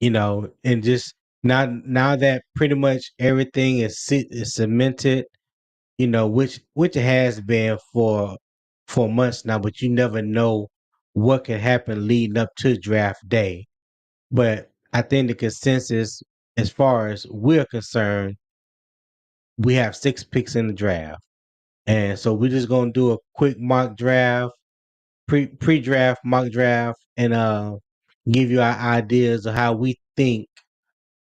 and just now that pretty much everything is cemented, which it has been for months now, but you never know what can happen leading up to draft day. But I think the consensus, as far as we're concerned, we have 6 picks in the draft. And so we're just gonna do a quick mock draft, pre-draft mock draft, and give you our ideas of how we think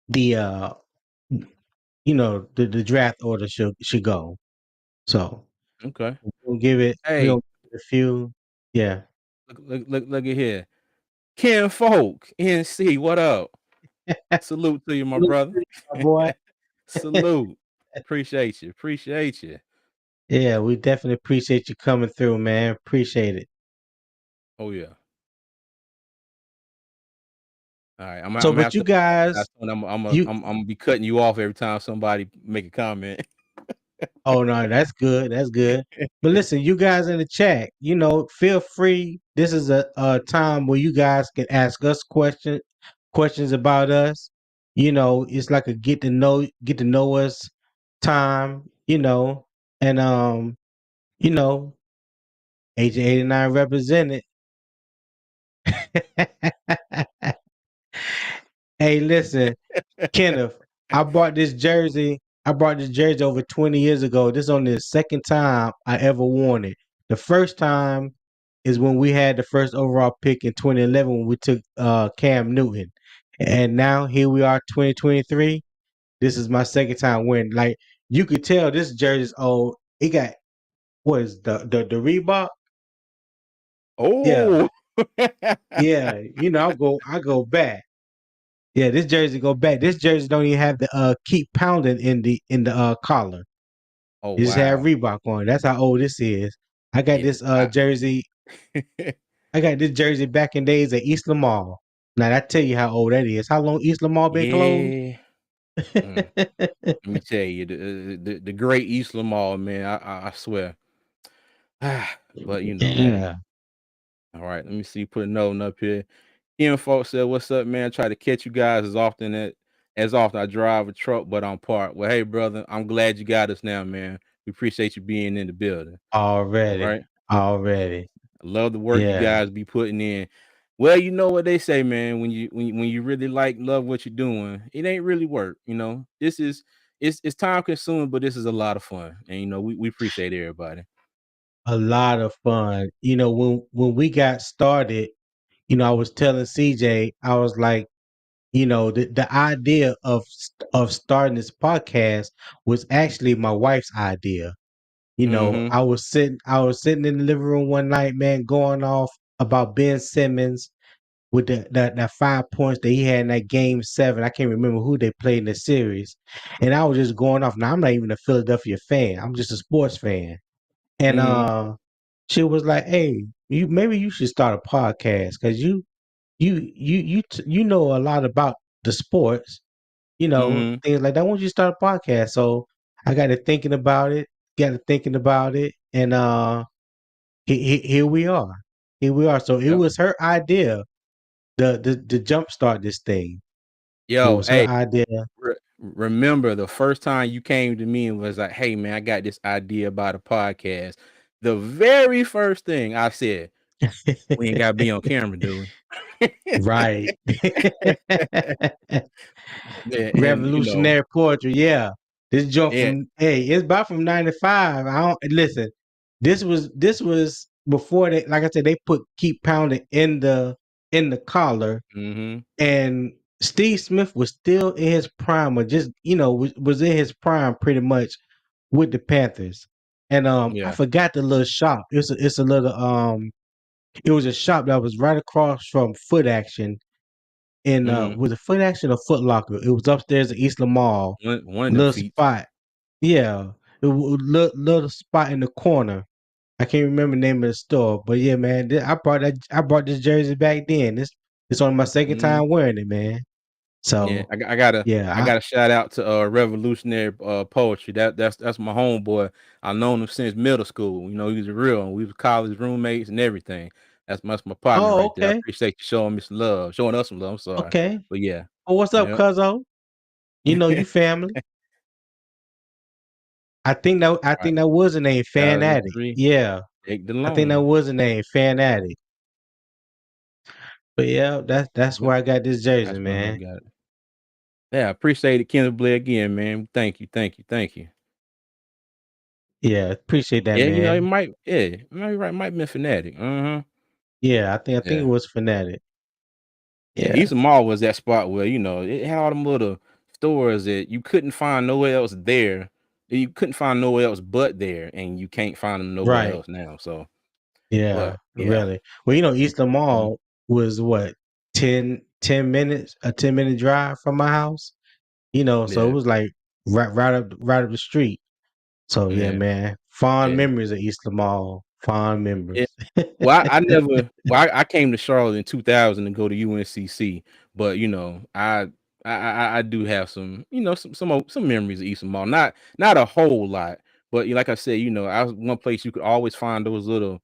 the the draft order should go. So Okay. we'll give it Hey, a few. Yeah. look at here. Ken Folk, NC, what up? Salute to you, my Salute brother. to you, my boy. Salute. Appreciate you. Appreciate you. Yeah, we definitely appreciate you coming through, man. Appreciate it. Oh yeah. All right. So, I'm gonna but have you to guys, you I'm gonna be cutting you off every time somebody make a comment. oh no, that's good. That's good. But listen, you guys in the chat, feel free. This is a time where you guys can ask us questions about us. It's like a get to know us time, and you know, Agent 89 represented. Hey, listen, Kenneth, I bought this jersey over 20 years ago. This is only the second time I ever worn it. The first time is when we had the first overall pick in 2011 when we took Cam Newton. And now here we are, 2023. This is my second time wearing. Like, you could tell this jersey's old. It got, what is the Reebok? Yeah. Oh. Yeah. I go back. Yeah, this jersey go back. This jersey don't even have the keep pounding in the collar. Oh It just had wow. Reebok on. That's how old this is. I got Yeah. this jersey. I got this jersey back in days at East Mall. Now that tell you how old that is. How long East Mall been closed? Yeah. Mm. Let me tell you, the great East Lamar, man. I swear. But Yeah. all right. Let me see. Put a note up here. Ian folks said, "What's up, man? Try to catch you guys as often I drive a truck, but I'm parked. Well, hey, brother, I'm glad you got us now, man. We appreciate you being in the building. All Already. right. Already. I love the work you Yeah. guys be putting in. Well, you know what they say, man. When you really love what you're doing, it ain't really work. This is it's time consuming, but this is a lot of fun, and we appreciate everybody. A lot of fun. When we got started, I was telling CJ, I was like, the idea of starting this podcast was actually my wife's idea. Mm-hmm. I was sitting in the living room one night, man, going off about Ben Simmons with that 5 points that he had in that game 7. I can't remember who they played in the series. And I was just going off. Now I'm not even a Philadelphia fan. I'm just a sports fan. And Mm-hmm. she was like, "Hey, maybe you should start a podcast because you know a lot about the sports, Mm-hmm. things like that. Why don't you start a podcast?" So I got to thinking about it, and here we are. Here we are. So it Yep. was her idea, the jumpstart this thing. It Yo, was her hey, idea. remember the first time you came to me and was like, "Hey, man, I got this idea about a podcast." The very first thing I said, "We ain't got to be on camera, dude." Right. Yeah, and Revolutionary poetry, yeah. This joke yeah. it's about from 95. I don't listen. This was before they, like I said, they put keep pounding in the collar, Mm-hmm. and Steve Smith was still in his prime, or just was in his prime pretty much with the Panthers. And I Yeah. forgot the little shop. It's a little it was a shop that was right across from Foot Action in Mm-hmm. was it Foot Action or Foot Locker? It was upstairs at East Mall. One of them Little feet. spot. Yeah. It was little spot in the corner. I can't remember the name of the store, but yeah, man, I brought this jersey back then. It's on my second Mhm. time wearing it, man. Yeah, So I yeah, got to shout out to Revolutionary Poetry. That's my homeboy. I've known him since middle school. He was a real one. We was college roommates and everything. That's my partner Oh, right there. I okay. appreciate you showing me some love, showing us some love. I'm sorry, Okay. but yeah, Oh, what's up, yeah. cuzzo? You know you family. I Right. think that was a name, Fan Addict. 2003, Yeah. Jake I think that DeLone. was a name, Fan Addict. But yeah, that's Yep, where I got this jersey, that's when I man. got it. Yeah, I appreciate it, Kenneth Blair again, man. Thank you, thank you, thank you. Yeah, appreciate that, Yeah, it man. might, yeah, might right, might be Fanatic. Uh-huh. Yeah, I think it Yeah. was Fanatic. Yeah, Yeah. Eastern Mall was that spot where, it had all them little stores that you couldn't find nowhere else there. You couldn't find nowhere else but there, and you can't find them nowhere Right. else now. So, Yeah, but yeah. really. Well, Eastern Mhm. Mall was what, 10 minutes, a 10-minute drive from my house. So it Yeah, was like right up the street. So yeah, yeah, man. Fond yeah. memories of Eastern Mall. Fond Yeah. memories. Well, I never I came to Charlotte in 2000 to go to UNCC, but, I do have some, some memories of Eastern Mall. Not a whole lot, but like I said, I was one place you could always find those little,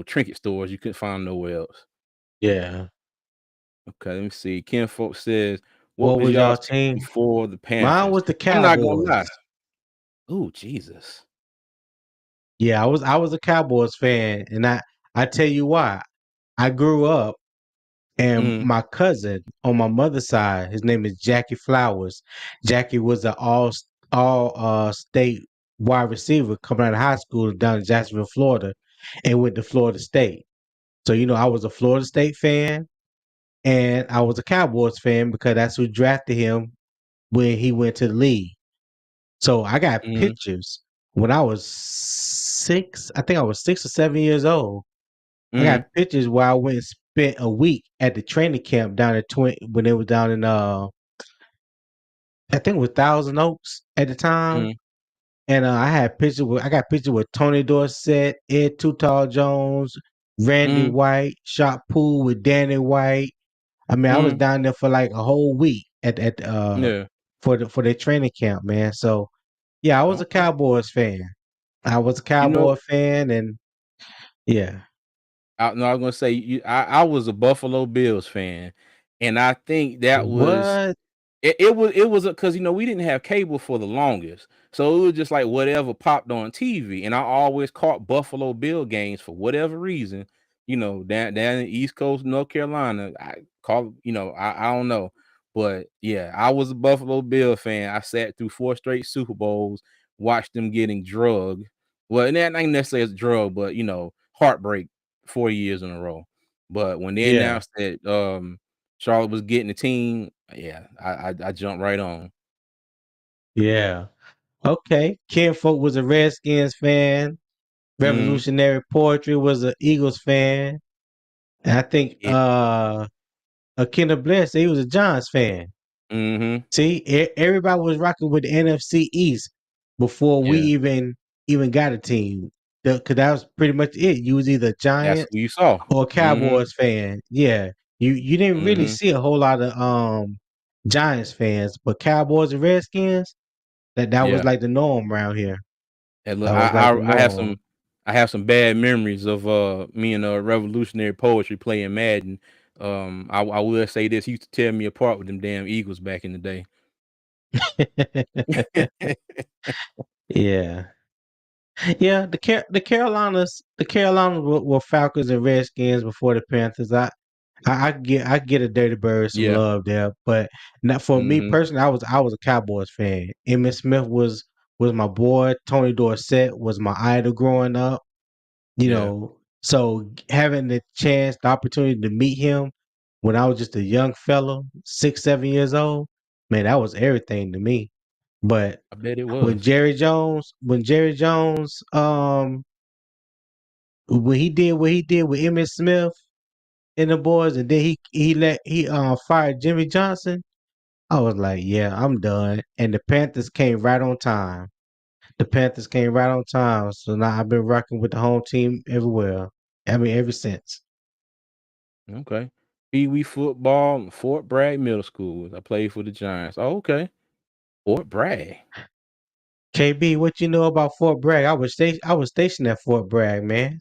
trinket stores you couldn't find nowhere else. Yeah. Okay, let me see. Ken Folk says, "What What was was y'all y'all team team? before the Mine Panthers?" was the I'm not gonna Cowboys. lie. Oh, Jesus. Yeah, I was a Cowboys fan, and I tell you why. I grew up, and Mhm, my cousin on my mother's side, his name is Jackie Flowers. Jackie was an all state wide receiver coming out of high school down in Jacksonville, Florida, and went to Florida State. So I was a Florida State fan, and I was a Cowboys fan because that's who drafted him when he went to the league. So I got mhm, pictures when I was 6. I think I was 6 or 7 years old. I got mhm, pictures where I went and spent a week at the training camp down at when they were down in I think it was Thousand Oaks at the time. mhm, And I got pictures with Tony Dorsett, Ed Too Tall Jones, Randy mhm, White, shot pool with Danny White. I mean, I was mhm. down there for like a whole week at Yeah. for their training camp, man. So yeah, I was a Okay. Cowboys fan. I was a You know, Cowboy fan, and yeah. no, I was gonna say I was a Buffalo Bills fan, and I think that was What? it was because we didn't have cable for the longest, so it was just like whatever popped on TV, and I always caught Buffalo Bill games for whatever reason. Down in the East Coast, North Carolina, I call I don't know, but yeah, I was a Buffalo Bill fan. I sat through 4 straight Super Bowls, watched them getting drugged. Well, and that ain't necessarily as a drug, but heartbreak 4 years in a row. But when they Yeah, announced that Charlotte was getting the team, yeah, I jumped right on. yeah. Okay. Ken Folk was a Redskins fan. Mhm. Revolutionary Poetry was an Eagles fan. And I think Yeah. Kenneth Blair said he was a Giants fan. Mhm. See, everybody was rocking with the NFC East before we Yeah. even got a team. Because that was pretty much it. You was either That's Giants who you saw. or Mhm. Cowboys fan. Yeah. You didn't really Mhm. see a whole lot of Giants fans, but Cowboys and Redskins, that was Yeah. like the norm around here. And look, That was like the norm. I have some bad memories of me and Revolutionary Poetry playing Madden. I will say this, he used to tear me apart with them damn Eagles back in the day. Yeah. Yeah, the Carolinas were Falcons and Redskins before the Panthers. I get a Dirty Bird some Yeah. love there, but not for me Mhm. personally. I was a Cowboys fan. Emmitt Smith was my boy. Tony Dorsett was my idol growing up. Yeah. So having the opportunity to meet him when I was just a young fellow, 6, 7 years old, man, that was everything to me. But I bet it when was. Jerry Jones, when he did what he did with Emmitt Smith and the boys, and then he fired Jimmy Johnson, I was like, yeah, I'm done. And the Panthers came right on time. So now I've been rocking with the home team everywhere. I mean, ever since. Okay. Pee Wee football, Fort Bragg Middle School. I played for the Giants. Oh, okay. Fort Bragg. KB, what you know about Fort Bragg? I was stationed at Fort Bragg, man.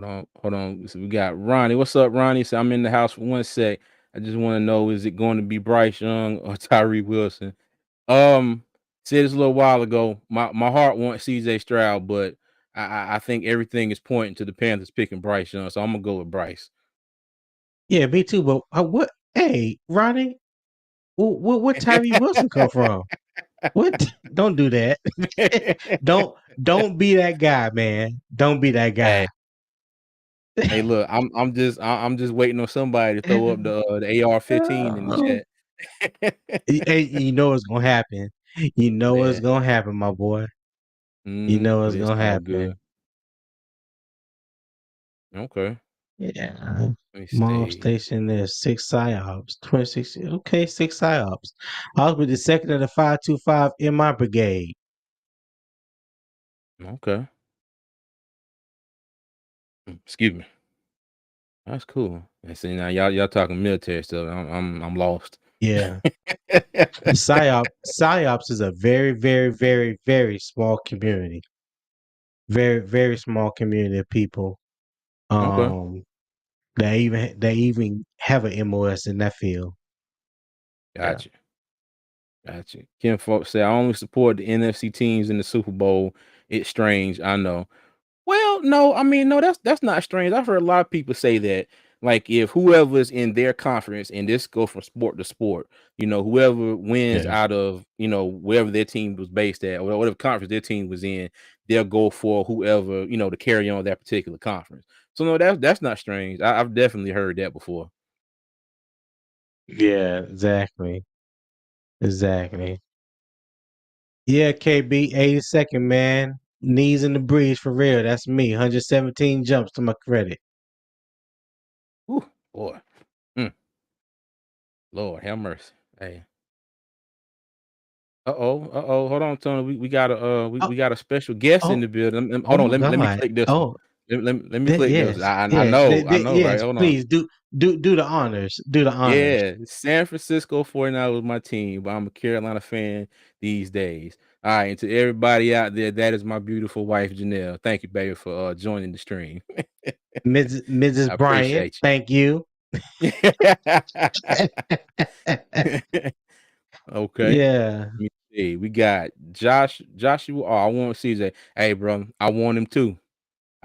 Hold on. So we got Ronnie. What's up, Ronnie? So I'm in the house for 1 sec. I just want to know, is it going to be Bryce Young or Tyree Wilson? Um, Said this a little while ago. My heart wants CJ Stroud, but I think everything is pointing to the Panthers picking Bryce Young, so I'm gonna go with Bryce. Yeah, me too. But what? Hey, Ronnie, what Tyree Wilson come from? What? Don't do that. don't be that guy, man. Don't be that guy. Hey, hey, look, I'm just waiting on somebody to throw up the AR-15 in the Oh, chat. hey, you know what's gonna happen. You know what's Yeah. gonna happen, my boy. You know what's But it's gonna all happen. good. Okay. Yeah. Let me Mom see. station there, 6 psyops, 26. Okay, 6 psyops. I was with the second of the 525 in my brigade. Okay. Excuse me. That's cool. And see now y'all talking military stuff. I'm lost. Yeah. Psyops is a very, very, very, very small community. Very, very small community of people. Okay. Um, they even have an MOS in that field. Yeah. Gotcha. Gotcha. Kim folks say I only support the NFC teams in the Super Bowl. It's strange, I know. Well, no, I mean, no, that's not strange. I've heard a lot of people say that, like, if whoever's in their conference, and this goes from sport to sport, whoever wins Yeah. out of, wherever their team was based at, or whatever conference their team was in, they'll go for whoever, to carry on that particular conference. So no, that's not strange. I've definitely heard that before. Yeah, exactly. Exactly. Yeah, KB, 82nd, man. Knees in the breeze for real. That's me. 117 jumps to my credit. Ooh, boy. Mm, Lord have mercy. Hey. Hold on, Tony. We got a Oh, we got a special guest in oh, the building. oh Hold on, my let me God. click this one. Oh, Let me click this. yes, I yes, know, I know, right? yes. Hold on. Please do the honors. Do the honors. Yeah, San Francisco 49 was my team, but I'm a Carolina fan these days. All right, and to everybody out there, that is my beautiful wife, Janelle. Thank you, baby, for joining the stream. Mrs. I Bryant, appreciate thank you. you. Okay. Yeah, Let me see. We got Joshua. Oh, I want CJ. Hey, bro, I want him too.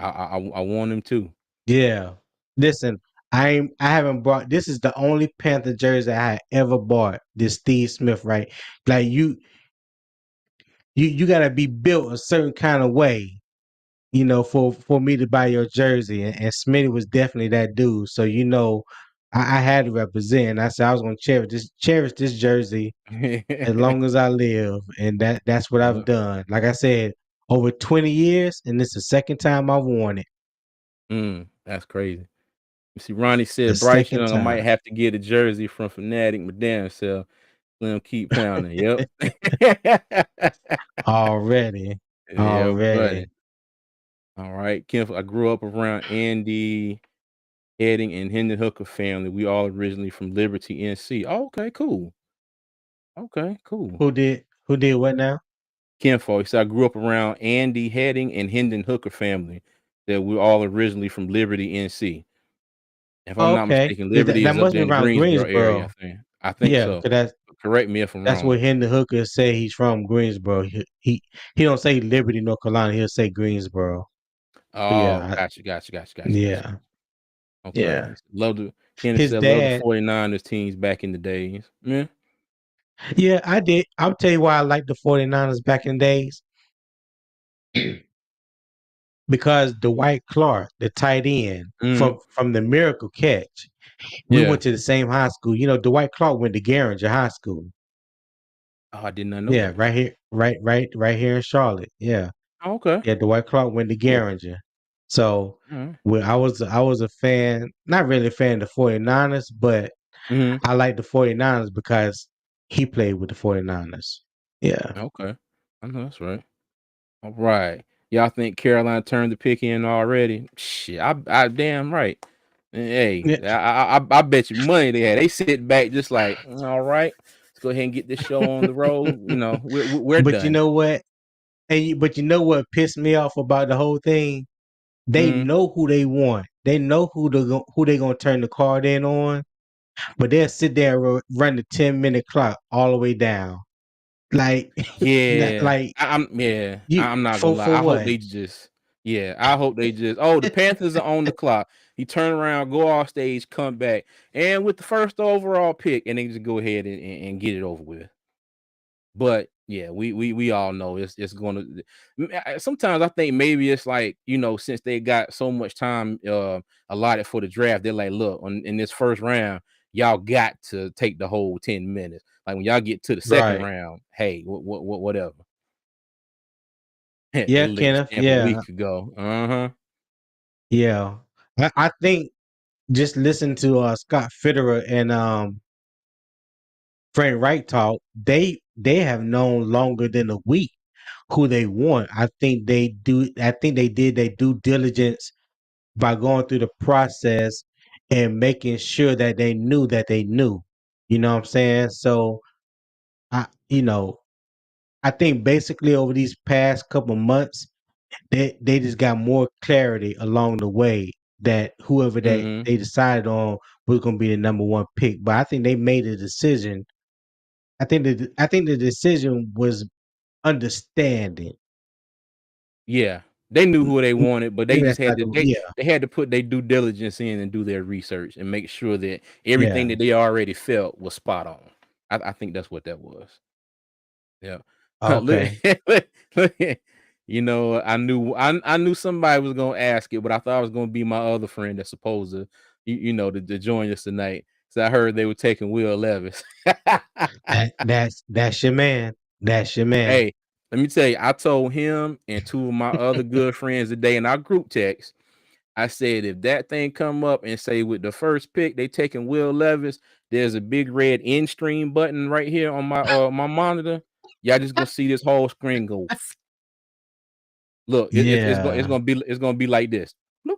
I want him too. yeah. Listen, I haven't bought. This is the only Panther jersey I ever bought. This Steve Smith, right? Like you gotta be built a certain kind of way, for me to buy your jersey. And Smitty was definitely that dude. So I had to represent. I said I was gonna cherish this jersey as long as I live, and that's what I've Yep. done. Like I said, over 20 years, and this is the second time I've worn it. That's crazy. You see, Ronnie The said Bryce second Young, I might time have to get a jersey from Fanatic, my damn self. Let him keep pounding. Yep. already, Yeah, already. buddy. All right. Kim, I grew up around Andy Heading and Hendon Hooker family. We all originally from Liberty, NC. Oh, okay, cool. Okay, cool. Who did what now? Kinfolk. So I grew up around Andy Heading and Hendon Hooker family. That we're all originally from Liberty, NC. If I'm Oh, not okay, mistaken, 'Cause Liberty that is up must there be in the around Greensboro area. Greensboro. I think Yeah, so. because Correct me if I'm that's wrong. where Hendon Hooker say he's from, Greensboro. He don't say Liberty, North Carolina. He'll say Greensboro. But Oh, yeah, gotcha. yeah, Okay. yeah. Love the Kenneth His said love the dad. 49ers teams back in the days. Yeah. Yeah, I did. I'll tell you why I like the 49ers back in the days. Because Dwight Clark, the tight end Mhm. from the Miracle Catch, we Yeah. went to the same high school. Dwight Clark went to Garinger High School. Oh, I did not know Yeah, that. right here, right here in Charlotte. Yeah, Oh, okay. yeah. Dwight Clark went to Cool. Garinger. So Alright. when I was a fan, not really a fan of the 49ers, but Mhm. I like the 49ers because he played with the 49ers. Yeah. Okay. I know that's right. All right. Y'all think Carolina turned the pick in already? Shit, I damn right. Hey, Yeah. I bet you money they sit back just like, all right, let's go ahead and get this show on the road. We're But you done. know what? But you know what pissed me off about the whole thing? They Mhm. know who they want. They know who they gonna turn the card in on, but they'll sit there and run the 10-minute clock all the way down. Like, Yeah. like you I'm not gonna for lie. I hope what? they just I hope they just, "Oh, the Panthers are on the clock." He turn around, go off stage, come back, and with the first overall pick, and they just go ahead and get it over with. But yeah, we all know it's gonna sometimes I think maybe it's like, since they got so much time allotted for the draft, they're like, look, in this first round, y'all got to take the whole 10 minutes. Like when y'all get to the second Right. round, hey, whatever. They Yeah, laid the Kenneth. stamp a Yeah. week ago. Uh-huh. Yeah. I think just listen to Scott Fitterer and Frank Wright talk, they have known longer than a week who they want. I think they did their due diligence by going through the process and making sure that they knew that they knew. You know what I'm saying? So I you know, I think basically over these past couple months, they just got more clarity along the way that whoever that Hmm. they decided on was gonna be the number one pick. But I think they made a decision. I think the decision was understanding. Yeah. They knew who they wanted, but they Maybe just that's had like to a yeah, they had to put their due diligence in and do their research and make sure that everything yeah. that they already felt was spot on. I think that's what that was. Yeah. Look, Okay. look, I knew somebody was gonna ask it, but I thought it was gonna be my other friend that's supposed to, to join us tonight. So I heard they were taking Will Levis. That's your man. That's your man. Hey, let me tell you, I told him and two of my other good friends today in our group text. I said, if that thing come up and say with the first pick they taking Will Levis, there's a big red end stream button right here on my monitor. Y'all just gonna see this whole screen go. Look, Yeah. it's gonna be like this. Bloop.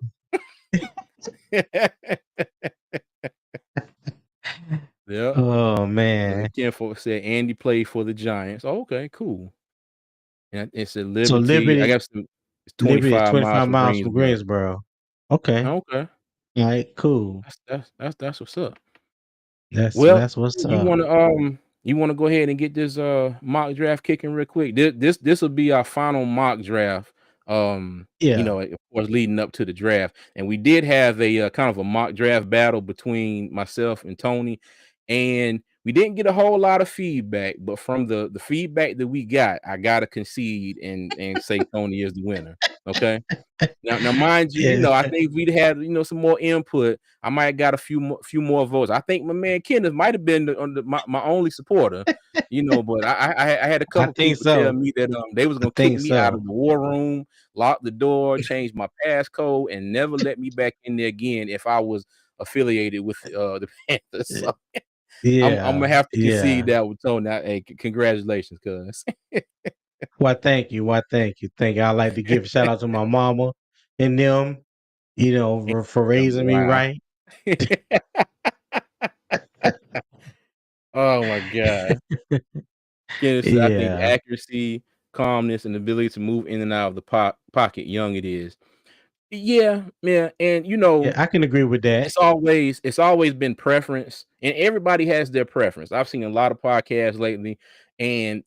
Yeah. Oh The man. kinfolk said Andy played for the Giants. Oh, okay, cool. And it said So Liberty. I guess it's Liberty is 25 miles 25 from miles from Greensboro. Greensboro. Okay. Okay. All right, cool. That's what's up. That's Well, that's what's you up. wanna go ahead and get this mock draft kicking real quick. This will be our final mock draft. Yeah. Of course, leading up to the draft, and we did have a kind of a mock draft battle between myself and Tony, and we didn't get a whole lot of feedback. But from the feedback that we got, I gotta concede and say Tony is the winner. Okay. Now, mind you, Yeah. I think if we'd had, some more input, I might have got a few more votes. I think my man Kenneth might have been my only supporter, but I had a I couple think people tell so. me that they was I gonna kick think me out so. of the war room, lock the door, change my passcode, and never let me back in there again if I was affiliated with the Panthers. Eh, So I'm Yeah. gonna have to concede Yeah. that with Tony. Hey, congratulations, cuz. Why thank you. Why thank you. Thank you. I'd like to give a shout out to my mama and them, for raising me Wow. right. Oh my god. Kenneth said, I think Yeah. accuracy, calmness, and ability to move in and out of the pocket, young it is. Yeah, yeah, and Yeah, I can agree with that. it's always been preference, and everybody has their preference. I've seen a lot of podcasts lately, and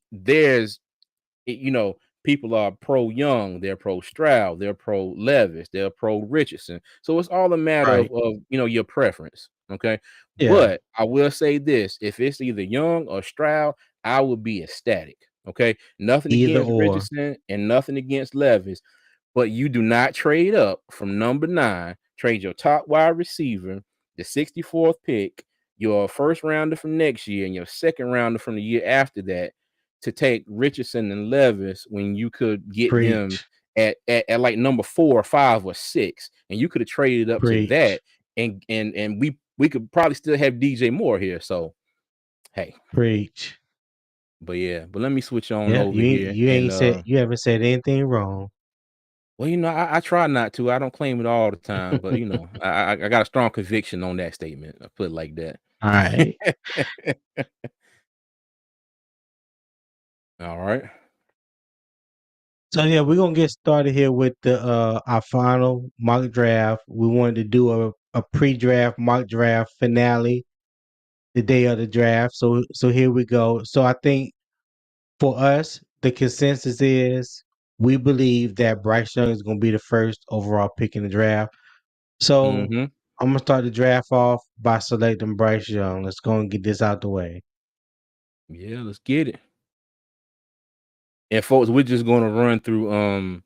people are pro Young, they're pro Stroud, they're pro Levis, they're pro Richardson. So it's all a matter Right. of your preference. Okay. Yeah. But I will say this: if it's either Young or Stroud, I would be ecstatic. Okay. Nothing Either against or. Richardson and nothing against Levis, but you do not trade up from number 9, trade your top wide receiver, the 64th pick, your first rounder from next year, and your second rounder from the year after that to take Richardson and Levis when you could get them Preach. at like number 4 or 5 or 6, and you could have traded up to that, Preach. and we could probably still have DJ Moore here. So hey, Preach. but let me switch on Yeah, over here and you haven't said anything wrong. well, I try not to. I don't claim it all the time, but I got a strong conviction on that statement. I put it like that. All right. All right. So yeah, we're gonna get started here with the our final mock draft. We wanted to do a pre-draft mock draft finale the day of the draft. So here we go. So I think for us, the consensus is we believe that Bryce Young is gonna be the first overall pick in the draft. So Mm-hmm. I'm gonna start the draft off by selecting Bryce Young. Let's go and get this out the way. Yeah, let's get it. And folks, we're just gonna run through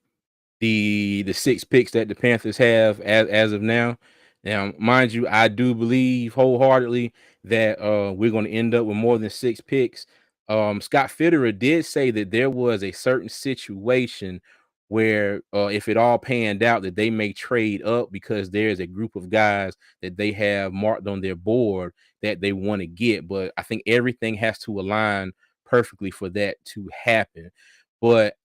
the 6 picks that the Panthers have as of now. Now, mind you, I do believe wholeheartedly that we're going to end up with more than 6 picks. Scott Fitterer did say that there was a certain situation where if it all panned out that they may trade up because there's a group of guys that they have marked on their board that they want to get, but I think everything has to align perfectly for that to happen. But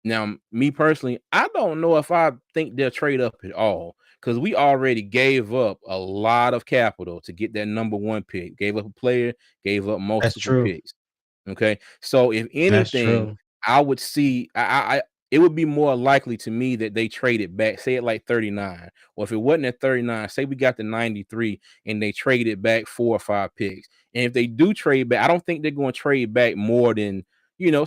now, me personally, I don't know if I think they'll trade up at all because we already gave up a lot of capital to get that number 1 pick. Gave up a player, gave up That's multiple true. picks. Okay, so if That's anything, true. I would see. It would be more likely to me that they traded back, say at like 39, or if it wasn't at 39, say we got the 93 and they traded back 4 or 5 picks. And if they do trade back, I don't think they're going to trade back more than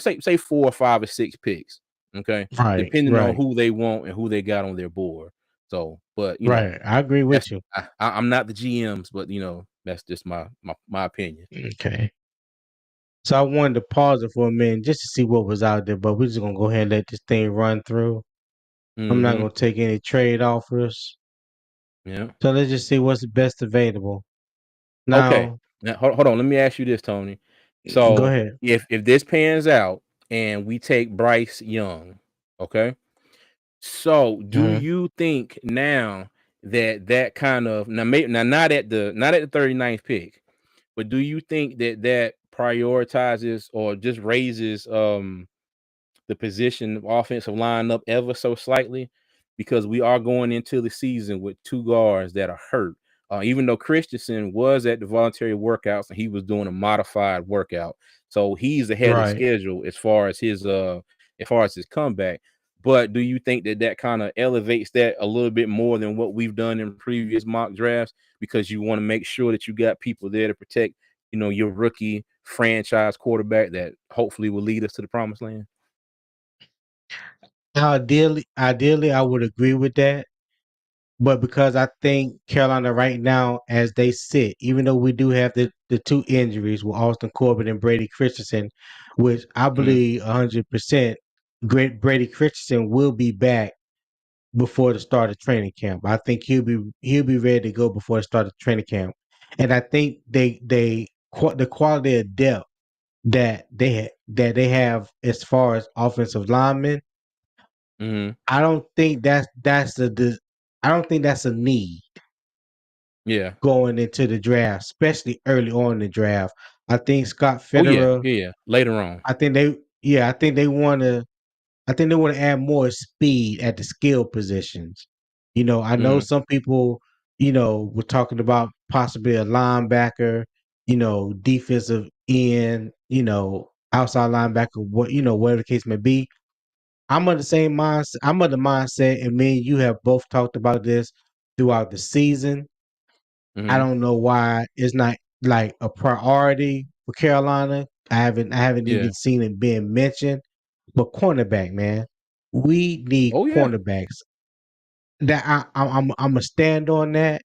say 4 or 5 or 6 picks. Okay, Right, depending on right, who they want and who they got on their board. So, but right. I agree that's with you. I'm not the GMs, but that's just my opinion. Okay. So I wanted to pause it for a minute just to see what was out there, but we're just gonna go ahead and let this thing run through. I'm not Hmm. gonna take any trade offers. Yeah. So let's just see what's the best available. Okay. Now, Now hold on. Let me ask you this, Tony. go So ahead. if this pans out and we take Bryce Young, okay. So do Mhm. you think now that kind of now not at the 39th pick, but do you think that prioritizes or just raises the position of offensive line up ever so slightly because we are going into the season with 2 guards that are hurt. Even though Christensen was at the voluntary workouts and he was doing a modified workout, so he's ahead of Right. schedule as far as his comeback. But do you think that kind of elevates that a little bit more than what we've done in previous mock drafts because you want to make sure that you got people there to protect your rookie franchise quarterback that hopefully will lead us to the promised land? Now, ideally, I would agree with that. But because I think Carolina right now, as they sit, even though we do have the two injuries with Austin Corbett and Brady Christensen, which I Mhm. believe 100% great Brady Christensen will be back before the start of training camp. I think he'll be ready to go before the start of training camp. And I think the quality of depth that they have as far as offensive linemen, Mhm. I don't think I don't think that's a need Yeah. going into the draft, especially early on in the draft. I think Scott Oh, yeah. Fitterer, Yeah, yeah. Later on. I think they yeah, I think they want to add more speed at the skill positions. I know Mhm. some people, were talking about possibly a linebacker, defensive end, outside linebacker, whatever the case may be. I'm of the same mindset. I'm of the mindset, and me and you have both talked about this throughout the season. I Mhm. don't know why it's not like a priority for Carolina. I haven't Yeah. even seen it being mentioned. But cornerback, man, we need Oh, yeah. cornerbacks. That I'm gonna stand on that.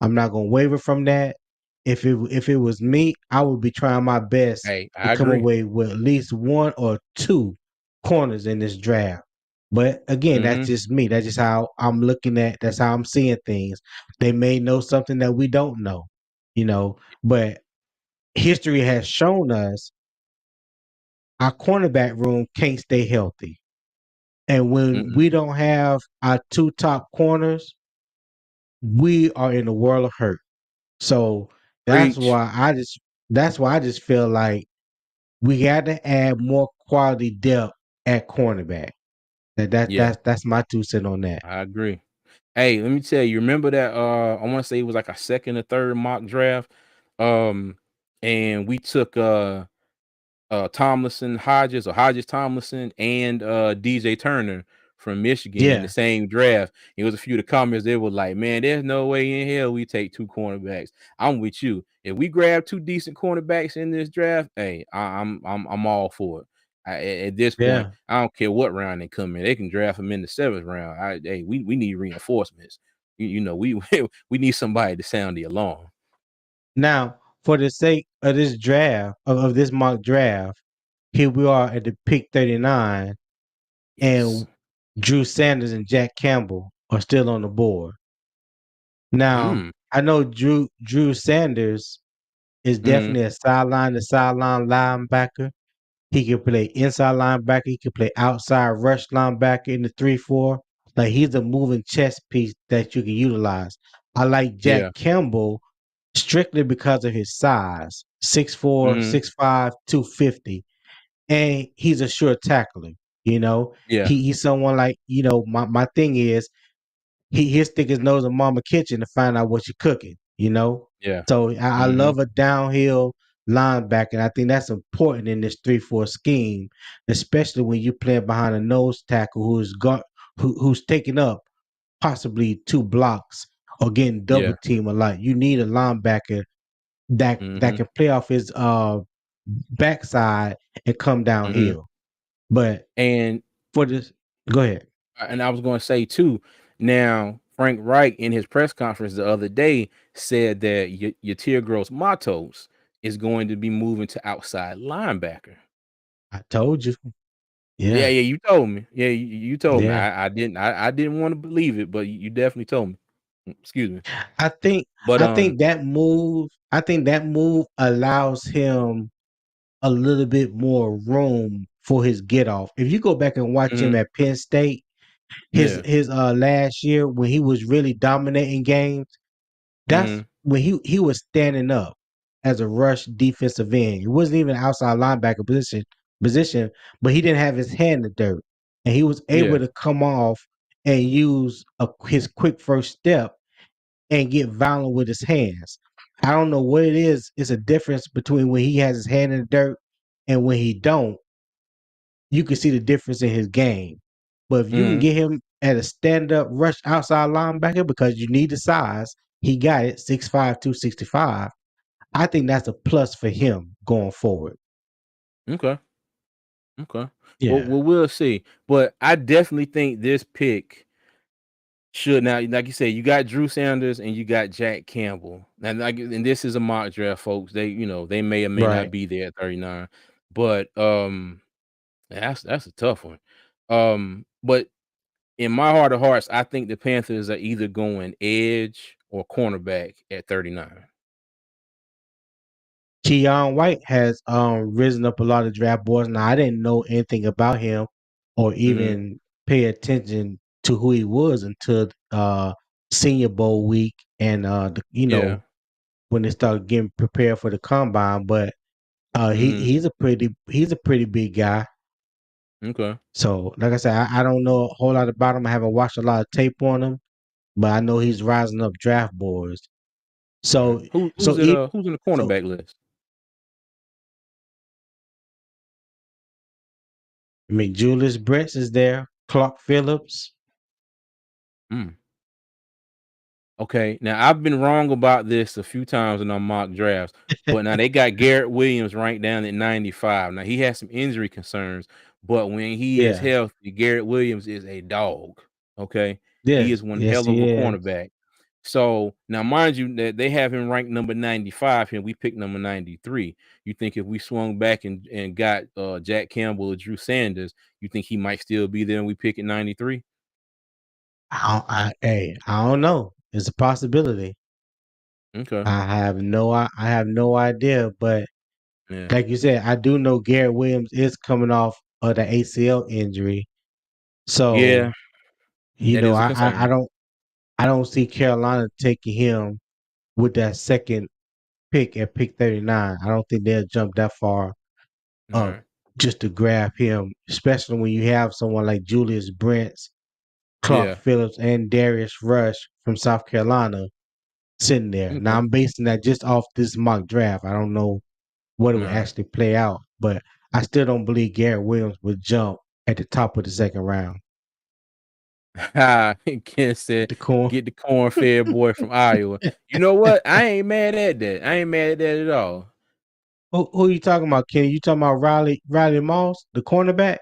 I'm not gonna waver from that. If it was me, I would be trying my best Hey, to I come agree. away with at least one or two corners in this draft. But again, that's Mhm. just me. That's just how I'm looking at. That's how I'm seeing things. They may know something that we don't know, you know. But history has shown us our cornerback room can't stay healthy, and when Mm-mm. we don't have our two top corners, we are in a world of hurt. So that's Preach. why I just that's why I just feel like we got to add more quality depth at cornerback. Yeah, That's my 2 cents on that. I agree. Hey, let me tell you, remember that I wanna say it was like a second or third mock draft, um, and we took Tomlinson Hodges or Hodges Tomlinson and DJ Turner from Michigan in the Yeah, same draft. It was a few of the comments. They were like, "Man, there's no way in hell we take two cornerbacks." I'm with you. If we grab two decent cornerbacks in this draft, hey, I'm all for it. At this point, yeah. I don't care what round they come in. They can draft them in the seventh round. Hey, we need reinforcements. You know, we we need somebody to sound the alarm. Now, for the sake of this draft, of this mock draft, here we are at the pick 39, Yes. and Drew Sanders and Jack Campbell are still on the board. Now, Mm. I know Drew Sanders is Mm-hmm. definitely a sideline to sideline linebacker. He can play inside linebacker. He can play outside rush linebacker in the 3-4. Like he's a moving chess piece that you can utilize. I like Jack Yeah. Campbell strictly because of his size 6'4, Mm-hmm. 6'5, 250. And he's a sure tackler. You know, Yeah. he's someone like, my thing is he'll stick his nose in mama kitchen to find out what you're cooking, you know? Yeah. So I Mm-hmm. love a downhill linebacker. And I think that's important in this 3-4 scheme, especially when you're playing behind a nose tackle who's taking up possibly two blocks or getting double Yeah. team a lot. You need a linebacker that Mhm, can play off his backside and come mhm, downhill. But and for this, go ahead. I was gonna say too, now, Frank Reich in his press conference the other day said that Yatir Gross-Matos is going to be moving to outside linebacker. I told you. Yeah, Yeah. yeah, you told me. Yeah, you told me. Yeah. I didn't wanna believe it, but you definitely told me. Excuse me. I think But, I think that move allows him a little bit more room for his get off. If you go back and watch him mhm, at Penn State, his yeah, his last year when he was really dominating games, that's mhm, when he was standing up as a rush defensive end. It wasn't even outside linebacker position, but he didn't have his hand in the dirt. And he was able yeah, to come off and use his quick first step and get violent with his hands. I don't know what it is. It's a difference between when he has his hand in the dirt and when he don't. You can see the difference in his game. But if you can mhm, get him at a stand-up rush outside linebacker because you need the size, he got it 6'5", 265. I think that's a plus for him going forward. okay, okay. Yeah. We'll see, but I definitely think this pick should now, like you said, you got Drew Sanders and you got Jack Campbell. And this is a mock draft, folks. They may or may not Right. be there at 39. But that's a tough one. But in my heart of hearts, I think the Panthers are either going edge or cornerback at 39. Keon White has risen up a lot of draft boards. Now I didn't know anything about him or Mhm. even pay attention to who he was until Senior Bowl week and Yeah. when they started getting prepared for the combine. But Mhm. he's a pretty big guy. Okay. So like I said, I don't know a whole lot about him. I haven't watched a lot of tape on him, but I know he's rising up draft boards. All right. So Who's it who's in the so cornerback list? I mean Julius Brents is there, Clark Phillips. Mm. Okay, now I've been wrong about this a few times in our mock drafts, but now they got Garrett Williams ranked down at 95. Now he has some injury concerns, but when he is Yeah. healthy, Garrett Williams is a dog. Okay, he Yes, is one yes, hell of he a is. cornerback. So now, mind you, that they have him ranked number 95 here. We picked number 93. You think if we swung back and got Jack Campbell or Drew Sanders, you think he might still be there and we pick at 93? I don't know. It's a possibility. Okay. I have no idea, but Yeah. like you said, I do know Garrett Williams is coming off of the ACL injury. Yeah, So, that is a I concern. don't see Carolina taking him with that second pick at pick 39. I don't think they'll jump that far All up right. just to grab him, especially when you have someone like Julius Brents, Clark Yeah. Phillips, and Darius Rush from South Carolina sitting there. Now Okay. I'm basing that just off this mock draft. I don't know what it would Alright. actually play out. but I still don't believe Garrett Williams would jump at the top of the second round. Ken said, The corn. "Get the corn-fed boy from Iowa." You know what? I ain't mad at that. I ain't mad at that at all. Who you talking about, Kenny? You talking about Riley Moss, the cornerback,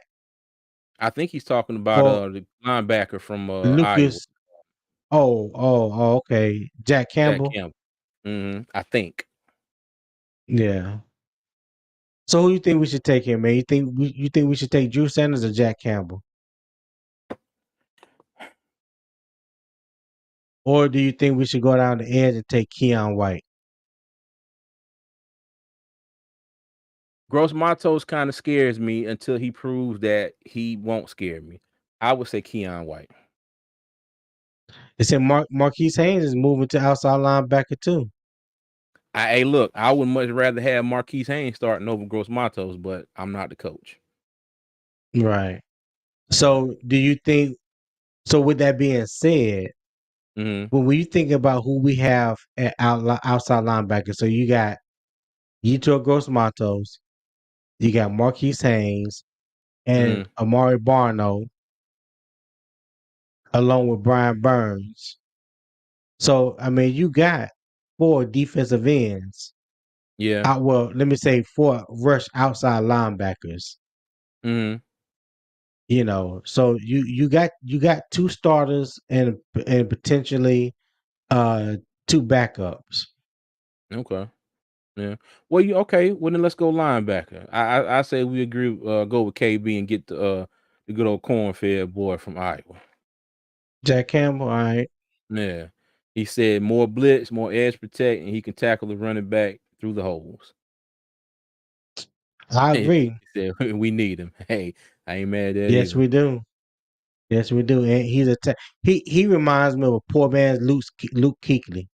I think he's talking about or the linebacker from Iowa, Lucas? Oh, okay. Jack Jack Campbell. Campbell. I think. Yeah. So who you think we should take here, man? You think we should take Drew Sanders or Jack Campbell? Or do you think we should go down the edge and take Keon White? Gross Matos kind of scares me until he proves that he won't scare me. I would say Keon White. They said Marquise Haynes is moving to outside linebacker too. Hey, look, I would much rather have Marquise Haynes starting over Gross Matos, but I'm not the coach. Right. Yeah. So do you think, so with that being said, Mhm. when you think about who we have at outside linebacker, so you got Yetur Gross Matos, you got Marquise Haynes and Mhm. Amari Barno, along with Brian Burns. So I mean, you got four defensive ends. Yeah. Well, let me say four rush outside linebackers. Mhm. So you got two starters and potentially two backups. Okay. Yeah. Well, you okay? Well, then let's go linebacker. I say we agree. Go with KB and get the good old corn-fed boy from Iowa. Jack Campbell, all right. Yeah. He said more blitz, more edge protect, and he can tackle the running back through the holes. I He agree. said we need him. Hey, I ain't mad at that Yes, either. we do. Yes, we do. And he reminds me of a poor man's Luke Kuechly.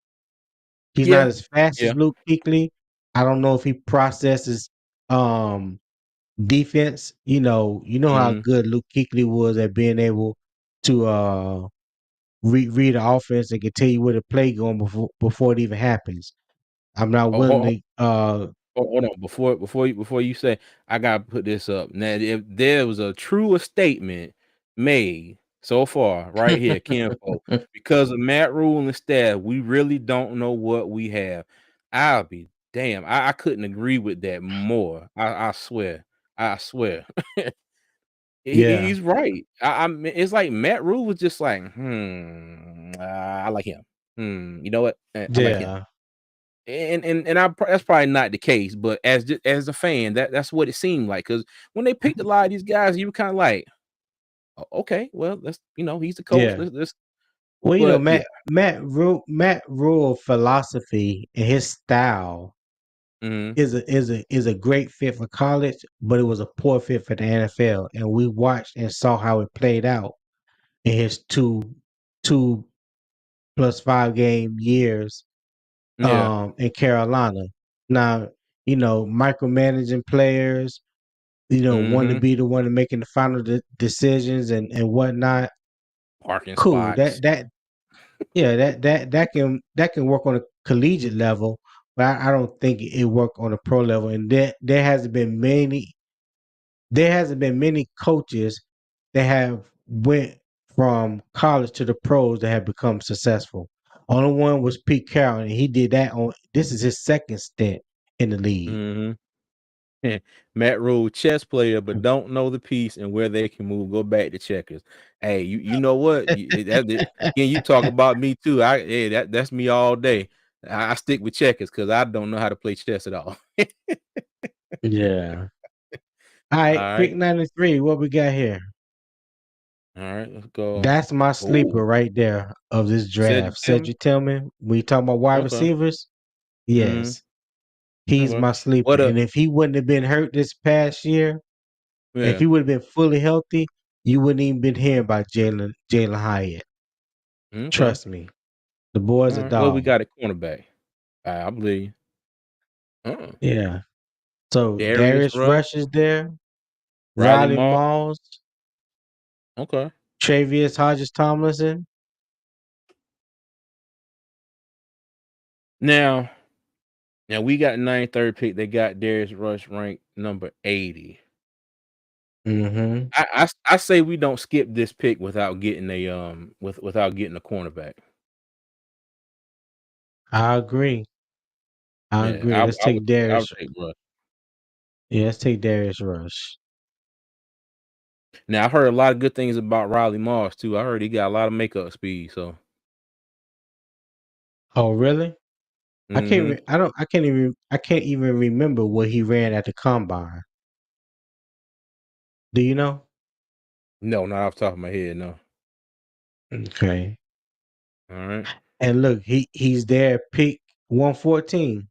He's not Yeah. as fast Yeah. as Luke Kuechly. I don't know if he processes um defense. You know how Mhm. good Luke Kuechly was at being able to read the offense and can tell you where the play going before it even happens. I'm not Oh, willing oh, to hold on. Before you say, I gotta put this up. Now, if there was a truer statement made so far, right here, Kinfolk, because of Matt Rule and the staff, we really don't know what we have. I'll be damn. I couldn't agree with that more. I swear. I swear. Yeah, He's right. It's like Matt Rule was just like, I like him. You know what? I like him. yeah, And that's probably not the case, but as a fan, that's what it seemed like. Because when they picked a lot of these guys, you were kind of like, Okay, well, he's the coach. yeah. Let's Well, but yeah. Matt Rule philosophy and his style Mhm. is a great fit for college, but it was a poor fit for the NFL. And we watched and saw how it played out in his two plus 5 game years Yeah. in Carolina. Now, micromanaging players, wanting to Mhm. be the one to making the final decisions and whatnot. Parking Cool. spots. That can work on a collegiate level, but I don't think it worked on a pro level. And there hasn't been many coaches that have went from college to the pros that have become successful. Only one was Pete Carroll, and he did that on. This is his second stint in the league. Mhm. Matt Rule, chess player, but don't know the piece and where they can move. Go back to checkers. Hey, you know what? Again, you talk about me too. That's me all day. I stick with checkers because I don't know how to play chess at all. Yeah. All All right, pick right. 93. What we got here? All right, let's go. That's my sleeper Oh, right there of this Cedric draft. Tillman. Cedric Tillman. We talking about wide Okay. receivers? Mhm. Yes, he's Okay. my sleeper. What up? And if he wouldn't have been hurt this past year, if Yeah. he would have been fully healthy, you wouldn't even been hearing about Jalen Hyatt. Okay. Trust me, the boy's All a right. What we dog. got at cornerback? I believe you. Yeah. So Darius Darius Rush, Rush is there. Riley Riley Moss. Malls, Okay. Travius Hodges Tomlinson. Now, Now we got 93rd pick. They got Darius Rush ranked number 80. Mm-hmm. I say we don't skip this pick without getting a without getting a cornerback. I agree. I Yeah, agree. Let's take I would Darius. take Rush. Yeah, let's take Darius Rush. Now I heard a lot of good things about Riley Moss too. I heard he got a lot of makeup speed. So, Oh, really? I can't. hmm I don't. I can't even. I can't even remember what he ran at the combine. Do you know? no, not off the top of my head. No. Okay. All right. And look, he's there. Pick 114.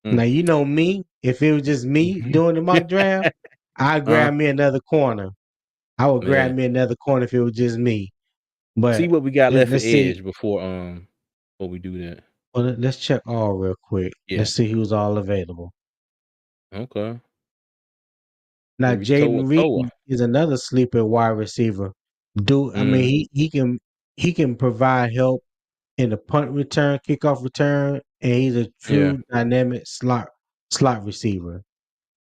Mm. Now you know me. If it was just me doing the mock draft, I'd Huh? grab me another corner. I would grab Yeah. me another corner if it was just me. See But what we got left for let's see. edge before we do that. Well, let's check all real quick. Yeah. Let's see who's all available. Okay. Now Maybe Toa Jaden Reed Toa. is another sleeper wide receiver. I mean Mm. he can provide help in the punt return, kickoff return, and he's a Yeah. true dynamic slot receiver.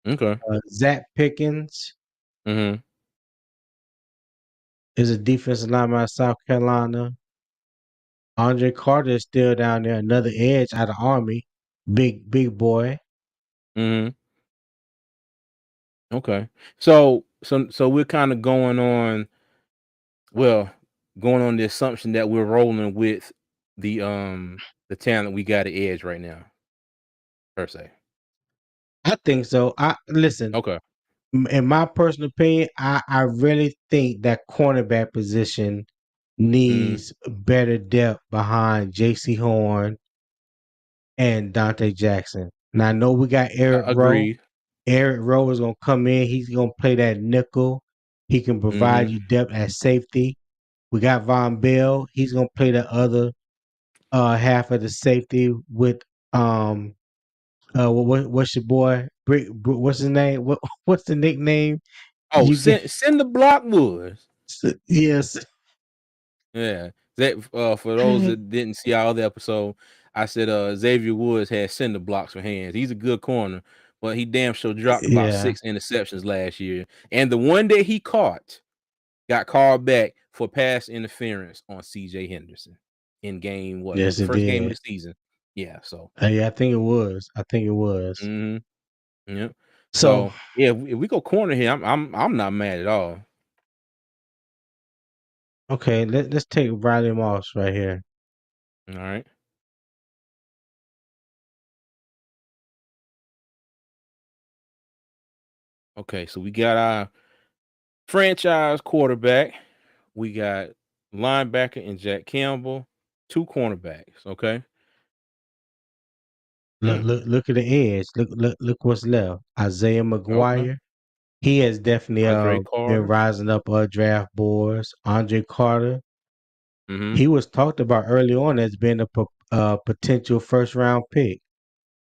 Okay. Zach Pickens Mhm. is a defensive lineman out of South Carolina. Andre Carter is still down there, another edge out of Army. Big boy. Mhm. Okay. So we're kind of well, going on the assumption that we're rolling with the talent we got at edge right now, per se. I think so. I listen. Okay. In my personal opinion, I really think that cornerback position Mhm. needs better depth behind J.C. Horn and Dante Jackson. Now I know we got Eric Rowe. Agreed. Eric Rowe is gonna come in. He's gonna play that nickel. He can provide Mhm. you depth at safety. We got Von Bell. He's gonna play the other half of the safety with what's your boy what's his name, what's the nickname Oh, you get? send the Blockwoods. Yes. Yeah. That for those that didn't see our other episode, I said Xavier Woods had cinder blocks for hands. He's a good corner, but he damn sure dropped about Yeah. 6 interceptions last year. And the one that he caught got called back for pass interference on CJ Henderson in game what? Yes, The it first game of did. the season. Yeah, so Yeah, I think it was. I think it was. mhm. Yeah. So So, yeah, if we go corner here, I'm not mad at all. okay, let's take Riley Moss right here. All right. Okay, so we got our franchise quarterback. We got linebacker and Jack Campbell, 2 cornerbacks, okay? Look, Mm, look at the edge. Look what's left. Isaiah okay. McGuire. He has definitely Andre been Carter. rising up draft boards. Andre Carter. Mhm. He was talked about early on as being a potential first round pick.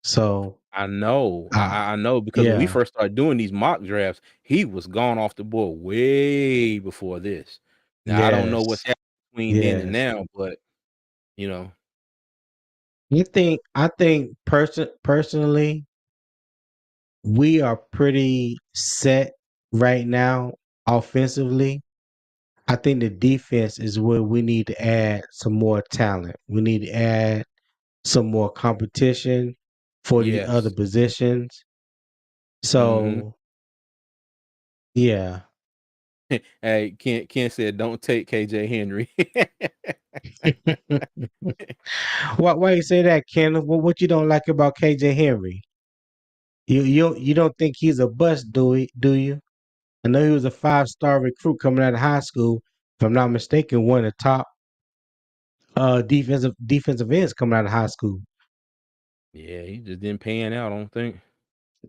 So I know. uh I know because when we yeah, first started doing these mock drafts, he was gone off the board way before this. Now I don't know what's yes, happened between then and yes. now, but you know, I think personally, we are pretty set right now offensively. I think the defense is where we need to add some more talent. We need to add some more competition for the other yes. positions. Mhm. So yeah. Hey, Ken said don't take KJ Henry. Why you say that, Ken? What you don't like about KJ Henry? You don't think he's a bust, do you? I know he was a 5-star recruit coming out of high school. If I'm not mistaken, one of the top defensive ends coming out of high school. Yeah, he just didn't pan out, I don't think.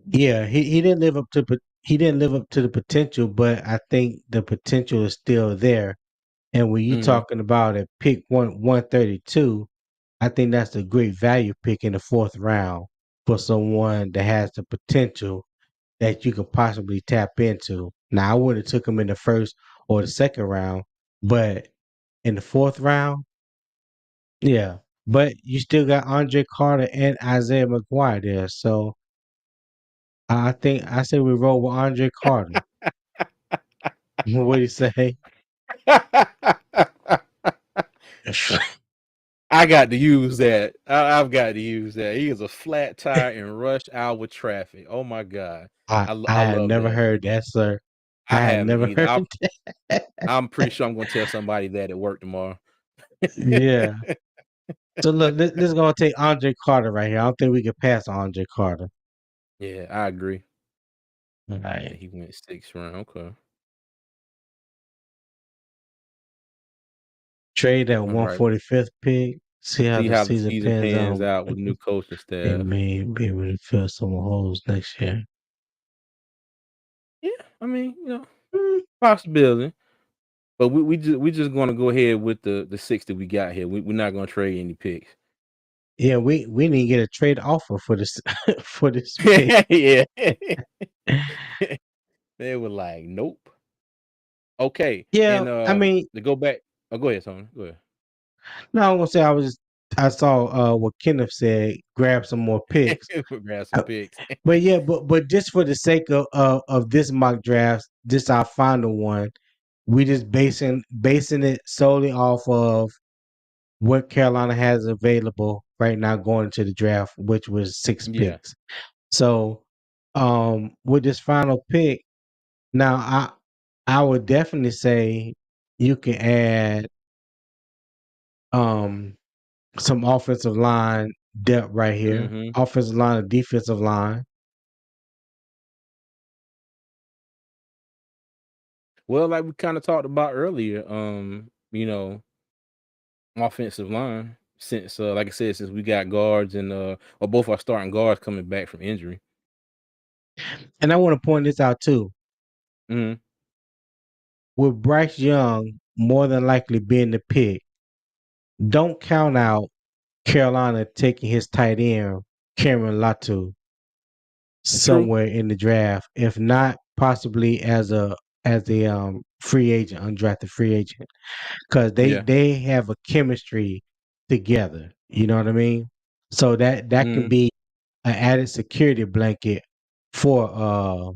Yeah, he didn't live up to he didn't live up to the potential, but I think the potential is still there. And when you're Mhm. talking about a pick 132, I think that's a great value pick in the fourth round for someone that has the potential that you could possibly tap into. Now I would have took him in the first or the second round, but in the fourth round, yeah. but you still got Andre Carter and Isaiah McGuire there. So I think I say we roll with Andre Carter. What do you say? I got to use that. I've got to use that. He is a flat tire in rush hour traffic. Oh my god, I I had love never that. heard that, sir. I I had haven't never either. heard that. I'm pretty sure I'm gonna tell somebody that at work tomorrow. Yeah. So look, let's go take Andre Carter right here. I don't think we can pass Andre Carter. Yeah, I agree. All Yeah, right. he went 6th round. Okay. Trade at All right. 145th pick. See how See the how the season season pans pans out. out with new coaching They staff. may be able to fill some holes next year. Yeah, I mean, Mm, possibility. But we just gonna go ahead with the 6 that we got here. We're not gonna trade any picks. yeah, we didn't get a trade offer for this for this pick. Yeah. They were like, nope. Okay. Yeah, And I mean, to go back. Oh, go ahead, Tony. Go ahead. no, I'm gonna say I saw what Kenneth said, grab some more picks. We'll grab some Uh, picks. But yeah, but just for the sake of this mock draft, this our final one. We just basing it solely off of what Carolina has available right now going into the draft, which was six Yeah. picks. So with this final pick, now I would definitely say you can add um some offensive line depth right here. Hmm. Offensive line and defensive line. Well, like we kind of talked about earlier, offensive line. Since like I said, since we got guards and or both our starting guards coming back from injury. And I want to point this out too. Hmm. With Bryce Young more than likely being the pick, don't count out Carolina taking his tight end, Cameron Latu, True. somewhere in the draft. If not, possibly as a free agent, undrafted free agent. Because they Yeah. they have a chemistry together. You know what I mean? So that can Hmm. be an added security blanket for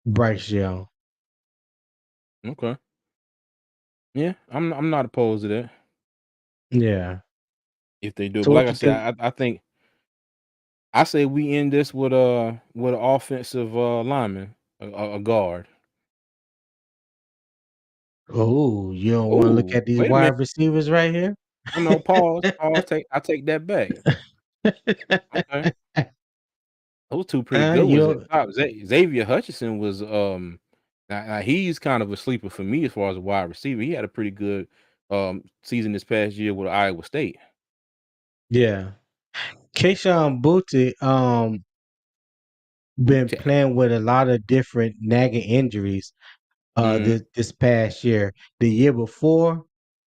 Bryce Young. Okay. Yeah, I'm not opposed to that Yeah. if they do. So But like what I you think? said, I think I say we end this with an offensive lineman, a guard. Oh, you don't want to look Oh, at these wait a minute. wide receivers right here? Oh no, pause. I take that back. Okay, those two pretty good ones at you top. Xavier Hutchinson was now he's kind of a sleeper for me as far as a wide receiver. He had a pretty good season this past year with Iowa State. yeah. Kayshawn Booty been Booty. playing with a lot of different nagging injuries Hmm. this past year. The year before,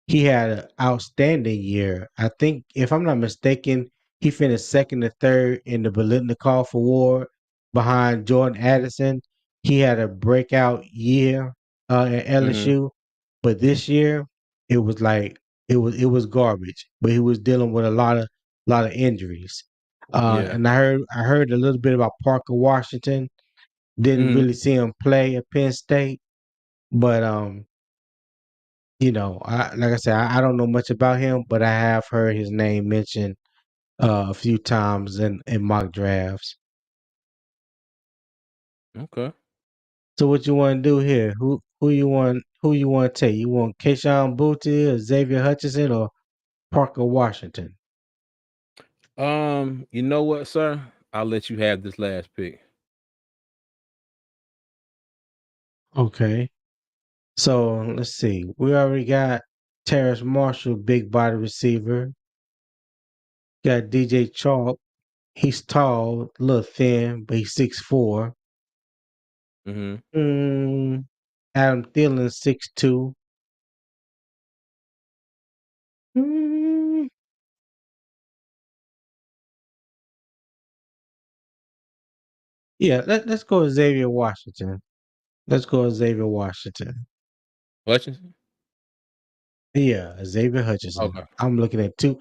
he had an outstanding year. I think if I'm not mistaken, he finished second or third in the Biletnikoff Award behind Jordan Addison. He had a breakout year at Hmm. LSU, but this year it was like it was garbage. But he was dealing with a lot of injuries. Yeah. And I heard a little bit about Parker Washington. Didn't Hmm. really see him play at Penn State, but like I said, I don't know much about him, but I have heard his name mentioned a few times in mock drafts. Okay. So what you want to do here? Who you want to take? You want Kayshawn Booty or Xavier Hutchinson or Parker Washington? You know what, sir? I'll let you have this last pick. Okay. So let's see. We already got Terrace Marshall, big body receiver. Got DJ Chalk. He's tall, a little thin, but he's 6'4". Hmm. Mm, Adam Thielen 6'2". Mm, yeah, let's go with Xavier Washington. Let's go with Xavier Washington. Hutchinson. Yeah, Xavier Hutchinson. Okay. I'm looking at two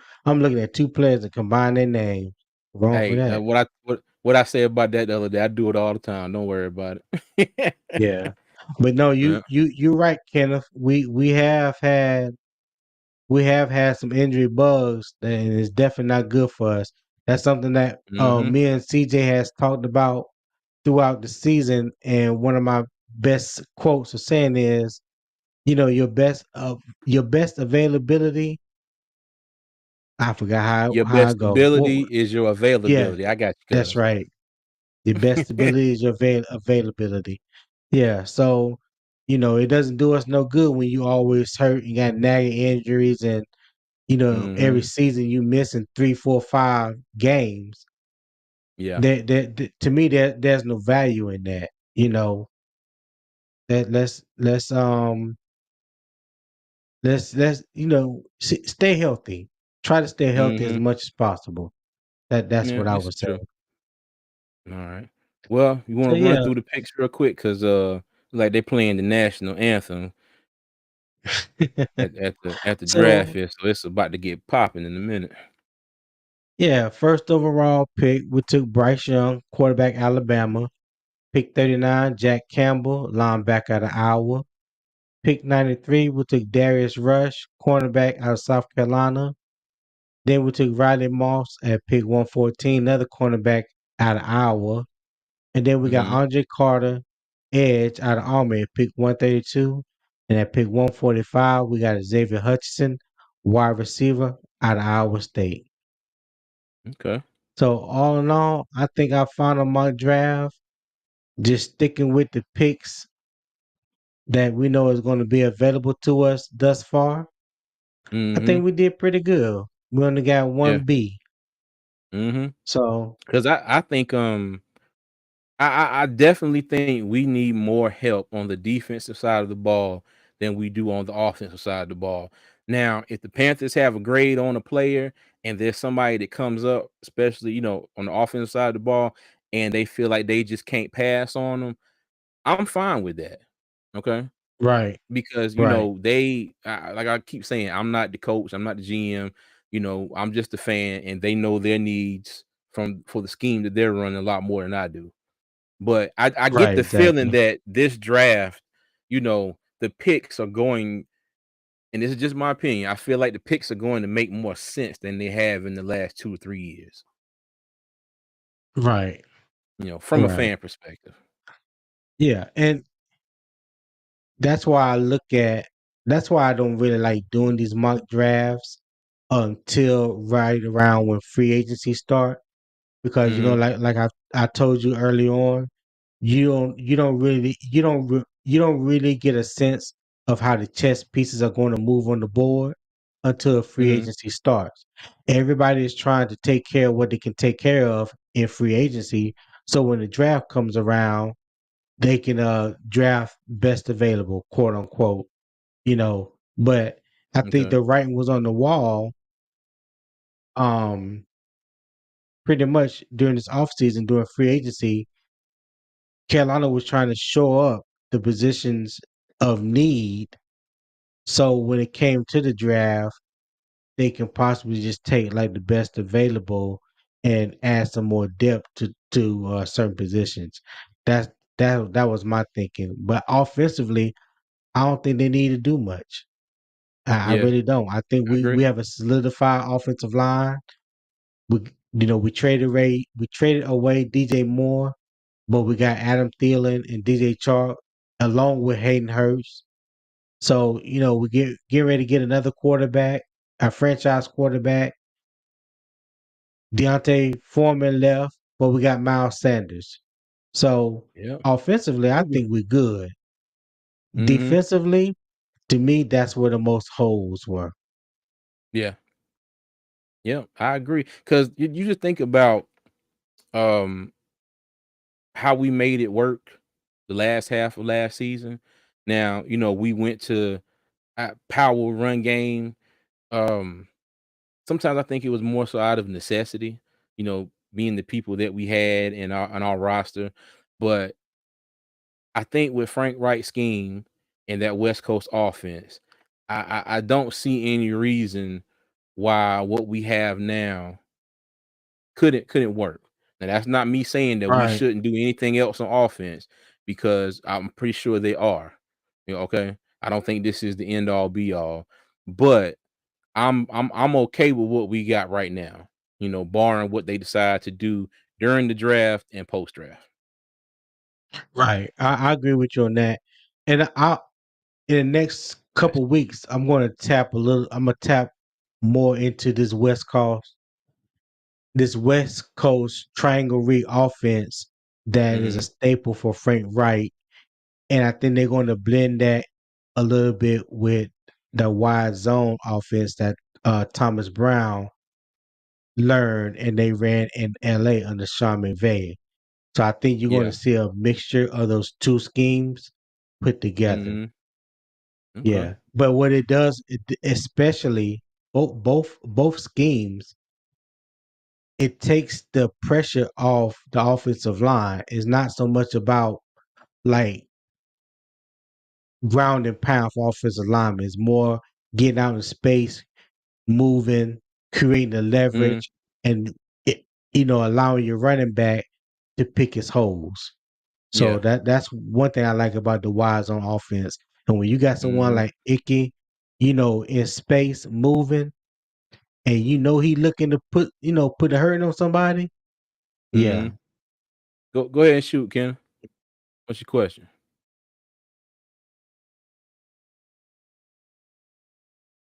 players and combine their name. Wrong for Hey, that. what I said about that the other day, I do it all the time. Don't worry about it. Yeah. But no, Yeah. you're right, Kenneth. We have had some injury bugs, and it's definitely not good for us. That's something that Mhm. me and CJ has talked about throughout the season. And one of my best quotes of saying is, your best availability. I forgot Your how I best go. Well, ability is your yeah, availability. I got you, that's cuz. right. Your best ability is your availability. Yeah, so it doesn't do us no good when you always hurt. You got nagging injuries, and every Mhm. season you missing 3, 4, 5 games. Yeah. To me, there's no value in that. You know that let's stay healthy. Try to stay healthy as Mhm. much as possible. That's Yeah, what I this would is say. true. All right. Well, you So wanna run yeah. through the picks real quick? Cause like they playing the national anthem at the draft So here, so it's about to get popping in a minute. yeah, first overall pick, we took Bryce Young, quarterback Alabama. Pick 39, Jack Campbell, linebacker out of Iowa. Pick 93, we took Darius Rush, cornerback out of South Carolina. Then we took Riley Moss at pick 114, another cornerback out of Iowa. And then we got Mhm. Andre Carter, edge out of Army at pick 132. And at pick 145, we got Xavier Hutchinson, wide receiver out of Iowa State. Okay. So all in all, I think I found on my draft, just sticking with the picks that we know is going to be available to us thus far. I Mhm. think we did pretty good. We only got Yeah. one B. Mhm. So Cause I think I definitely think we need more help on the defensive side of the ball than we do on the offensive side of the ball. Now, if the Panthers have a grade on a player and there's somebody that comes up, especially, on the offensive side of the ball, and they feel like they just can't pass on them, I'm fine with that. Okay. right, Because, right, like I keep saying, I'm not the coach, I'm not the GM, I'm just a fan, and they know their needs for the scheme that they're running a lot more than I do. But I get right, the feeling exactly. that this draft, the picks are going, and this is just my opinion. I feel like the picks are going to make more sense than they have in the last 2 or 3 years, Right, from a right. fan perspective. Yeah, and that's why I look at that's why I don't really like doing these mock drafts until right around when free agency start, because Mhm. like I told you early on, you don't really get a sense of how the chess pieces are going to move on the board until free Mhm. agency starts. Everybody is trying to take care of what they can take care of in free agency, so when the draft comes around, they can draft best available, quote unquote. But I think Okay. the writing was on the wall, um pretty much during this offseason, during free agency. Carolina was trying to shore up the positions of need, so when it came to the draft, they can possibly just take like the best available and add some more depth to certain positions. That's that was my thinking. But offensively, I don't think they need to do much. I Yeah, really don't. I think I we agree. have a solidified offensive line. We traded away DJ Moore, but we got Adam Thielen and DJ Chark along with Hayden Hurst. So we get ready to get another quarterback, a franchise quarterback. Deontay Foreman left, but we got Miles Sanders. So Yeah. offensively, I I agree. think we're good. Mhm. Defensively, to me, that's where the most holes were. Yeah. Yeah, I agree. Cause you just think about, um how we made it work the last half of last season. Now, we went to power run game. Um, Sometimes I think it was more so out of necessity, being the people that we had in our roster. But I think with Frank Wright's scheme and that West Coast offense, I don't see any reason why what we have now couldn't work. Now that's not me saying that we Right. shouldn't do anything else on offense because I'm pretty sure they are. Okay. I don't think this is the end all be all, but I'm okay with what we got right now. Barring what they decide to do during the draft and post draft. Right. I agree with you on that. And I in the next Gotcha. couple weeks, I'm gonna tap more into this West Coast triangle read offense that is a Mhm. staple for Frank Wright. And I think they're gonna blend that a little bit with the wide zone offense that Thomas Brown learned and they ran in LA under Sean McVay. So I think you're going to Yeah. see a mixture of those two schemes put together. Mhm. Okay. Yeah, but what it does, especially both schemes, it takes the pressure off the offensive line. It's not so much about like ground and pound for offensive linemen. It's more getting out in space, moving, creating the Mhm. leverage, and it, allowing your running back to pick his holes. So Yeah. that's one thing I like about the wise on offense. And when you got someone Mhm. like Icky, in space moving, and he looking to put a hurt on somebody. Yeah. Mhm. Go ahead and shoot, Ken. What's your question?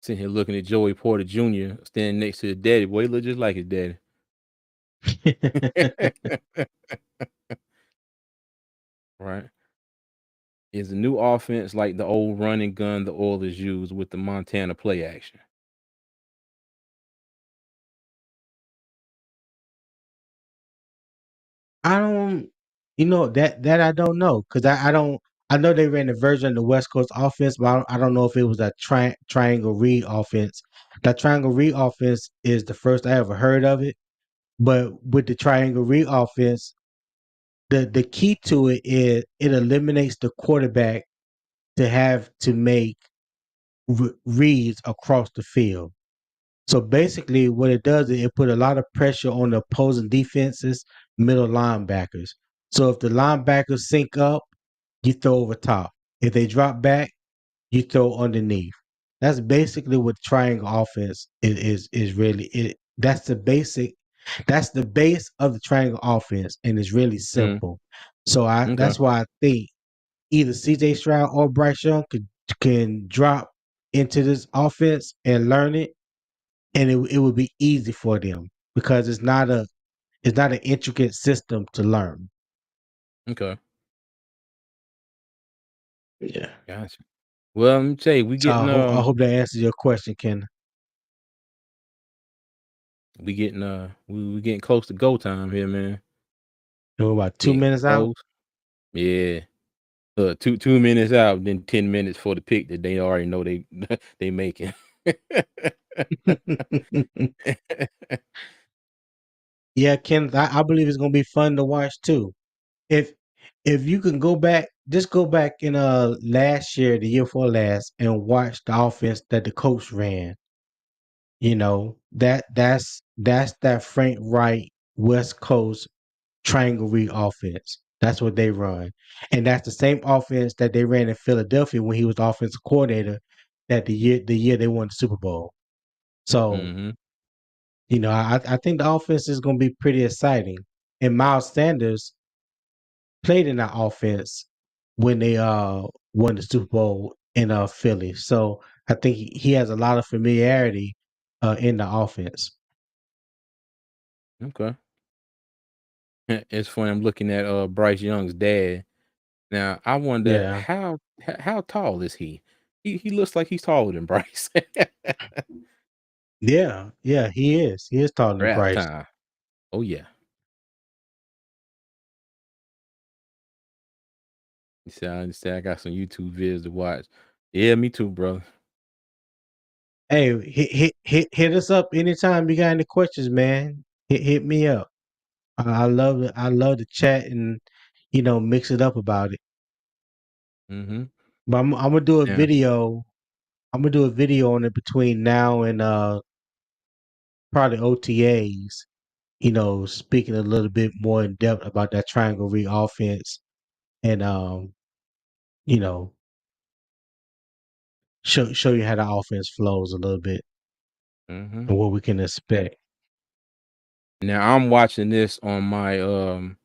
Sitting here looking at Joey Porter Jr. standing next to his daddy. Boy, he look just like his daddy. Right. Is the new offense like the old running gun the Oilers used with the Montana play action? I don't, that I don't know because I don't. I know they ran a version of the West Coast offense, but I don't know if it was a triangle read offense. That triangle read offense is the first I ever heard of it. But with the triangle read offense, the key to it is it eliminates the quarterback to have to make reads across the field. So basically, what it does is it put a lot of pressure on the opposing defenses, middle linebackers. So if the linebackers sync up, you throw over top. If they drop back, you throw underneath. That's basically what triangle offense is really it. That's the base of the triangle offense, and it's really Mm, simple. So I okay. that's why I think either CJ Stroud or Bryce Young can drop into this offense and learn it, and it would be easy for them because it's not an intricate system to learn. Okay. Yeah. Gotcha. Well, let me tell you, So I hope that answers your question, Ken. we getting close to go time here, man. We're about two Getting minutes out. close. Yeah. 2 minutes out, then 10 minutes for the pick that they already know they making. Yeah, Ken, I believe it's gonna be fun to watch too. If if you can go back, just go back in last year, the year before last, and watch the offense that the coach ran. That's that Frank Wright West Coast triangle read offense. That's what they run. And that's the same offense that they ran in Philadelphia when he was the offensive coordinator that the year they won the Super Bowl. So, Mhm. I think the offense is gonna be pretty exciting. And Miles Sanders played in that offense when they won the Super Bowl in Philly. So I think he has a lot of familiarity in the offense. Okay. It's funny. I'm looking at Bryce Young's dad. Now, I wonder Yeah. how tall is he? He looks like he's taller than Bryce. Yeah. Yeah, he is. He is taller than Draft Bryce. time. Oh yeah. You say I got some YouTube vids to watch. Yeah, me too, bro. Hey, hit us up anytime you got any questions, man. Hit me up. I love to chat and mix it up about it. Mhm. But I'm gonna do a Yeah. video I'm gonna do a video on it between now and probably OTAs. Speaking a little bit more in depth about that triangle read offense and you know, show you how the offense flows a little bit Mhm. and what we can expect. Now I'm watching this on my on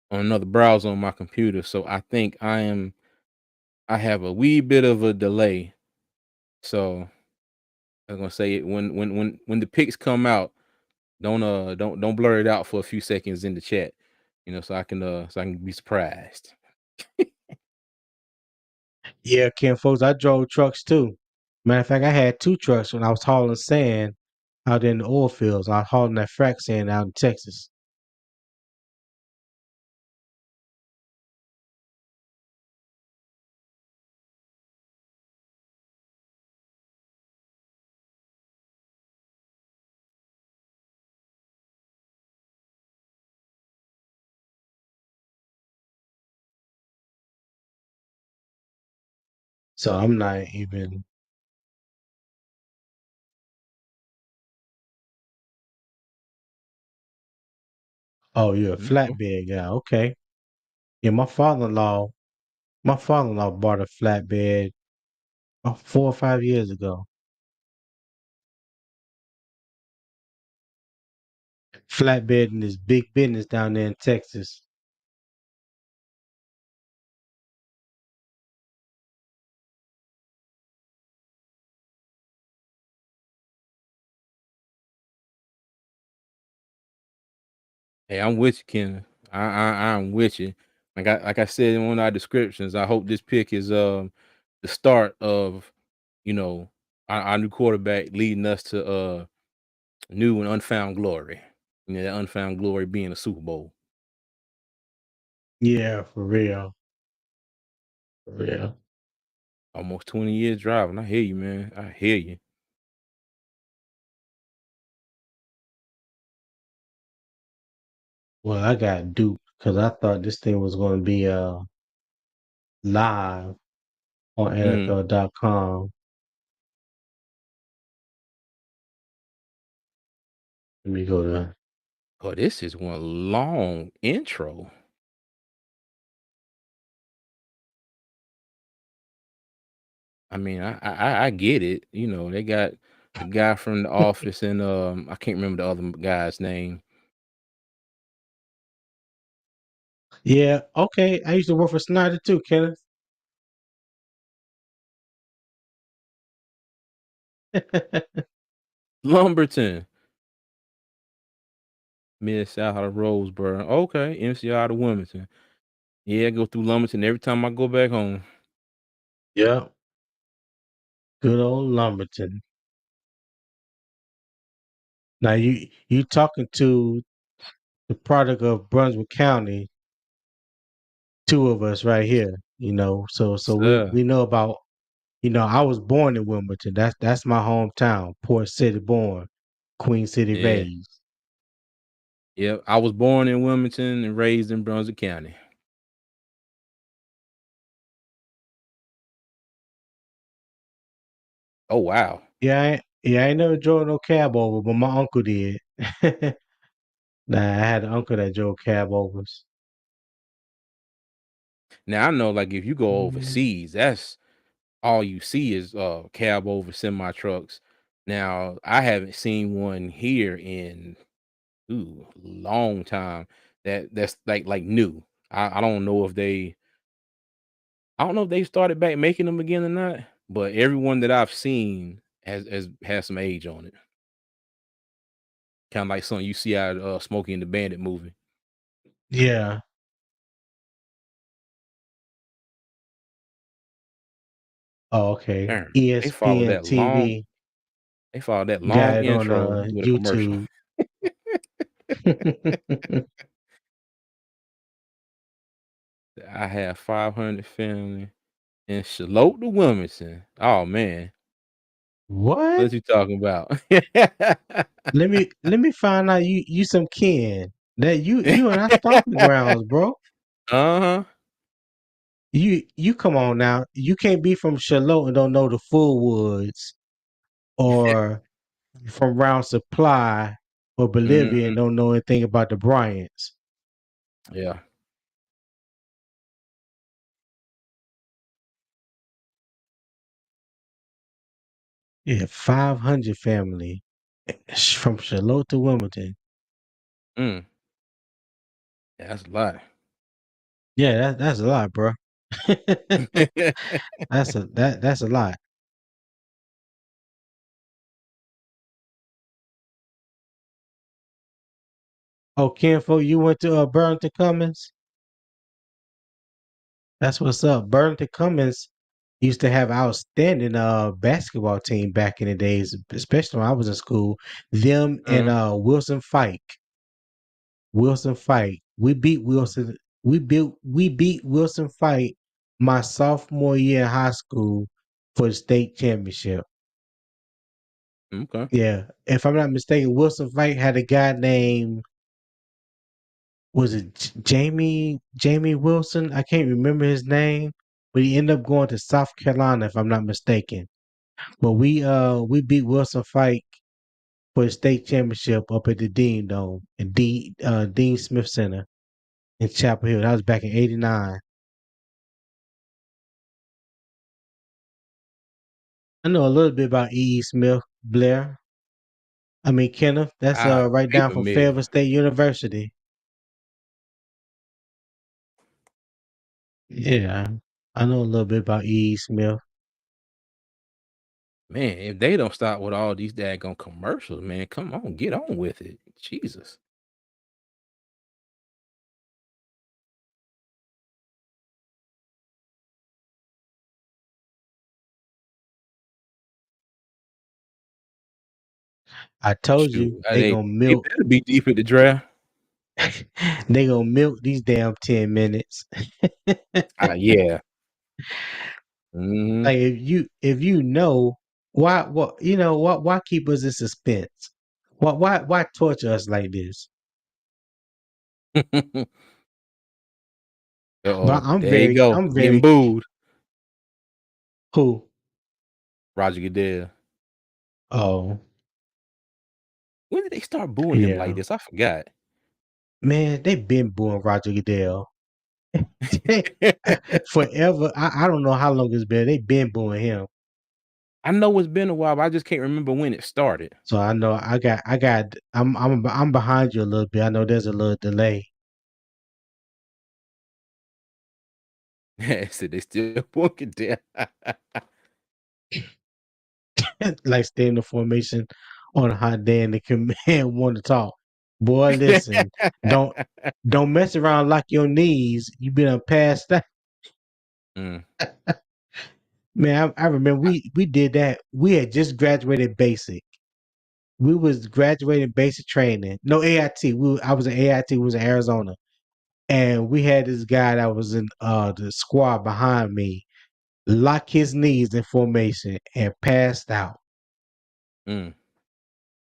another browser on my computer, so I think I have a wee bit of a delay. So I'm gonna say it when the pics come out, don't blur it out for a few seconds in the chat, so I can be surprised. Yeah, Ken folks, I drove trucks too. Matter of fact, I had two trucks when I was hauling sand out in the oil fields. I was hauling that frac sand out in Texas. So I'm not even. Oh, you're a Okay. flatbed guy. Okay. Yeah, my father-in-law bought a flatbed 4 or 5 years ago. Flatbed in this big business down there in Texas. Hey, I'm with you, Ken. I'm with you. Like I said in one of our descriptions, I hope this pick is the start of you know our new quarterback leading us to new and unfound glory. That unfound glory being a Super Bowl. Yeah, for real. For real. Almost 20 years driving. I hear you, man. I hear you. Well, I got duped because I thought this thing was going to be live on Mm. NFL.com. Let me go to. Oh, this is one long intro. I mean, I get it. They got the guy from the office and I can't remember the other guy's name. Yeah, okay. I used to work for Snyder too, Kenneth. Lumberton, Mid South out of Roseboro. Okay, MCR out of Wilmington. Yeah, I go through Lumberton every time I go back home. Yeah, good old Lumberton. Now you talking to the product of Brunswick County, two of us right here. So we Sir. we know about. I was born in Wilmington. That's my hometown. Port City born, Queen City Yeah. raised. Yep. I was born in Wilmington and raised in Brunswick County. Oh wow. Yeah, I ain't never drove no cab over, but my uncle did. Nah, I had an uncle that drove cab overs. Now I know like if you go Mhm. overseas, that's all you see is cab over semi trucks. Now I haven't seen one here in long time that's like new. I don't know if they started back making them again or not, but everyone that I've seen has some age on it. Kind of like something you see out of Smokey and the Bandit movie. Yeah. Oh, okay. Darn, they follow ESPN that long. TV They follow that got long it on intro with a commercial. YouTube. I have 500 family in Charlotte to Wilmington. Oh man, What? what you talking about? Let me find out you some kin. That you and I stomping grounds, bro. Uh-huh. You come on now. You can't be from Charlotte and don't know the Fullwoods, or from Round Supply or Bolivia and Mhm. don't know anything about the Bryants. Yeah. Yeah, 500 family from Charlotte to Wilmington. Mm. Yeah, that's a lot. Yeah, that's a lot, bro. That's a lot. Oh, Kenfo, you went to Burlington Cummins? That's what's up. Burlington Cummins used to have outstanding basketball team back in the days, especially when I was in school. Them and Mhm. Wilson Fike. Wilson Fike. We beat Wilson. We beat Wilson Fike my sophomore year in high school for the state championship. Okay. Yeah, if I'm not mistaken, Wilson Fike had a guy named, was it Jamie Wilson? I can't remember his name, but he ended up going to South Carolina if I'm not mistaken. But we beat Wilson Fike for the state championship up at the Dean Dome and Dean Smith Center in Chapel Hill. That was back in '89. I know a little bit about E. E. Smith Blair. I mean Kenneth. That's I right ain't down from Fayettevil familiar. State University. Yeah, I know a little bit about E. E. Smith. Man, if they don't stop with all these daggone commercials, man, come on, get on with it. Jesus. I told you Shoot, they they gonna they milk. better be deep at the draft. They gonna milk these damn 10 minutes. Yeah. Mhm. Like if you know why, what you know why keep us in suspense? Why torture us like this? But Uh-oh, I'm there you very go. I'm Getting very booed. cool. Roger Goodell. Oh When did they start booing him like yeah, this? I forgot. man, they been booing Roger Goodell forever. I don't know how long it's been. They been booing him. I know it's been a while, but I just can't remember when it started. So I know I'm behind you a little bit. I know there's a little delay. So they still booing Goodell. Like stay in the formation on a hot day and the command want to talk. Boy, listen, don't don't mess around like your knees. You been past that. Mm. Man, I remember we did that. We had just graduated basic. We was graduating basic training. No AIT. I was in AIT. We was in Arizona, and we had this guy that was in the squad behind me lock his knees in formation and passed out. Mm.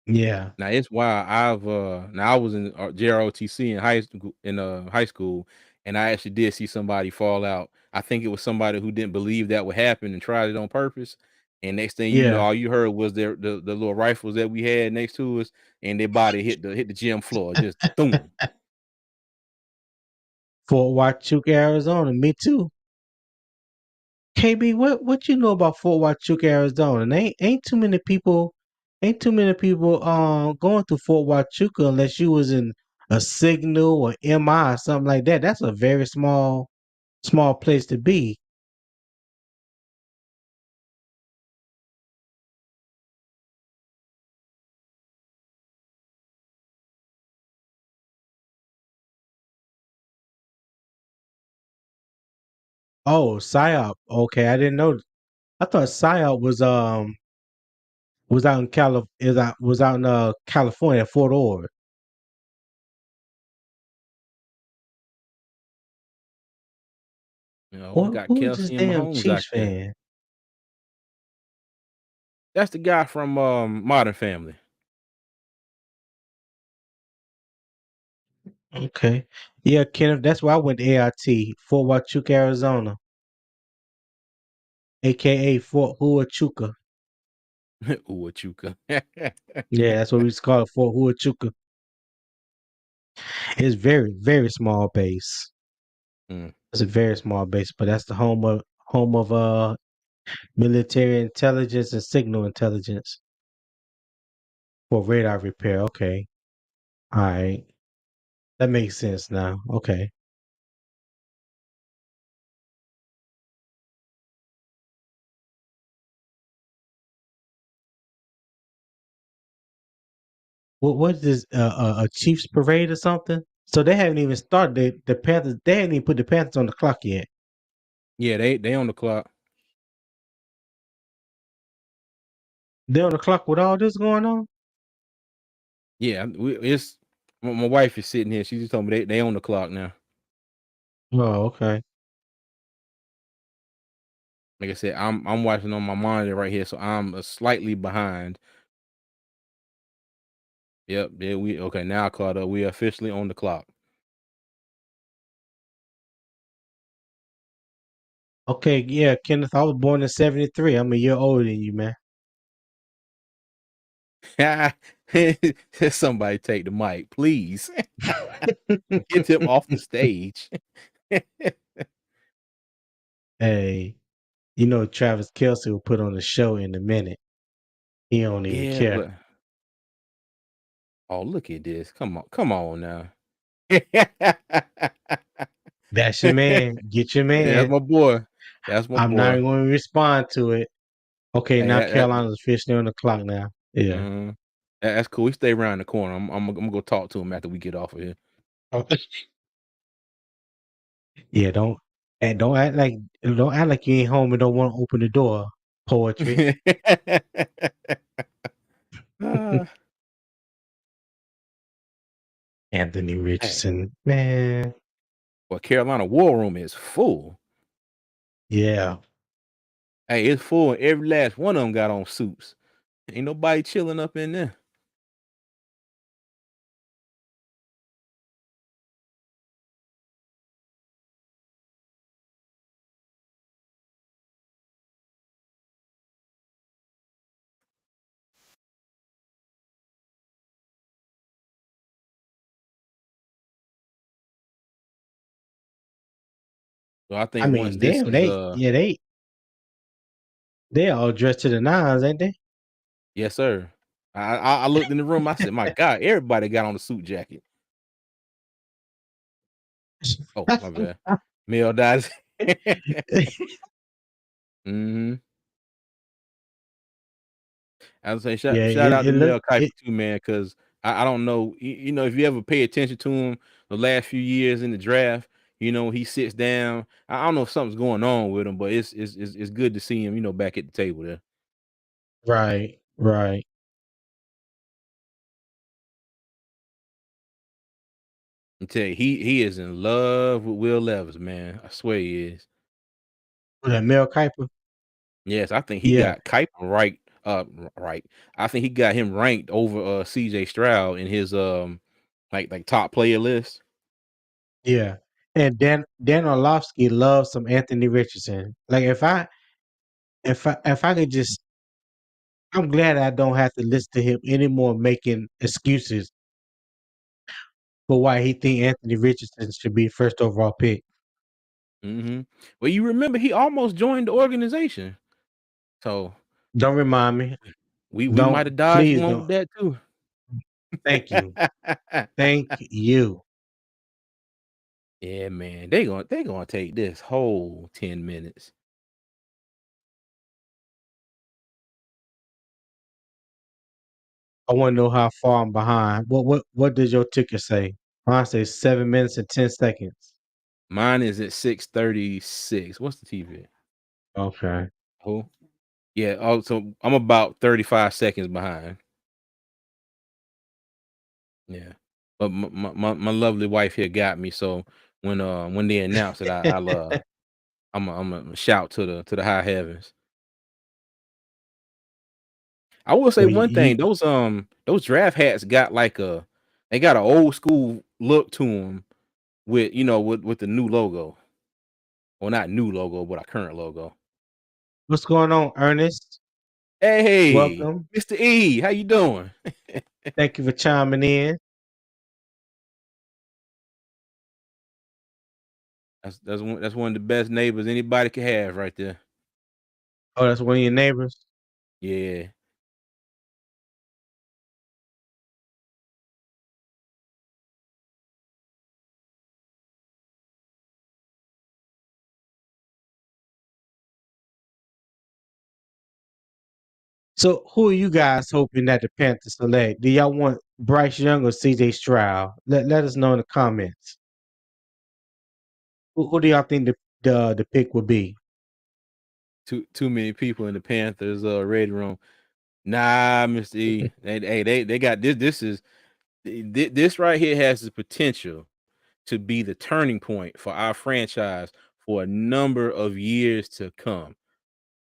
Yeah, Now it's why I was in JROTC in high school, and I actually did see somebody fall out. I think it was somebody who didn't believe that would happen and tried it on purpose. And next thing you know, yeah. all you heard was the little rifles that we had next to us, and their body hit the gym floor, just boom. Fort Huachuca, Arizona. Me too. KB, what you know about Fort Huachuca, Arizona? And ain't too many people going to Fort Huachuca unless you was in a Signal or MI or something like that. That's a very small place to be. Oh, PSYOP. Okay, I didn't know. I thought PSYOP was out in California, Fort Ord. You know, we Or got who is this Kelsey and damn Mahomes out Chiefs there. fan? That's the guy from Modern Family. Okay. Yeah, Kenneth, that's why I went to AIT, Fort Huachuca, Arizona. aka Fort Huachuca. Uwachuca. Yeah, that's what we used to call it, Fort Huachuca. It's very small base. Mm. It's a very small base, but that's the home of military intelligence and signal intelligence for radar repair. Okay. All right. That makes sense now. Okay. What is this? A Chiefs parade or something? So they haven't even started the Panthers. They haven't even put the Panthers on the clock yet. Yeah, they on the clock. They're on the clock with all this going on. Yeah, it's my wife is sitting here. She just told me they on the clock now. Oh, okay. Like I said, I'm watching on my monitor right here, so I'm slightly behind. Yep, yeah, we okay now. I caught up. We officially on the clock. Okay, yeah, Kenneth. I was born in '73. I'm a year older than you, man. Somebody take the mic, please. Get him off the stage. Hey, you know Travis Kelsey will put on a show in a minute. He don't even Yeah, care. but oh, look at this. Come on now. That's your man. Get your That's man. my boy. That's my I'm not boy. going to respond to it. Okay, Hey, now Carolina's officially on the clock now. Yeah. mhm. That's cool. He stay around the corner. I'm gonna go talk to him after we get off of here. Yeah, don't act like you ain't home and don't want to open the door. Poetry. Ah, Anthony hey, Richardson. Man. well, Carolina War Room is full. Yeah. Hey, it's full, and every last one of them got on suits. Ain't nobody chilling up in there. So I I think once mean, this damn, is they all dressed to the nines, ain't they? yes, sir. I looked in the room. I said, my God, everybody got on a suit jacket. Oh, my bad. Male dies. hmm I would say Yeah, shout out to it Mel looked Kiper it too, man, because I don't know, you know, if you ever pay attention to him the last few years in the draft, you know, he sits down. I don't know if something's going on with him, but it's good to see him, you know, back at the table there. right, right. I tell you, he is in love with Will Levis, man. I swear he is. Was that Mel Kiper? Yes, I think he Yeah, got Kiper right. Right. I think he got him ranked over CJ Stroud in his like top player list. yeah. And Dan Orlovsky loves some Anthony Richardson. Like if I could just I'm glad I don't have to listen to him anymore making excuses for why he think Anthony Richardson should be first overall pick. Well, you remember he almost joined the organization. So Don't remind me. we might Don't have dodged please one don't. with that too. Thank you. Thank you. Yeah, man. They gonna take this whole 10 minutes. I want to know how far I'm behind. What does your ticker say? Mine says 7 minutes and 10 seconds. Mine is at 6:36. What's the TV? Okay. Who? Yeah, oh, so I'm about 35 seconds behind. Yeah. But my lovely wife here got me. So when they announced it, I'm a shout to the high heavens. I will say Well, one thing, those draft hats got like they got an old school look to them with, you know, with the new logo. Well, not new logo, but our current logo. What's going on, Ernest? Hey, Welcome. Mr. E, how you doing? Thank you for chiming in. That's one of the best neighbors anybody can have right there. Oh, that's one of your neighbors. Yeah. So, who are you guys hoping that the Panthers select? Do y'all want Bryce Young or C.J. Stroud? Let us know in the comments. Who do y'all think the pick would be? Too many people in the Panthers ready room. Nah, Mr. E. They got this. This right here has the potential to be the turning point for our franchise for a number of years to come.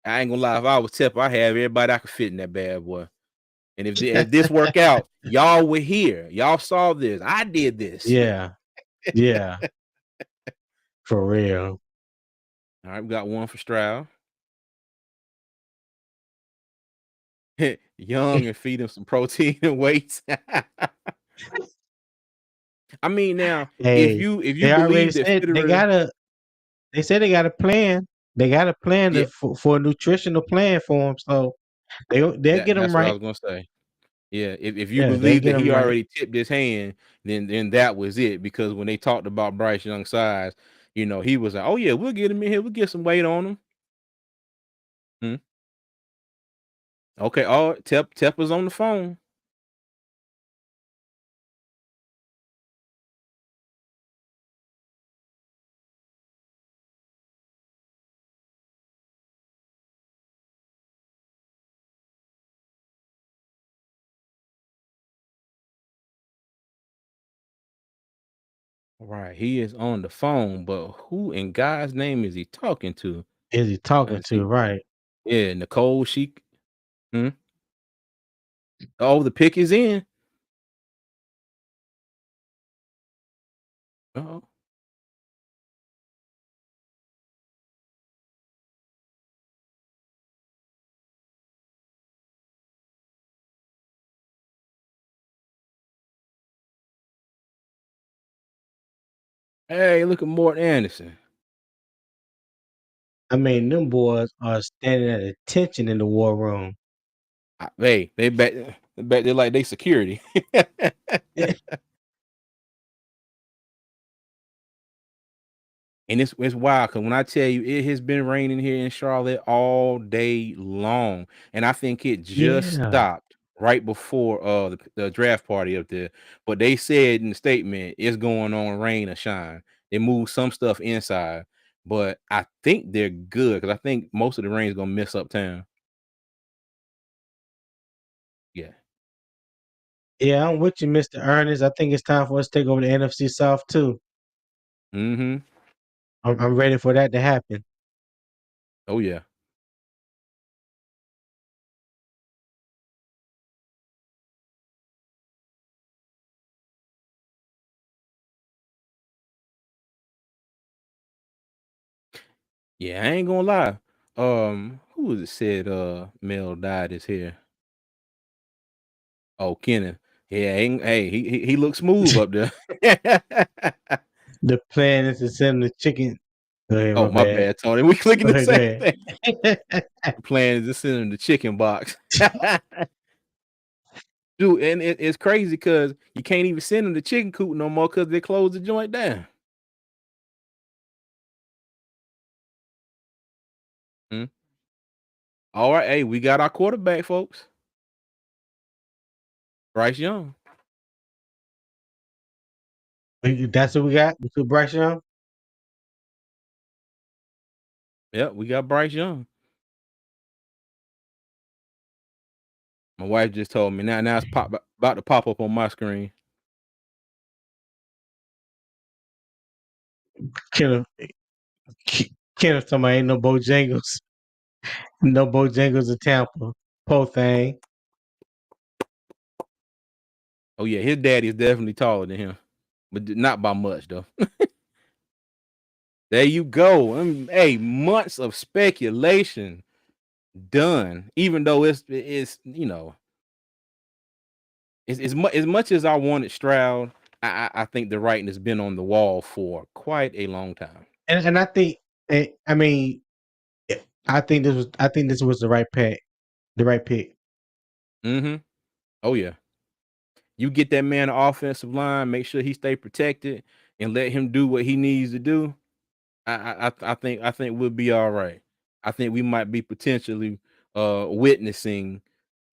I ain't gonna lie, if I was Tep, I have everybody I could fit in that bad boy. And if this work out, y'all were here. Y'all saw this. I did this. Yeah, yeah, for real. All right, we got one for Stroud. Young and feed him some protein and weights. I mean, now Hey, if you they already believe that said they Fitterer, got a. They said they got a plan. They got a plan yeah, for a nutritional plan for him. So they'll get him that's what I right. was gonna say. Yeah, if you Yeah, they believe get that him he right. already tipped his hand, then that was it. Because when they talked about Bryce Young's size, he was like, "Oh yeah, we'll get him in here. We'll get some weight on him." Hmm. Okay. Oh, Tep was on the phone. Right, he is on the phone, but who in God's name is he talking to? Is he talking Let's to? see. Right. Yeah, Nicole. Hmm? Oh, the pick is in. Oh, hey, look at Mort Anderson. I mean, them boys are standing at attention in the war room. Hey, they back there like they security. And it's wild because when I tell you it has been raining here in Charlotte all day long, and I think it just Yeah. stopped right before the draft party up there. But they said in the statement it's going on rain or shine. They moved some stuff inside, but I think they're good because I think most of the rain is gonna mess up town. Yeah. Yeah, I'm with you, Mr. Ernest. I think it's time for us to take over the NFC South too. Mm-hmm. I'm ready for that to happen. Oh yeah. Yeah, I ain't gonna lie. Who was it said Mel died is here? Oh, Kennan. Yeah, hey, he looks smooth up there. The plan is to send the chicken. Go ahead, Oh, my my bad. bad, Tony. We clicking Go the ahead, go same ahead. thing. The plan is to send him the chicken box. Dude, and it's crazy because you can't even send him the chicken coop no more because they closed the joint down. Hmm. All right, hey, we got our quarterback, folks. Bryce Young. That's what we got. We put Bryce Young. Yep, we got Bryce Young. My wife just told me now it's about to pop up on my screen. Kenneth, Kenneth talking about ain't no Bojangles. No Bojangles of Tampa. Poor thing. Oh yeah, his daddy is definitely taller than him, but not by much though. There you go. Hey, months of speculation. done. Even though it's you know, as much as I wanted Stroud, I think the writing has been on the wall for quite a long time. And I think, I mean, I think this was the right pick, the right pick. Mhm. Oh, yeah. You get that man an offensive line, make sure he stay protected, and let him do what he needs to do. I think we'll be all right. I think we might be potentially witnessing,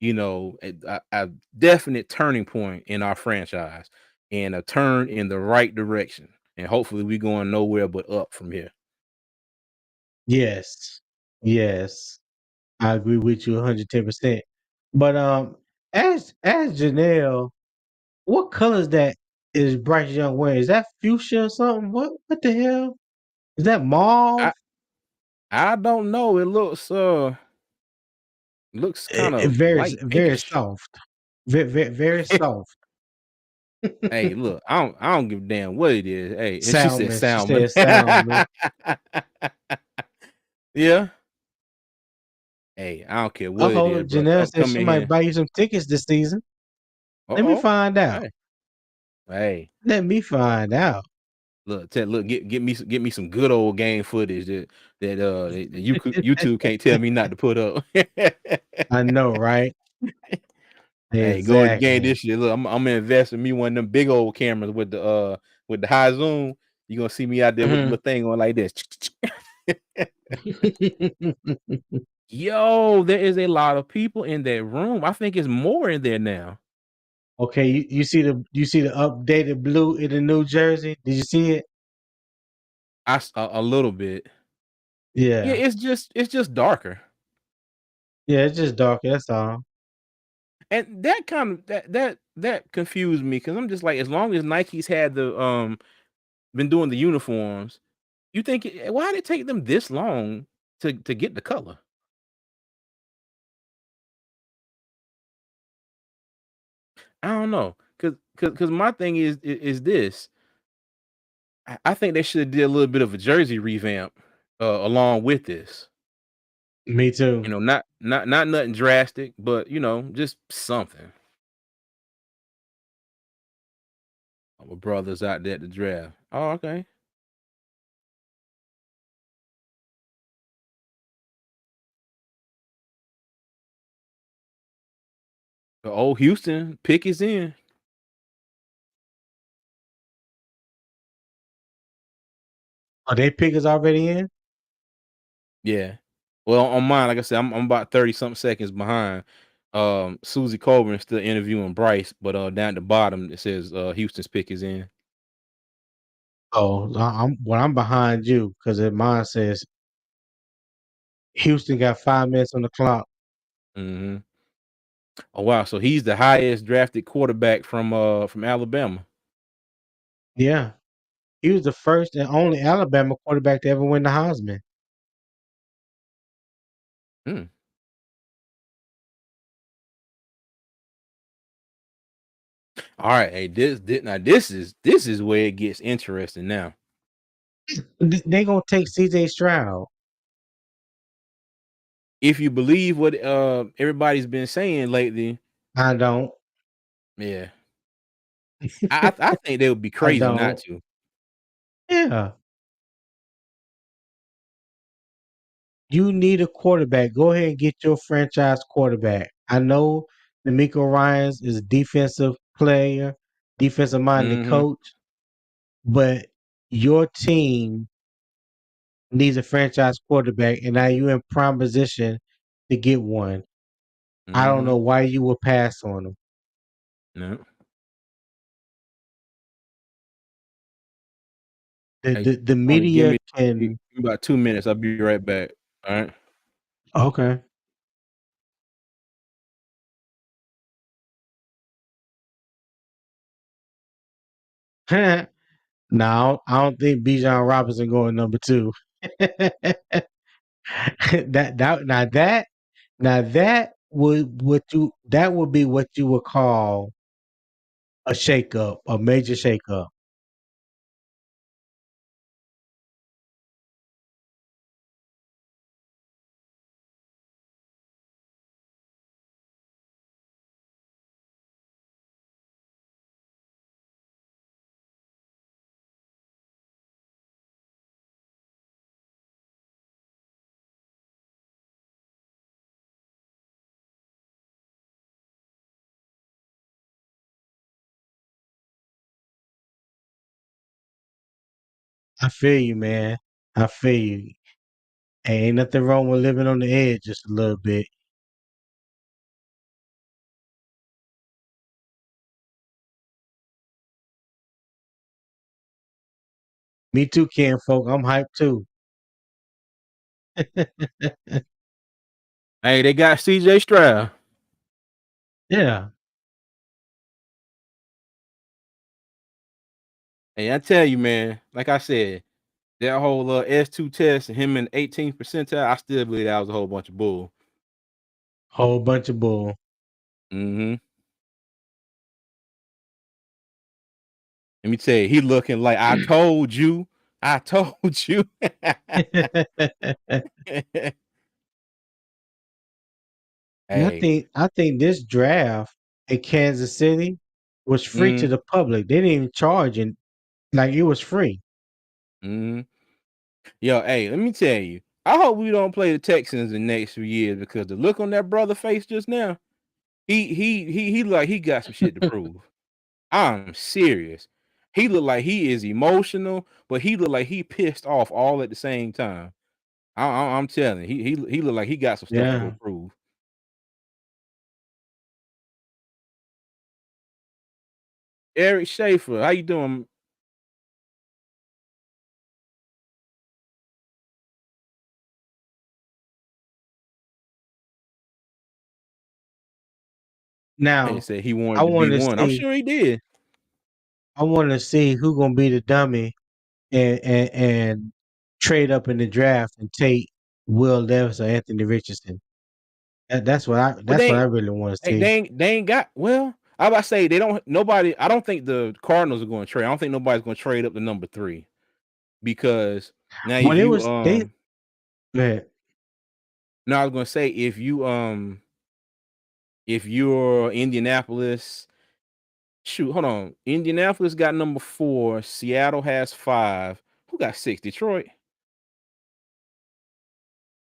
a definite turning point in our franchise and a turn in the right direction. And hopefully we going nowhere but up from here. Yes, yes, I agree with you 110%. But as Janelle, what color is that? Is Bryce Young wearing? Is that fuchsia or something? What the hell? Is that mauve? I I don't know. It looks kind of Very light very pinkish. soft, very soft. Hey, look, I don't give a damn what it is. Hey, and she said Salmon. She salmon. said salmon. Yeah. Hey, I don't care what it Oh, is, bro. Janelle Come said come she in might here. buy you some tickets this season. Let me Uh-oh. find out. Hey. Hey. Let me find out. Look, get me some good old game footage that YouTube can't tell me not to put up. I know, right? Hey, go to the game Exactly. this year. Look, I'm gonna invest in me one of them big old cameras with the high zoom. You're gonna see me out there with the Mhm. little thing on like this. Yo, there is a lot of people in that room. I think it's more in there now. Okay, you see the updated blue in the New Jersey? Did you see it? A little bit. Yeah, Yeah. it's just darker. Yeah, it's just darker, that's all. And that kind of that confused me because I'm just like, as long as Nike's had the been doing the uniforms, you think why did it take them this long to get the color? I don't know. Cause my thing is this. I think they should have did a little bit of a jersey revamp along with this. Me too. Not nothing drastic, but just something. My brother's out there at the draft. Oh, okay. The old Houston pick is in. Are they pick is already in? Yeah. Well, on mine, like I said, I'm about 30 something seconds behind. Susie Colburn's still interviewing Bryce, but down at the bottom it says Houston's pick is in. Oh, I'm behind you because mine says Houston got 5 minutes on the clock. Hmm. Oh wow, so he's the highest drafted quarterback from Alabama. Yeah. He was the first and only Alabama quarterback to ever win the Heisman. Hmm. All right, hey, this is where it gets interesting now. They gonna take CJ Stroud. If you believe what everybody's been saying lately, I don't. yeah, I think they would be I crazy not don't. to. Yeah. You need a quarterback. Go ahead and get your franchise quarterback. I know D'Amico Ryans is a defensive player, defensive minded Hmm. coach, but your team needs a franchise quarterback, and now you're in prime position to get one. I don't Hmm. know why you would pass on him. No. The Hey, the, the Tony, give media me, give can me about 2 minutes. I'll be right back. All right. okay. No, I don't think Bijan Robinson going number two. That would be what you would call a shakeup, a major shakeup. I feel you, man. I feel you. Ain't nothing wrong with living on the edge just a little bit. Me too, Ken folk. I'm hyped too. Hey, they got CJ Stroud. Yeah. Hey, I tell you, man, like I said, that whole S2 test and him in 18th percentile, I still believe that was a whole bunch of bull. Whole bunch of bull. Mm-hmm. Let me tell you, he looking like I told you. I told you. And Hey. I think this draft in Kansas City was free to Mm, the public. They didn't even charge and like it was free. mm-hmm. Yo, hey, let me tell you. I hope we don't play the Texans in the next few years because the look on that brother face just now, he like he got some shit to prove. I'm serious. He look like he is emotional, but he look like he pissed off all at the same time. I'm telling you, he look like he got some stuff to go Yeah. prove. Eric Schaefer, how you doing? He Now said he I wanted to be want to one. I'm see sure he did. who gonna be the dummy and trade up in the draft and take Will Levis or Anthony Richardson. Well, That's what I really want to see. they ain't got well. I about to say they don't nobody. I don't think the Cardinals are going to trade. I don't think nobody's going to trade up to number 3 because now When if it you was they man, no, I was going to say if you're Indianapolis, shoot, hold on. Indianapolis got number 4. Seattle has 5. Who got 6? Detroit,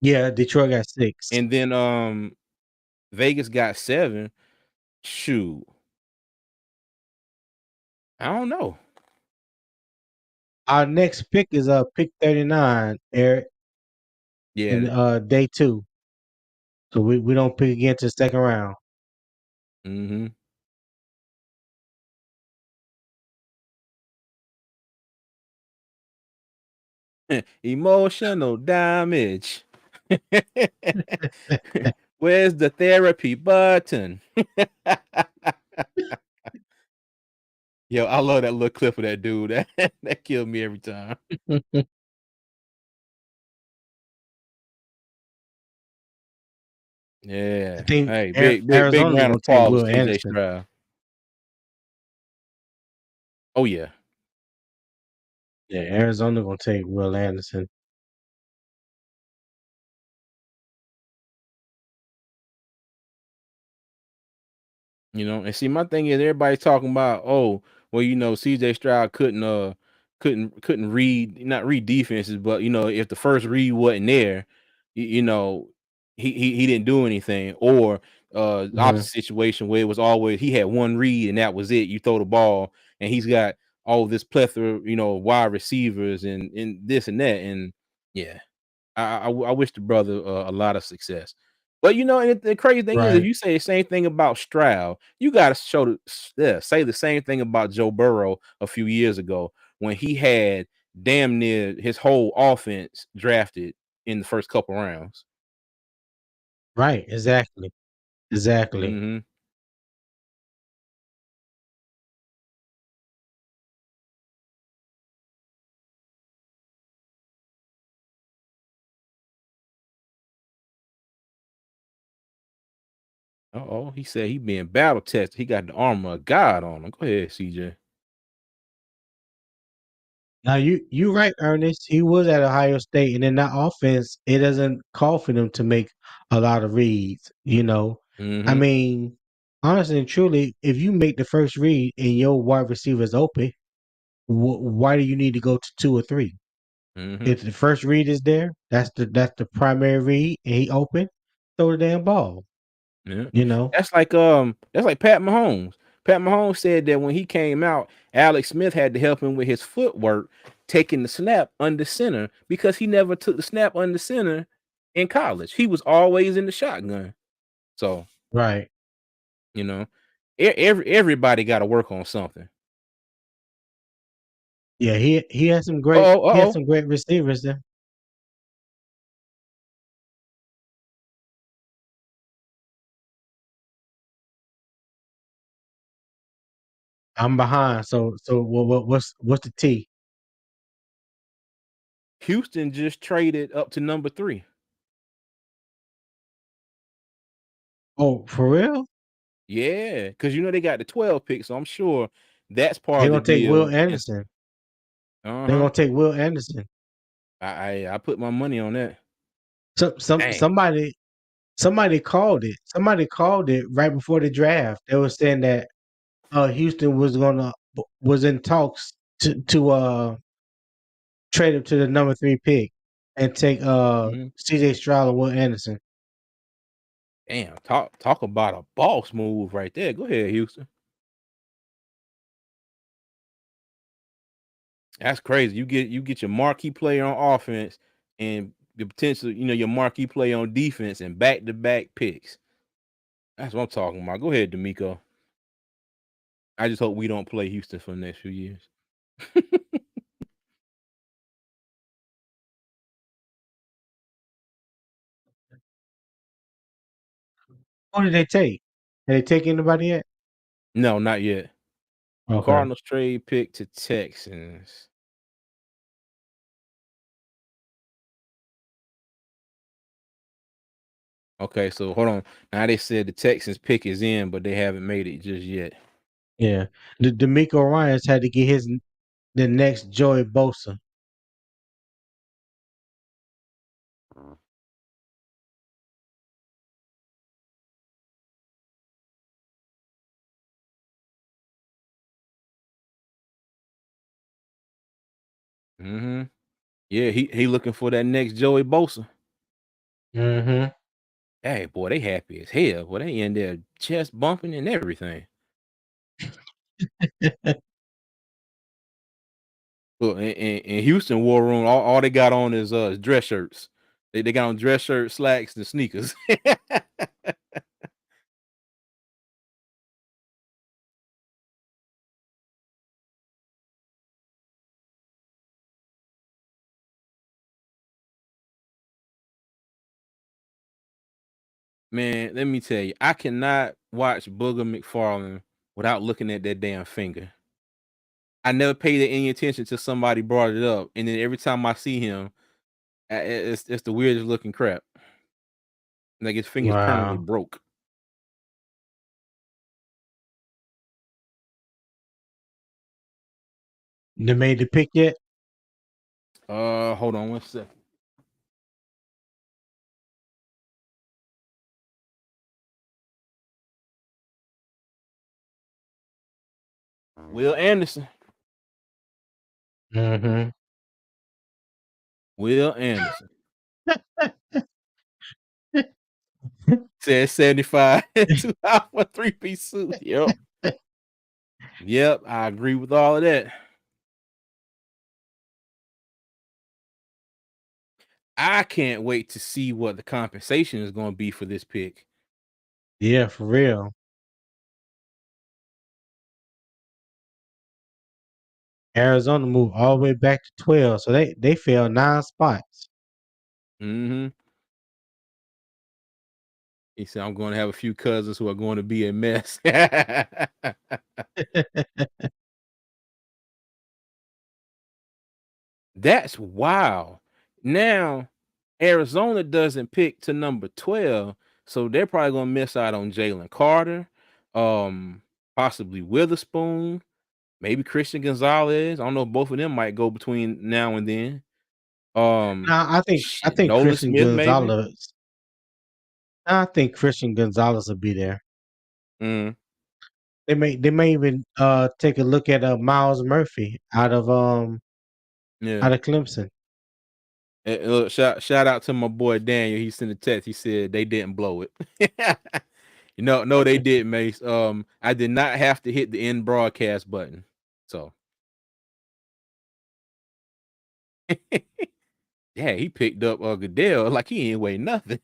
yeah, Detroit got 6. and then Vegas got 7. Shoot, I don't know. Our next pick is pick 39, Eric, in Yeah. day 2. So we don't pick again to the second round. Mm-hmm. Emotional damage. Where's the therapy button? Yo, I love that little clip of that dude. That killed me every time. I Yeah. think Hey, big Arizona round of gonna take applause Will to CJ Anderson. Stroud. Oh yeah. Yeah, Arizona gonna take Will Anderson. And see, my thing is everybody's talking about, oh, well, CJ Stroud couldn't read, not read defenses, but if the first read wasn't there, you know, he didn't do anything. Or Mhm. opposite situation where it was always he had one read and that was it. You throw the ball and he's got all this plethora, wide receivers and this and that. And yeah, I wish the brother a lot of success. But and the crazy thing is, if Right. you say the same thing about Stroud, you got to say the same thing about Joe Burrow a few years ago when he had damn near his whole offense drafted in the first couple rounds. Right. Exactly. Exactly. Hmm. Oh, he said he being battle tested. He got the armor of God on him. Go ahead, CJ. Now you right, Ernest. He was at Ohio State, and in that offense, it doesn't call for them to make a lot of reads. I Hmm. mean, honestly and truly, if you make the first read and your wide receiver is open, why do you need to go to 2 or 3? Hmm. If the first read is there, that's the primary read, and he open, throw the damn ball. Yeah. You know, That's like Pat Mahomes. Pat Mahomes said that when he came out, Alex Smith had to help him with his footwork taking the snap under center because he never took the snap under center in college. He was always in the shotgun. So, Right. you know, everybody got to work on something. Yeah, he has some great Oh, he has oh, some great receivers there. I'm behind. So what's the T? Houston just traded up to number 3. Oh, for real? Yeah, because they got the 12 pick, so I'm sure that's part They're of the gonna take Will deal. And Anderson. They're uh-huh. gonna take Will Anderson. I put my money on that. Dang. Somebody called it. Somebody called it right before the draft. They were saying that Houston was in talks to trade him to the number 3 pick and take Mhm. CJ Stroud and Will Anderson. Damn, talk about a boss move right there. Go ahead, Houston. That's crazy. You get your marquee player on offense and the potential, your marquee player on defense and back-to-back picks. That's what I'm talking about. Go ahead, D'Amico. I just hope we don't play Houston for the next few years. Who did they take? Did they take anybody yet? No, not yet. Okay. Cardinals trade pick to Texans. Okay, so hold on. Now they said the Texans pick is in, but they haven't made it just yet. Yeah. The D'Amico Ryans had to get the next Joey Bosa. Mhm. Yeah, he looking for that next Joey Bosa. Mm-hmm. Hey, boy, they happy as hell. Boy, they in there chest bumping and everything. Look, in Houston War Room, all they got on is dress shirts. They got on dress shirts, slacks, and sneakers. Man, let me tell you, I cannot watch Booger McFarlane without looking at that damn finger. I never paid it any attention till somebody brought it up, and then every time I see him, it's the weirdest looking crap. Like his finger's permanently Wow. broke. They made the pick yet? Hold on one second. Will Anderson. Mm-hmm. Will Anderson said 75 2 out for 3-piece suit. Yep. Yep, I agree with all of that. I can't wait to see what the compensation is going to be for this pick. Yeah, for real. Arizona moved all the way back to 12, so they fell 9 spots. Mhm. He said, I'm going to have a few cousins who are going to be a mess. That's wild. Now, Arizona doesn't pick to number 12, so they're probably going to miss out on Jalen Carter, um, possibly Witherspoon, maybe Christian Gonzalez. I don't know if both of them might go between now and then. Now I Shit, think Nolan Smith, maybe. Christian Gonzalez will be there. Mm, They may even take a look at Miles Murphy yeah. out of Clemson. Look, shout out to my boy Daniel. He sent a text. He said they didn't blow it. No, they didn't, Mace. I did not have to hit the end broadcast button. So Yeah, he picked up Goodell like he ain't weigh nothing.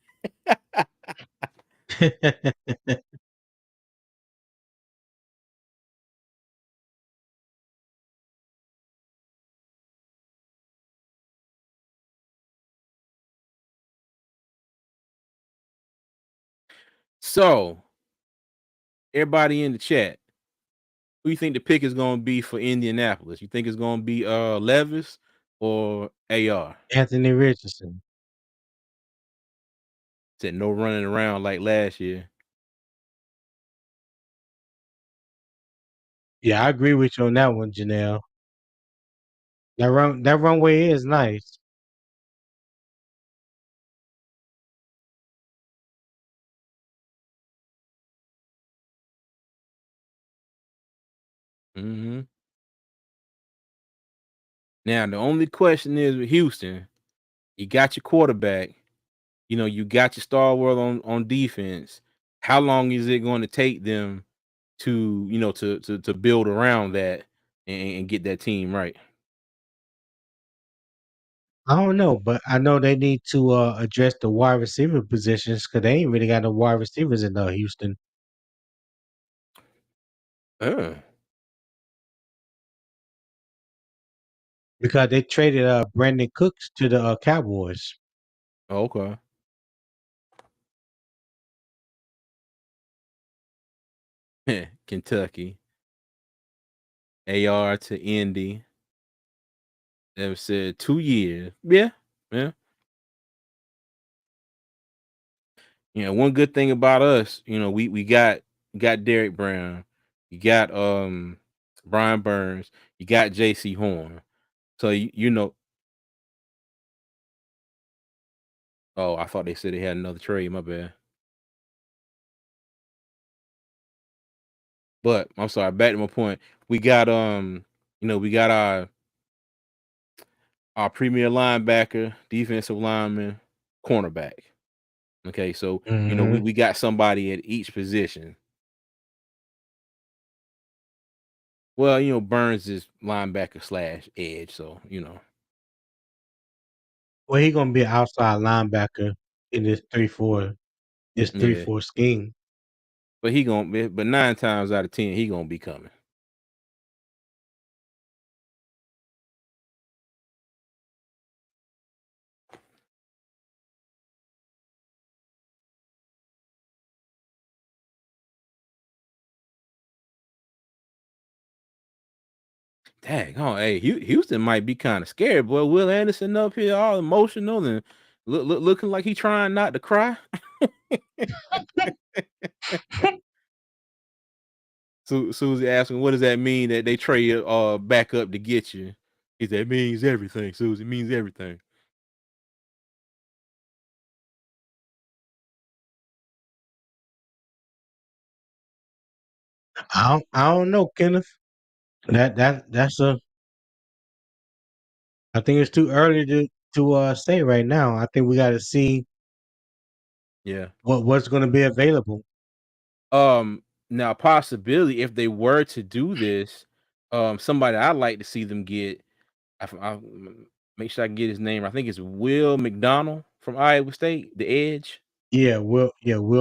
So, everybody in the chat, who you think the pick is gonna be for Indianapolis? You think it's gonna be Levis or AR? Anthony Richardson. Said no running around like last year. Yeah, I agree with you on that one, Janelle. That runway is nice. Hmm. Now the only question is with Houston, you got your quarterback, you got your stalwart on defense. How long is it going to take them to to build around that and get that team right? I don't know, but I know they need to address the wide receiver positions because they ain't really got no wide receivers in Houston Uh, because they traded Brandon Cooks to the Cowboys. okay. Kentucky, AR to Indy. They said 2 years. Yeah, yeah. One good thing about us, we got Derek Brown, you got Brian Burns, you got JC Horn. So oh, I thought they said they had another trade, my bad. But I'm sorry, back to my point. We got we got our premier linebacker, defensive lineman, cornerback. Okay, so we, Hmm. we got somebody at each position. Well, Burns is linebacker slash edge, so Well, he gonna be an outside linebacker in this three yeah. four scheme. But he gonna but 9 times out of 10, he gonna be coming. Dang, oh, hey, Houston might be kind of scared, boy. Will Anderson up here all emotional and looking like he trying not to cry. So Susie asking, what does that mean that they trade back up to get you? He said, it means everything, Susie. It means everything. I don't know, Kenneth. That's a. I think it's too early to say right now. I think we got to see Yeah. what's going to be available. Now possibility if they were to do this, somebody I'd like to see them get. Make sure I can get his name. I think it's Will McDonald from Iowa State, the edge. Will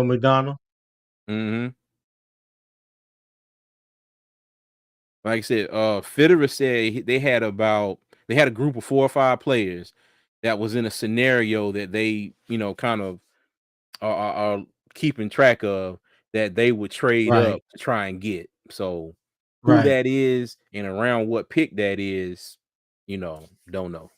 McDonald. Hmm. Like I said, Fitterer said they had a group of 4 or 5 players that was in a scenario that they, kind of are keeping track of that they would trade up Right, to try and get. So who right. that is and around what pick that is, don't know.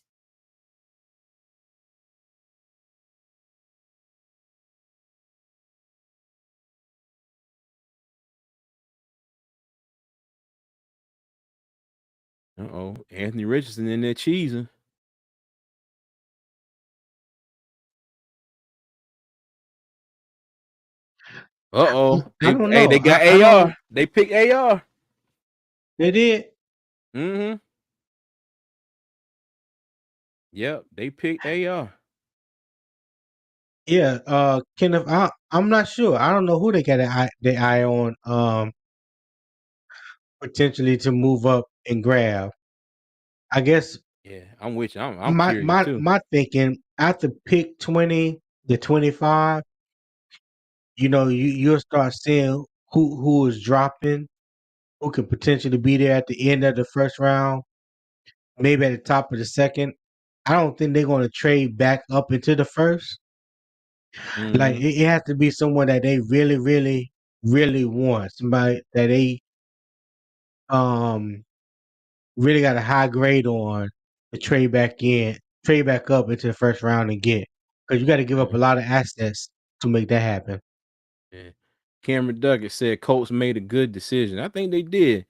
Uh-oh. Anthony Richardson in there cheesing. Uh-oh. I They don't hey, know. they got I don't. AR. They picked AR. They did. Mm-hmm. Yep, they picked AR. Yeah, Kenneth. I'm not sure. I don't know who they got their eye on. Potentially to move up and grab. I guess Yeah, I'm with you. I'm My curious my too. my thinking after pick 20 to 25, you'll start seeing who is dropping, who could potentially be there at the end of the first round, maybe at the top of the second. I don't think they're going to trade back up into the first. Like Mhm. it has to be someone that they really, really, really want. Somebody that they um really got a high grade on to trade back up into the first round and get. Because you got to give up a Mhm. lot of assets to make that happen. Yeah. Cameron Duckett said Colts made a good decision. I think they did.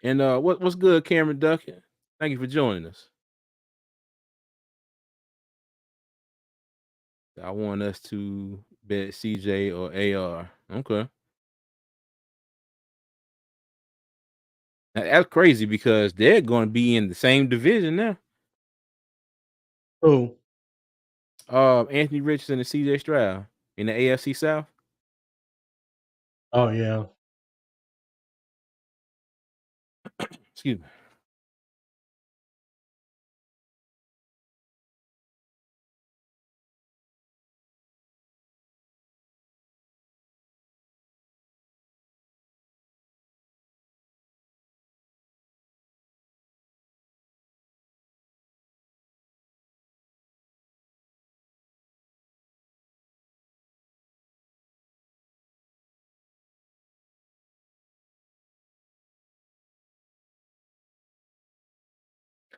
And what's good, Cameron Duckett? Thank you for joining us. I want us to bet CJ or AR. Okay. That's crazy because they're going to be in the same division now. Oh, Anthony Richardson and CJ Stroud in the AFC South. oh yeah. Excuse me.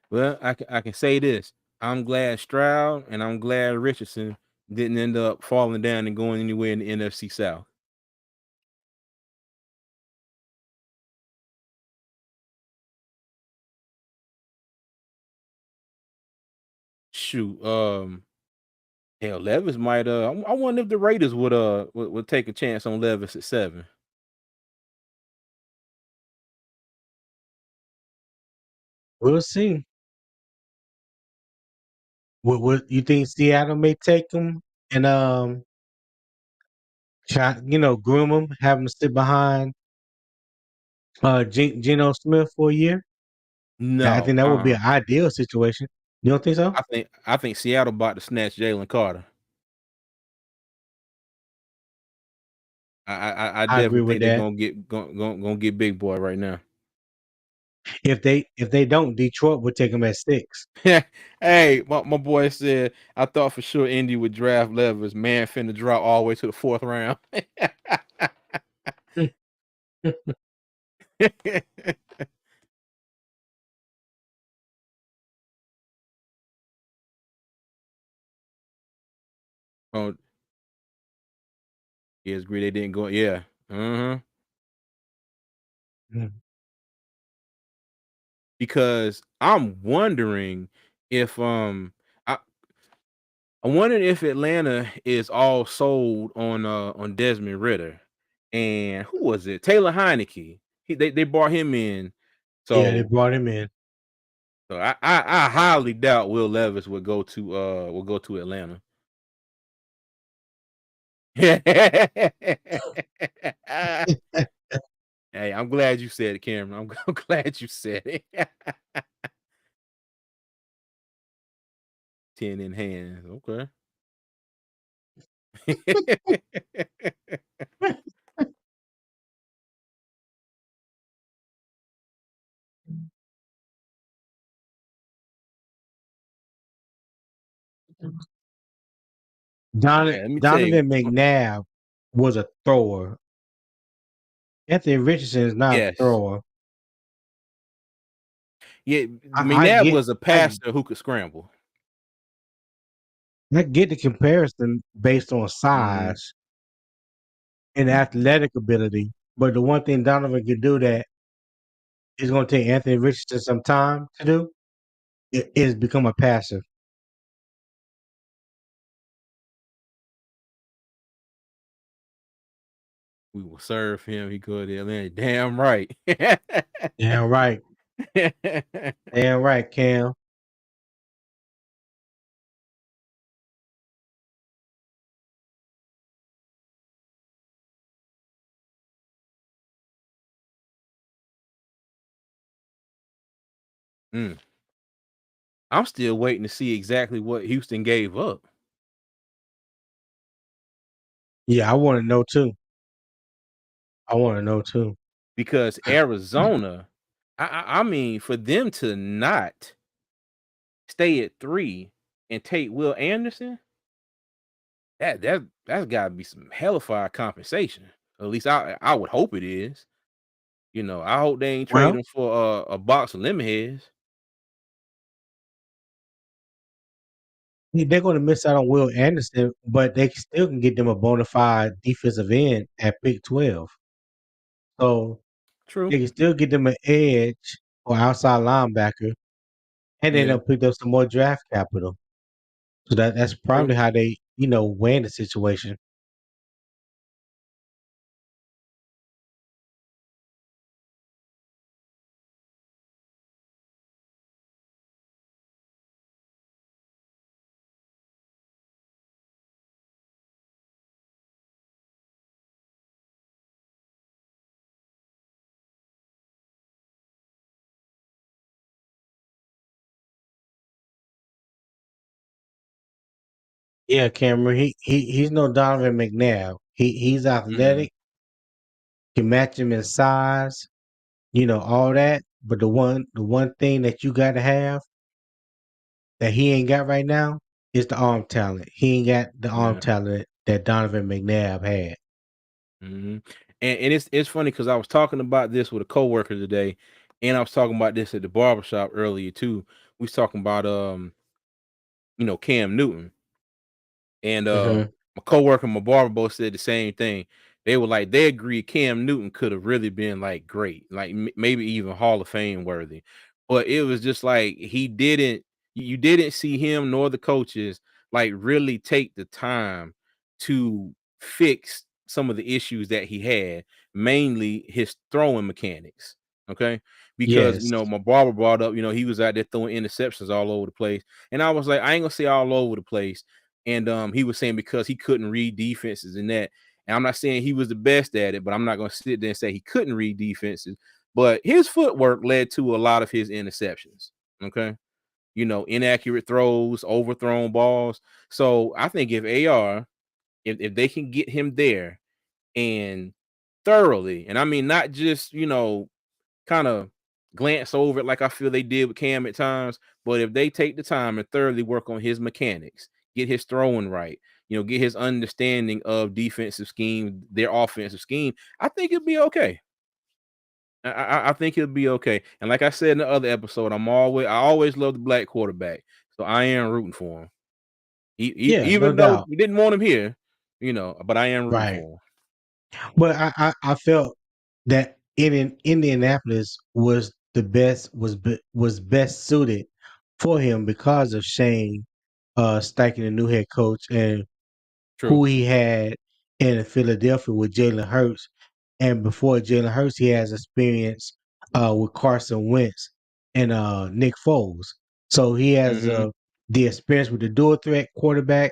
Well, I can say this. I'm glad Stroud and I'm glad Richardson didn't end up falling down and going anywhere in the NFC South. Shoot, hell, Levis might. I wonder if the Raiders would take a chance on Levis at 7. We'll see. What you think Seattle may take him and groom him, have him sit behind Geno Smith for a year? I No, think that would be an ideal situation. You don't think so? I think Seattle about to snatch Jalen Carter. I I agree definitely with think they're that. gonna get big boy right now. If they don't, Detroit would take him at 6. Hey, my boy said I thought for sure Indy would draft Levis. Man, finna drop all the way to the 4th round. Oh, yes, agree they didn't go. Yeah. Mm. Because I'm wondering if I, I'm wondering if Atlanta is all sold on Desmond Ritter. And who was it? Taylor Heineke. They brought him in. Yeah, they So brought him in. I highly doubt Will Levis would go to Atlanta. Hey, I'm glad you said it, Cameron. I'm glad you said it. 10 in hand. Okay. Donovan Yeah, let me tell you. Donovan McNabb was a thrower. Anthony Richardson is not a Yes. thrower. Yeah, I McNabb get was a I passer who could scramble. I get the comparison based on Mhm. size and athletic ability, but the one thing Donovan can do that is going to take Anthony Richardson some time to do is become a passer. We will serve him. He go to Atlanta. Damn right. Damn right. Damn right, Cam. Mm. I'm still waiting to see exactly what Houston gave up Yeah, I want to know too. I want to know too. because Arizona, I mean, for them to not stay at 3 and take Will Anderson, that's gotta be some hellified compensation. At least I would hope it is. You know, I hope they ain't trade Well, him for a box of lemon heads. they're going to miss out on Will Anderson, but they still can get them a bona fide defensive end at pick 12. So True. they can still get them an edge or outside linebacker, and then Yeah, they'll pick up some more draft capital. So that's true. probably how they, weigh the situation. Yeah, Cameron, he's no Donovan McNabb. He's Mhm. athletic, can match him in size, all that. But the one thing that you gotta have that he ain't got right now is the arm talent. He ain't got the arm Yeah. talent that Donovan McNabb had. Mhm. And it's funny because I was talking about this with a coworker today, and I was talking about this at the barbershop earlier too. We was talking about Cam Newton. And Hmm. my coworker and my barber both said the same thing. They were like, they agreed Cam Newton could have really been like great, like maybe even Hall of Fame worthy. But it was just like he didn't, you didn't see him nor the coaches like really take the time to fix some of the issues that he had, mainly his throwing mechanics. Okay. Because Yes. my barber brought up, he was out there throwing interceptions all over the place. And I was like, I ain't gonna say all over the place. And he was saying because he couldn't read defenses and that. And I'm not saying he was the best at it, but I'm not going to sit there and say he couldn't read defenses. But his footwork led to a lot of his interceptions. Okay. Inaccurate throws, overthrown balls. So I think if AR, if they can get him there and thoroughly, and I mean, not just, kind of glance over it like I feel they did with Cam at times. But if they take the time and thoroughly work on his mechanics, get his throwing right, get his understanding of defensive scheme, their offensive scheme, I think it'll be okay. I think it'll be okay. And like I said in the other episode, I always love the black quarterback, so I am rooting for him. Yeah, no Even though doubt. we didn't want him here, but I am rooting Right. for him. But I felt that in Indianapolis was best suited for him because of Shane Steichen, the new head coach, and True. who he had in Philadelphia with Jalen Hurts. And before Jalen Hurts, he has experience with Carson Wentz and Nick Foles. So he has Hmm. the experience with the dual threat quarterback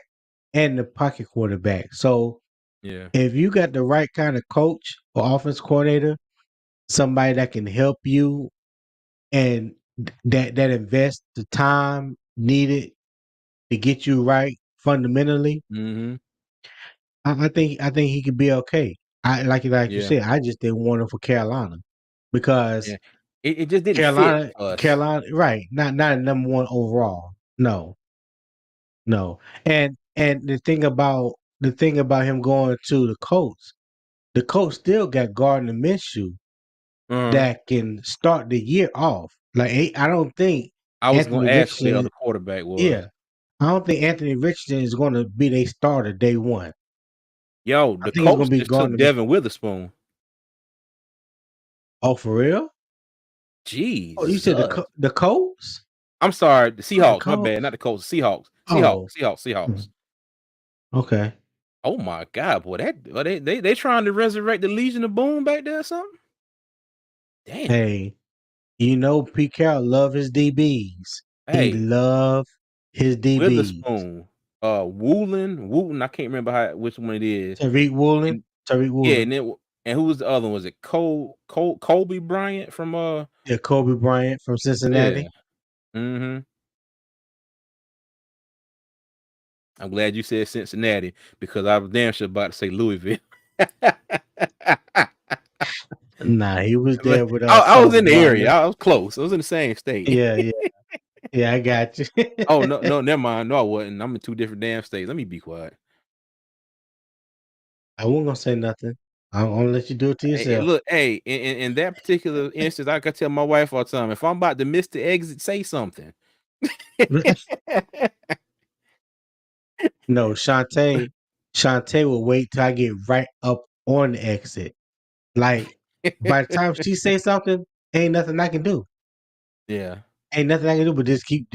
and the pocket quarterback. So Yeah. if you got the right kind of coach or offense coordinator, somebody that can help you and that invests the time needed to get you right fundamentally, Hmm. I think he could be okay. Like you Yeah. said, I just didn't want him for Carolina because Yeah. It just didn't fit Carolina us. Carolina right, not a number one overall. No, no. And the thing about him going to the coach still got Gardner Minshew Uh-huh. that can start the year off. Like I don't think I was gonna Anthony ask who the Richardson. other quarterback was. Yeah, I don't think Anthony Richardson is going to be their starter day one. Yo, I the think it's Colts going to be just took Gardner. Devin Witherspoon. Oh, for real? Oh, you said Jesus. The Colts? I'm sorry, the Oh, the Seahawks. My bad, Colts. not the Colts. Seahawks. Seahawks. Oh, Seahawks. hmm, Seahawks. okay. Oh my God, boy, they trying to resurrect the Legion of Boom back there or something? Damn. Hey, Pete Carroll love his DBs. He Hey, love his DBs. Witherspoon, Wooten. I can't remember which one it is. Tariq Woolen. And Tariq yeah, Woolen. and who was the other one? Was it Kobe Bryant from Yeah, Kobe Bryant from yeah. Cincinnati. Mm-hmm. I'm glad you said Cincinnati because I was damn sure about to say Louisville. Nah, he was But there with I was in Coleman the area. Martin. I was close. I was in the same state. Yeah, yeah, yeah. I got you. Oh no, no, never mind. No, I wasn't. I'm in two different damn states. Let me be quiet. I wasn't gonna say nothing. I'm gonna let you do it to yourself. Look, hey, in that particular instance, I could tell my wife all the time, if I'm about to miss the exit, say something. No, Shantae will wait till I get right up on the exit. Like by the time she say something, ain't nothing I can do. Yeah. Ain't nothing I can do but just keep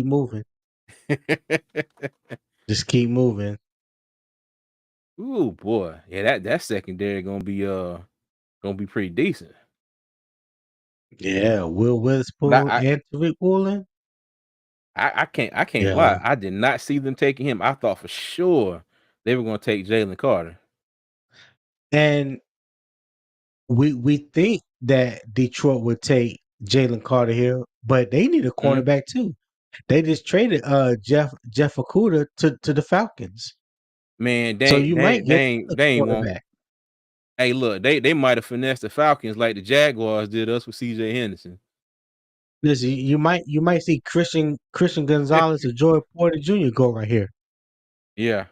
moving. Just keep moving. Ooh boy, yeah, that secondary gonna be pretty decent. Yeah, Will But Witherspoon and Tariq Woolen. I can't lie. Yeah. I did not see them taking him. I thought for sure they were gonna take Jalen Carter. And we think that Detroit would take Jalen Carter here, but they need a Mhm. cornerback too. They just traded Jeff Okuda to the Falcons. Man, So you might get a they ain't won't. quarterback. Hey, look, they might have finessed the Falcons like the Jaguars did us with CJ Henderson. Listen, you might see Christian Gonzalez or Joy Porter Jr. go right here. Yeah.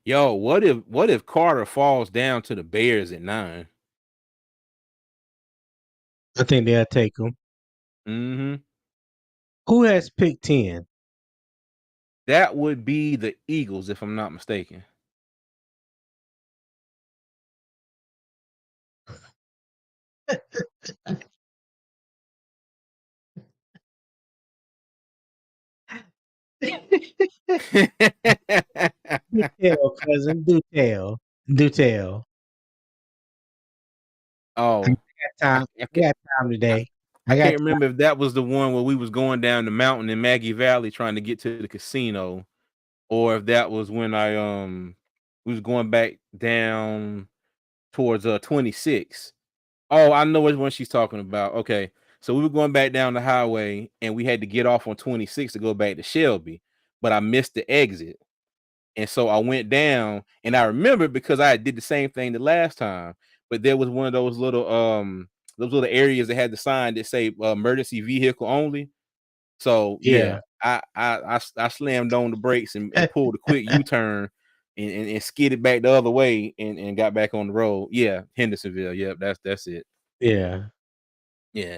Yo, what if Carter falls down to the Bears at 9? I think they'll take him. Mhm. Who has pick 10? That would be the Eagles, if I'm not mistaken. Do tell, cousin. Do tell. Do tell. I Oh, got time. I I got time I today. I I got can't remember if that was the one where we was going down the mountain in Maggie Valley trying to get to the casino, or if that was when we was going back down towards 26. Oh, I know which one she's talking about. Okay. So we were going back down the highway and we had to get off on 26 to go back to Shelby, but I missed the exit. And so I went down and I remember because I did the same thing the last time, but there was one of those little areas that had the sign that say emergency vehicle only. So yeah, yeah. I slammed on the brakes and pulled a quick U-turn and skidded back the other way and got back on the road. Yeah, Hendersonville. Yep, that's it. Yeah. Yeah.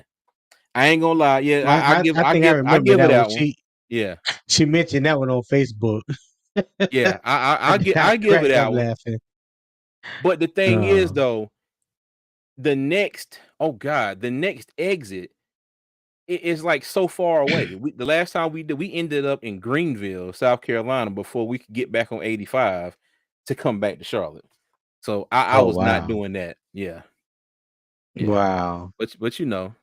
I ain't gonna lie. Yeah, I think I I remember give it that one. that one. Yeah. She mentioned that one on Facebook. Yeah. I I give it cracked up that one. laughing. But the thing is Uh, though, the next exit is like so far away. The last time we ended up in Greenville, South Carolina before we could get back on 85 to come back to Charlotte. So I oh was not wow. doing that. Yeah. Yeah. Wow. But you know,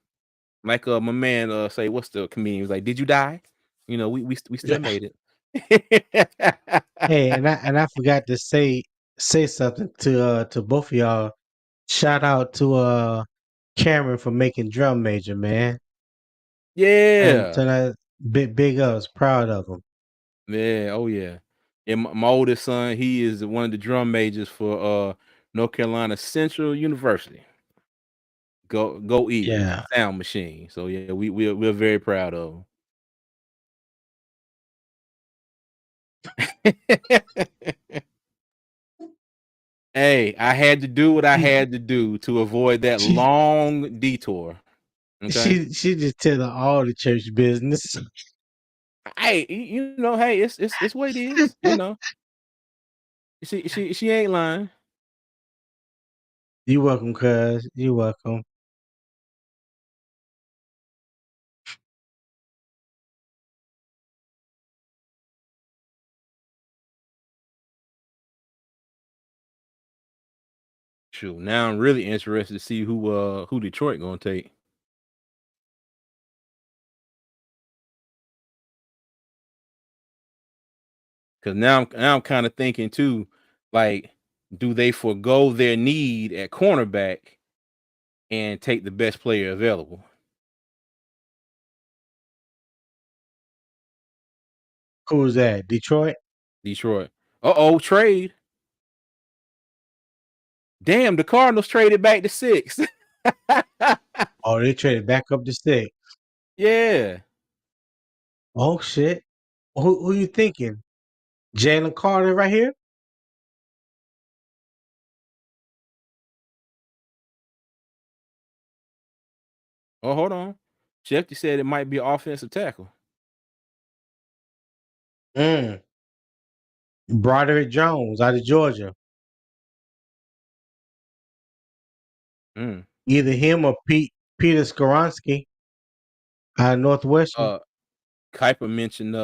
like my man say what's the comedian he was like, "Did you die?" You know, we still made it. Hey, and I forgot to say something to both of y'all. Shout out to Cameron for making drum major, man. And Yeah. to that big ups, proud of him. Yeah, oh yeah. And my oldest son, he is one of the drum majors for North Carolina Central University. Go Eagles, Yeah. sound machine. So yeah, we're very proud of him. Hey, I had to do what I She had to do to avoid that she long detour. Okay. she just telling all the church business. Hey, you know, hey, it's what it is. You know, she ain't lying. You welcome, cuz. You welcome. Shoot, now I'm really interested to see who Detroit gonna take. Cause now I'm kind of thinking too, like, do they forego their need at cornerback and take the best player available. Who's that? Detroit? Detroit. Uh-oh, trade. Damn, the Cardinals traded back to 6. Oh, they traded back up to 6. Yeah. Oh shit. Who you thinking? Jalen Carter right here? Oh, hold on. Shefty said it might be an offensive tackle. Mm. Broderick Jones out of Georgia. Mm. Either him or Peter Skoronsky out of Northwestern. Uh, Kuiper mentioned,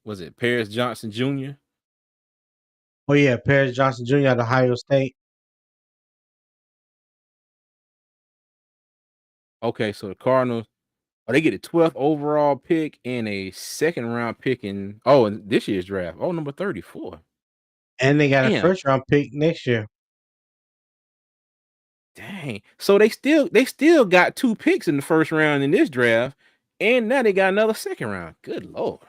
was it Paris Johnson Jr.? Oh yeah, Paris Johnson Jr. out of Ohio State. Okay, so the Cardinals, they get a 12th overall pick and a second round pick in this year's draft. Oh, number 34. And they got a Damn, first round pick next year. dang. So they still got 2 picks in the first round in this draft, and now they got another second round. Good lord.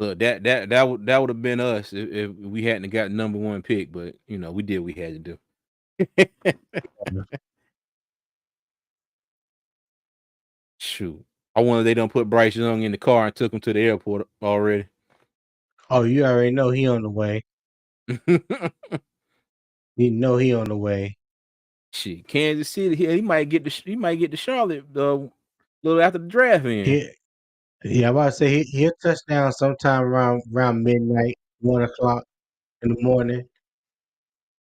Look, that would have been us if we hadn't got number 1 pick, but we did what we had to do. Shoot. I wonder they don't put Bryce Young in the car and took him to the airport already. Oh, you already know he on the way. You know he on the way. Shit, Kansas City, he might get to Charlotte a little after the draft in. Yeah, I'm about to say he'll touchdown sometime around midnight, 1 o'clock in the morning.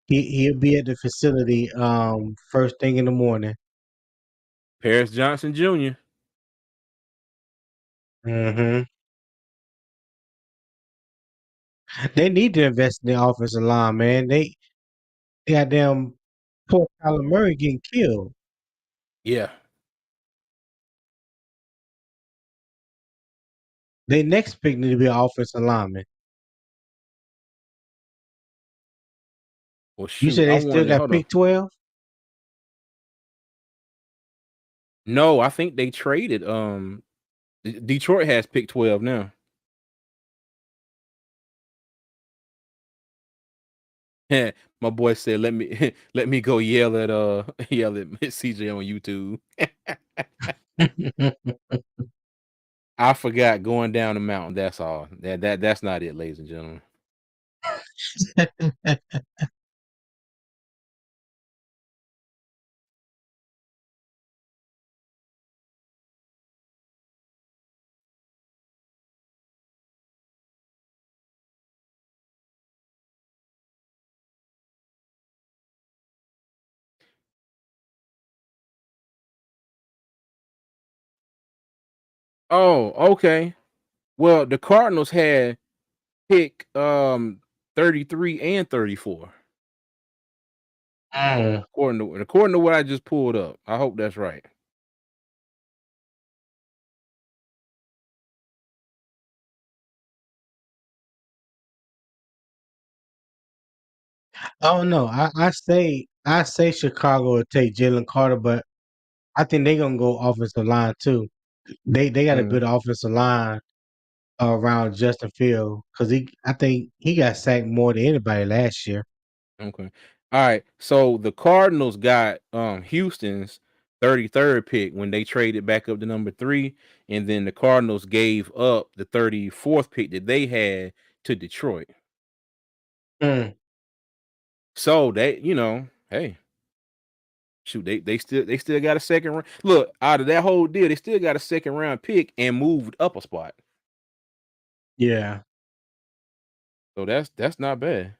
He'll be at the facility first thing in the morning. Paris Johnson Jr. Hmm. They need to invest in the offensive line, man. They got damn poor Kyler Murray getting killed. Yeah. They next pick need to be an offensive lineman. Well, You shoot, said I they still wanted got hold on. pick 12? No, I think they traded. Detroit has pick 12 now. My boy said, "Let me let me go yell at yell at CJ on YouTube." I forgot going down the mountain. That's all. That's not it, ladies and gentlemen. Oh, okay. Well, the Cardinals had pick 33 and 34. Mm. According to what I just pulled up. I hope that's right. Oh no, I say Chicago will take Jalen Carter, but I think they're gonna go offensive line too. They got a Mm, good offensive line around Justin Field because I think he got sacked more than anybody last year. okay. All right. So the Cardinals got Houston's 33rd pick when they traded back up to number 3, and then the Cardinals gave up the 34th pick that they had to Detroit. Mm. So hey, shoot, they still got a second round. Look, out of that whole deal, they still got a second round pick and moved up a spot. Yeah. So that's not bad.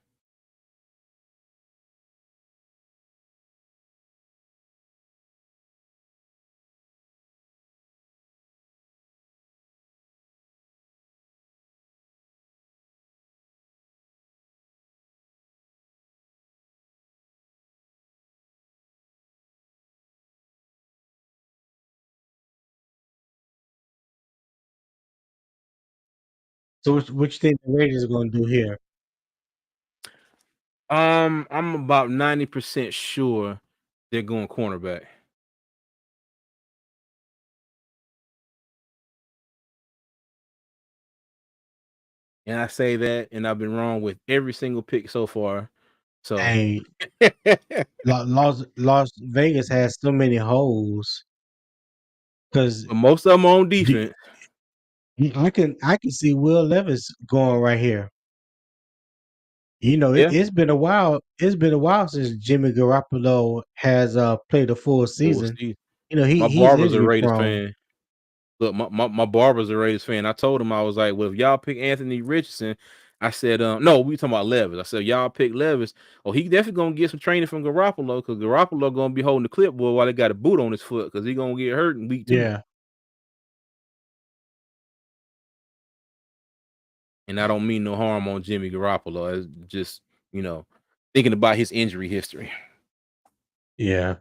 So what you think the Raiders are gonna do here? I'm about 90% sure they're going cornerback. And I say that, and I've been wrong with every single pick so far. So Hey, Las Vegas has so many holes because but most of them on defense. I can see Will Levis going right here. You know, Yeah. it's been a while. It's been a while since Jimmy Garoppolo has played a full We'll season. see. You know, My he's barber's a injury Raiders prone. fan. Look, my barber's a Raiders fan. I told him, I was like, well, if y'all pick Anthony Richardson, I said, no, we talking about Levis. I said, y'all pick Levis. Oh, he definitely gonna get some training from Garoppolo because Garoppolo gonna be holding the clipboard while they got a boot on his foot because he gonna get hurt in week 2. Yeah, And I don't mean no harm on Jimmy Garoppolo. It's just, you know, thinking about his injury history. yeah.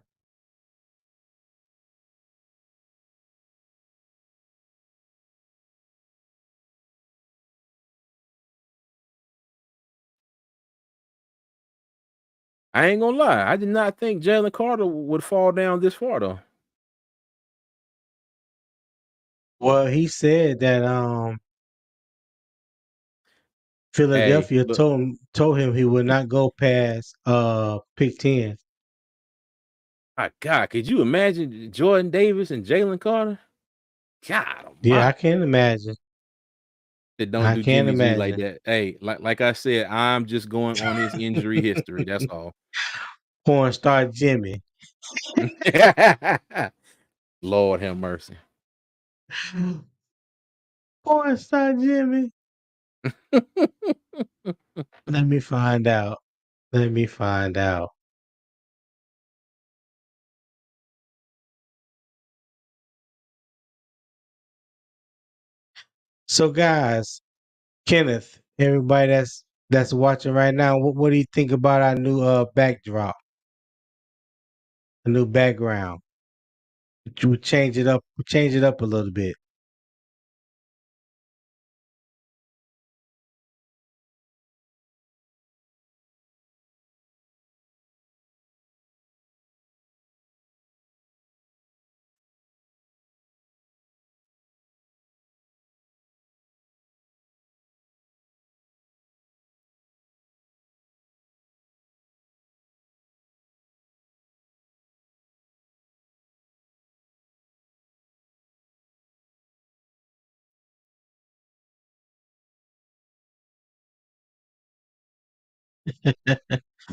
I ain't gonna lie. I did not think Jalen Carter would fall down this far though. Well, he said that Hey, Philadelphia look, told him he would not go past pick 10. my God, could you imagine Jordan Davis and Jalen Carter? God Yeah, I almighty. can't imagine. That don't I do can't Jimmy G like imagine. that. Hey, like I said, I'm just going on his injury history. That's all. Porn star Jimmy. Lord have mercy. Porn star Jimmy. Let me find out. Let me find out. So, guys, Kenneth, everybody that's watching right now, what do you think about our new backdrop, a new background? You change it up a little bit.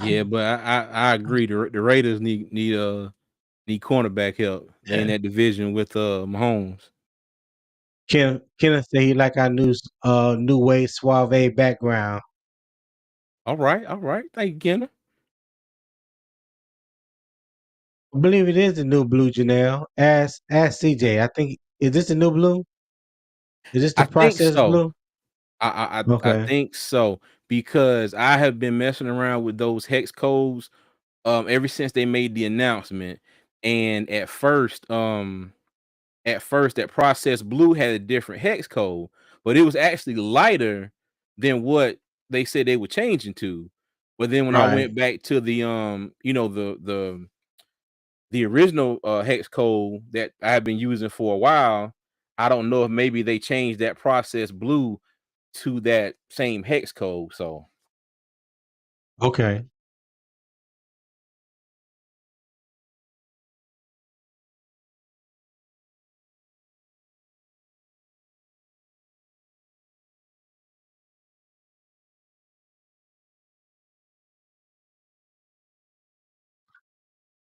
Yeah, but I agree. The Raiders need cornerback help. They in that division with Mahomes. Kenneth say he like our new wave suave background. All right, all right. Thank you, Kenner. I believe it is the new blue, Janelle. Ask CJ. I think is this the new blue? Is this the I think processed so. blue? I Okay. think so because I have been messing around with those hex codes ever since they made the announcement. And at first that processed blue had a different hex code, but it was actually lighter than what they said they were changing to. But then when I Right. went back to the the original hex code that I have been using for a while, I don't know if maybe they changed that processed blue to that same hex code. So Okay.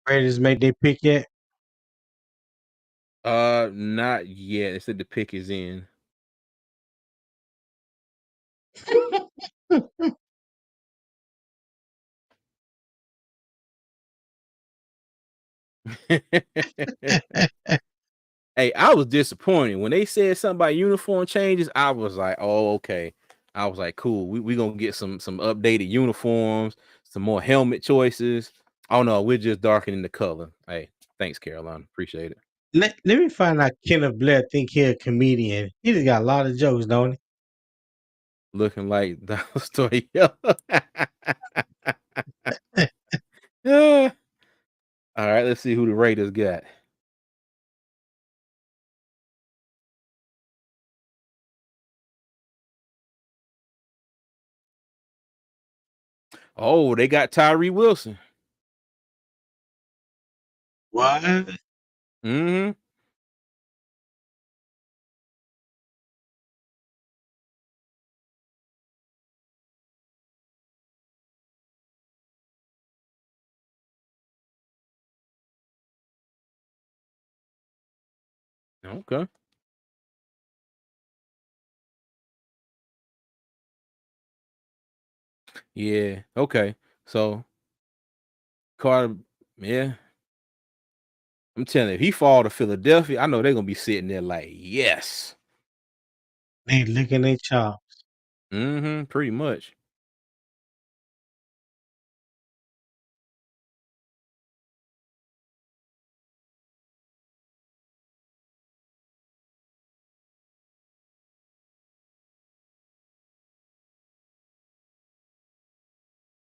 Raiders make their pick yet? not yet. They said the pick is in. Hey, I was disappointed when they said something about uniform changes. I was like, "Oh, okay." I was like, "Cool. We gonna get some updated uniforms, some more helmet choices." Oh no, we're just darkening the color. Hey, thanks, Caroline. Appreciate it. Let me find out Kenneth Blair think he a comedian. He just got a lot of jokes, don't Looking like the story. Ah, all right, let's see who the Raiders got. Oh, they got Tyree Wilson. What? Mhm. Okay. Yeah. Okay. So Carter, yeah, I'm telling you, if he fall to Philadelphia, I know they're gonna be sitting there like, yes. They licking their chops. Mhm. Pretty much.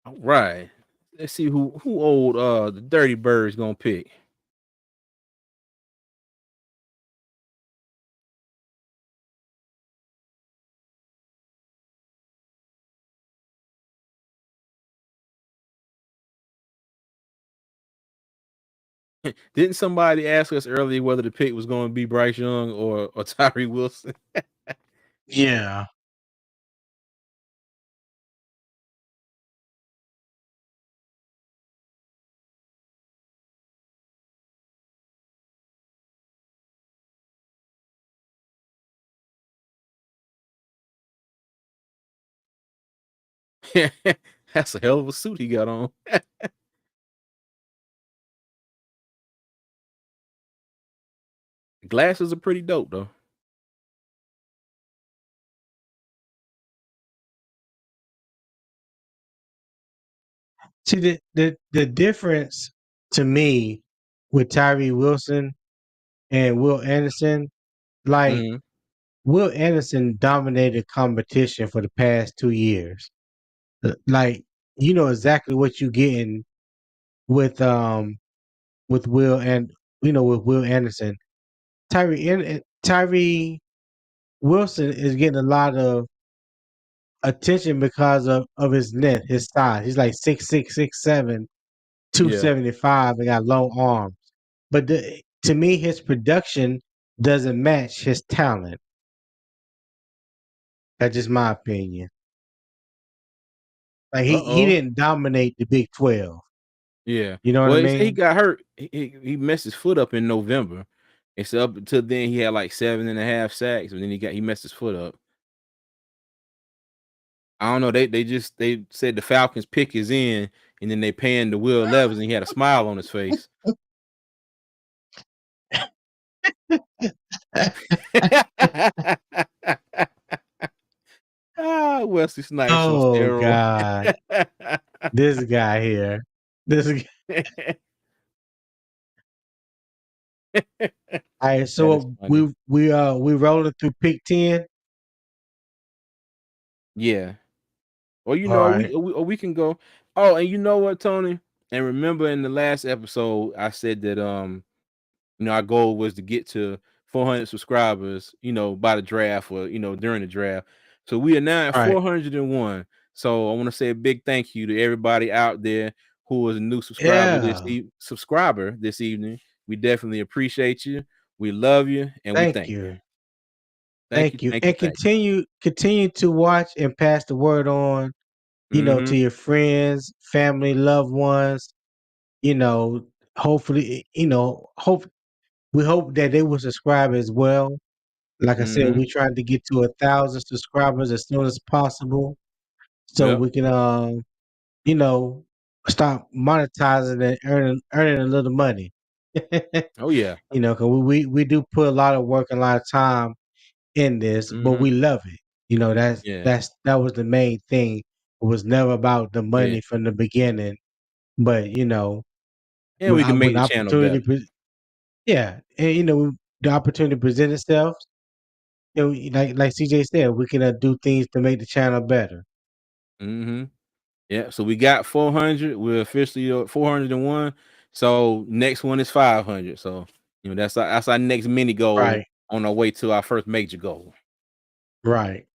All right. Let's see who old the Dirty Birds gonna pick. Didn't somebody ask us earlier whether the pick was going to be Bryce Young or Tyree Wilson? Yeah. That's a hell of a suit he got on. Glasses are pretty dope though. See the difference to me with Tyree Wilson and Will Anderson, like Mhm. Will Anderson dominated competition for the past 2 years. Like you know exactly what you're getting with with Will and with Will Anderson. Tyree Wilson is getting a lot of attention because of his length, his size. He's like 6'6", 6'7", two Yeah. 75, and got long arms. But to me, his production doesn't match his talent. That's just my opinion. Like he Uh-oh. didn't dominate the Big 12. Yeah. You know what I Well, he mean? got hurt. He messed his foot up in November. And so up until then he had like 7.5 sacks, and then he messed his foot up. I don't know. They said the Falcons pick is in, and then they panned to Will Levis, and he had a smile on his face. Ah, Wesley Snipes on Oh steroids. God, this guy here. This guy. All right, That is so funny. we rolling through pick 10. Yeah. Or All right. we can go. Oh, and you know what, Tony? And remember in the last episode, I said that our goal was to get to 400 subscribers, by the draft or during the draft. So we are now at All right. 401. So I want to say a big thank you to everybody out there who was a new Yeah. subscriber this evening. We definitely appreciate you. We love you and we Thank thank you. you. Thank you, Thank you. thank you, And thank continue to watch and pass the word on, you. to Mhm. your friends, family, loved ones, you know, hopefully, we hope that they will subscribe as well. Like I said, Mhm. we trying to get to 1,000 subscribers as soon as possible so Yep. we can you know, start monetizing and earning a little money. Oh yeah. Because we do put a lot of work and a lot of time in this, but Mhm. we love it. Yeah. That was the main thing. It was never about the Yeah. money from the beginning, but And we can when make the the channel better. yeah, and the opportunity present itself. Like CJ said, we can do things to make the channel better. Mhm. Yeah, so we got 400. We're officially 401. So next one is 500. So that's our next mini goal Right, on our way to our first major goal. right.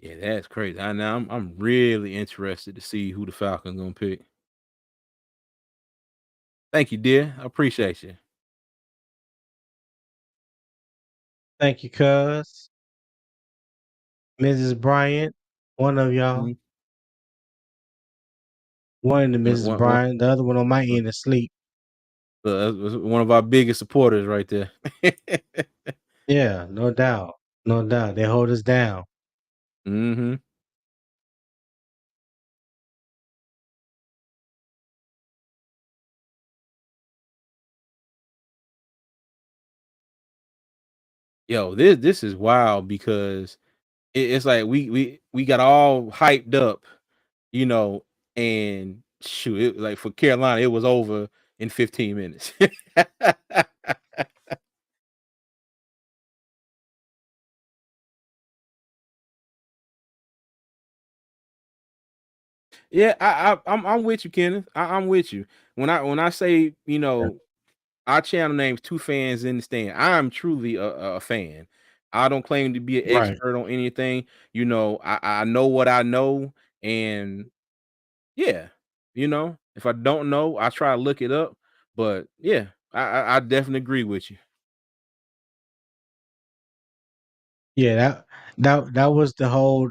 Yeah, that's crazy. I'm really interested to see who the Falcons gonna pick. Thank you, dear. I appreciate you. Thank you, cuz. Mrs. Bryant, one of y'all. Mhm. One of the One, Mrs. one, one, Bryant, the other one on my uh, end asleep. that's one of our biggest supporters right there. Yeah, no doubt. No doubt. They hold us down. hmm Yo, this is wild because it's like we got all hyped up, you know, and shoot, like for Carolina, it was over in 15 minutes. Yeah, I'm with you, Kenneth. I'm with you. When I say, our channel name's Two Fans in the Stand. I'm truly a fan. I don't claim to be an Right. expert on anything. I know what I know, and yeah, if I don't know, I try to look it up. But yeah, I definitely agree with you. Yeah, that was the whole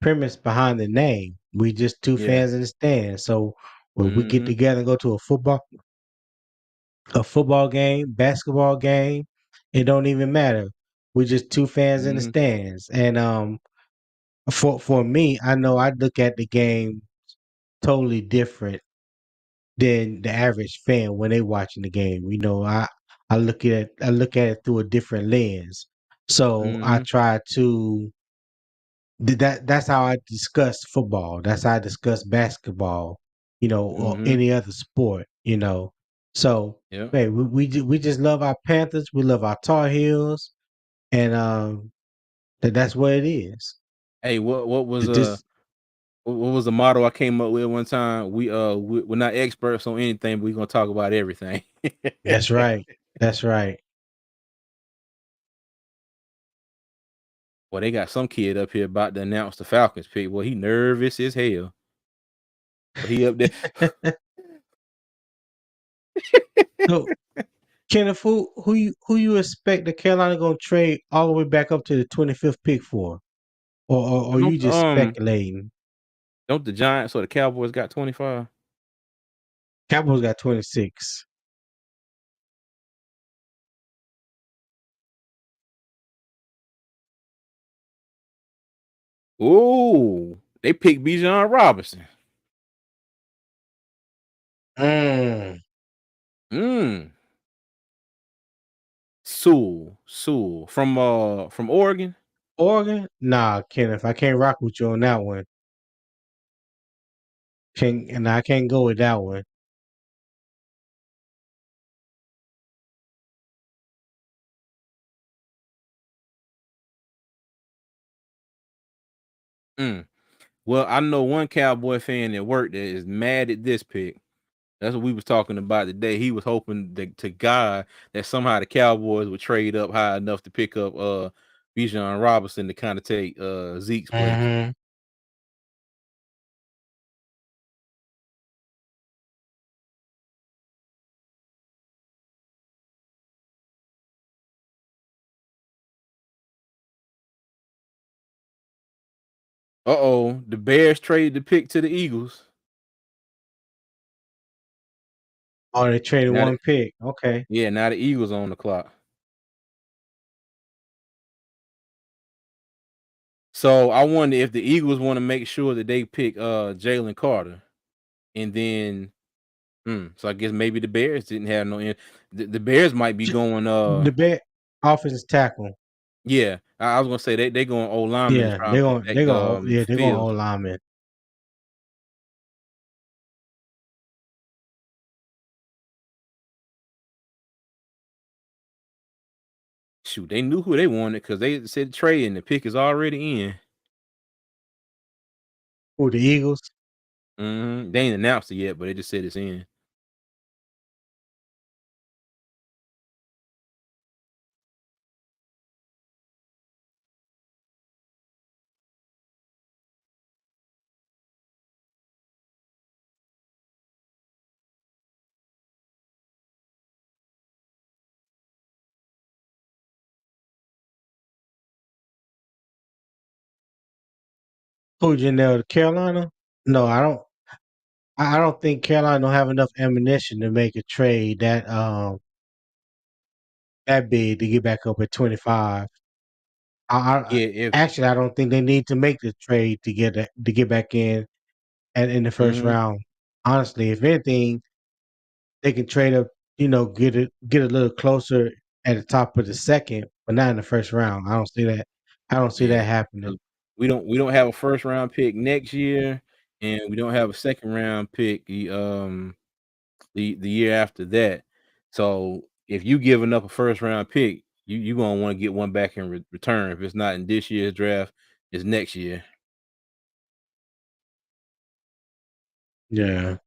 premise behind the name. We just two Yeah. fans in the stand. So when we get hmm together and go to a football game, basketball game, it don't even matter. We just two fans in the hmm stands. And for me, I know I look at the game totally different than the average fan when they watching the game. I look at it through a different lens. So I hmm try to that's how I discuss football. That's how I discuss basketball, or hmm any other sport. So, Yeah. hey, we just love our Panthers. We love our Tar Heels, and that's what it is. Hey, what was This what was the motto I came up with one time? We're not experts on anything, but we're gonna talk about everything. That's right. That's right. Well, they got some kid up here about to announce the Falcons pick. Well, he nervous as hell. But he up there. So, Kenneth, who you expect the Carolina gonna trade all the way back up to the 25th pick for, or you don't just speculating? don't the Giants or the Cowboys got 25? Cowboys got 26. Ooh, they picked Bijan Robinson. Mm. Mm. Sewell from Oregon. Oregon? Nah, Kenneth, I can't rock with you on that one. I can't go with that one. Mm. Well, I know one Cowboy fan at work that is mad at this pick. That's what we was talking about today. He was hoping that, to God, that somehow the Cowboys would trade up high enough to pick up Bijan Robinson to kind of take Zeke's place. Mhm. Uh-oh, the Bears traded the pick to the Eagles. Oh, they traded Now one pick. Okay. now the Eagles on the clock. So I wonder if the Eagles want to make sure that they pick Jalen Carter, and then so I guess maybe the Bears didn't have no the Bears might be J- going The bet offensive tackle. yeah, I was gonna say they going old lineman to Yeah, try they're and going protect they're going yeah, they're going Fields. old lineman. Shoot, they knew who they wanted because they said trade and the pick is already in. Who, the Eagles? They ain't announced it yet, but they just said it's in. Who, Janelle, Carolina? No, I don't. I don't think Carolina don't have enough ammunition to make a trade that big to get back up at 25. I Yeah, if actually I don't think they need to make the trade to get back in and in the first mhm. round. Honestly, if anything, they can trade up, get a little closer at the top of the second, but not in the first round. I don't see that. I don't see that Yeah, happening. 'cause we don't have a first round pick next year, and we don't have a second round pick the year after that. So if you giving up a first round pick, you gonna want to get one back in return. If it's not in this year's draft, it's next year. Yeah.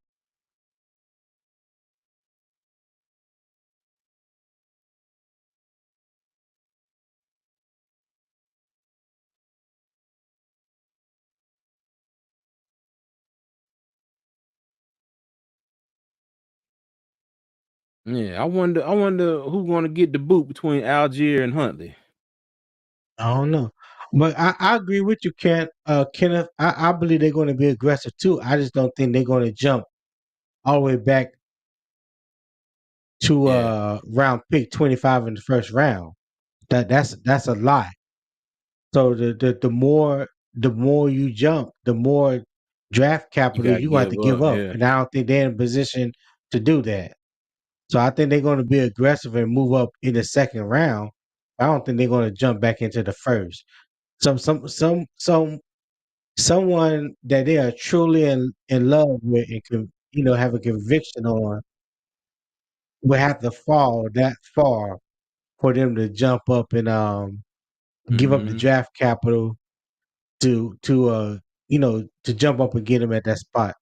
Yeah, I wonder who gonna get the boot between Algier and Huntley. I don't know. But I agree with you, Kenneth. I believe they're going to be aggressive too. I just don't think they're going to jump all the way back to Yeah, round pick 25 in the first round. That's a lot. So the more you jump, the more draft you capital gotta you're gonna have to give give up. up. Yeah, And I don't think they're in a position to do that. So I think they're gonna be aggressive and move up in the second round. I don't think they're gonna jump back into the first. Someone that they are truly in love with and can, have a conviction on would have to fall that far for them to jump up and give up the hmm draft capital to jump up and get him at that spot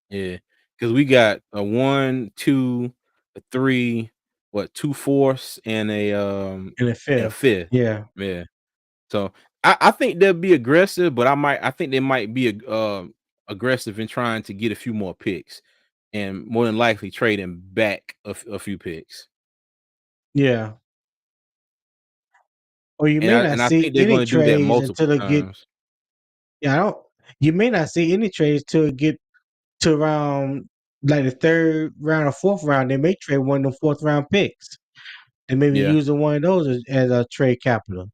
yeah, because we got a 1, 2, a 3, what, 2 fourths in the and a fifth. fifth. Yeah, Yeah. So I think they'll be aggressive, but I think they might be aggressive in trying to get a few more picks, and more than likely trading back a few picks. yeah. Or you And may I not and I see think they're any going to do that trades multiple until they get. times. Yeah, I don't. You may not see any trades till it get to around like the third round or fourth round. They may trade one of the fourth round picks and maybe Yeah. using one of those as a trade capital.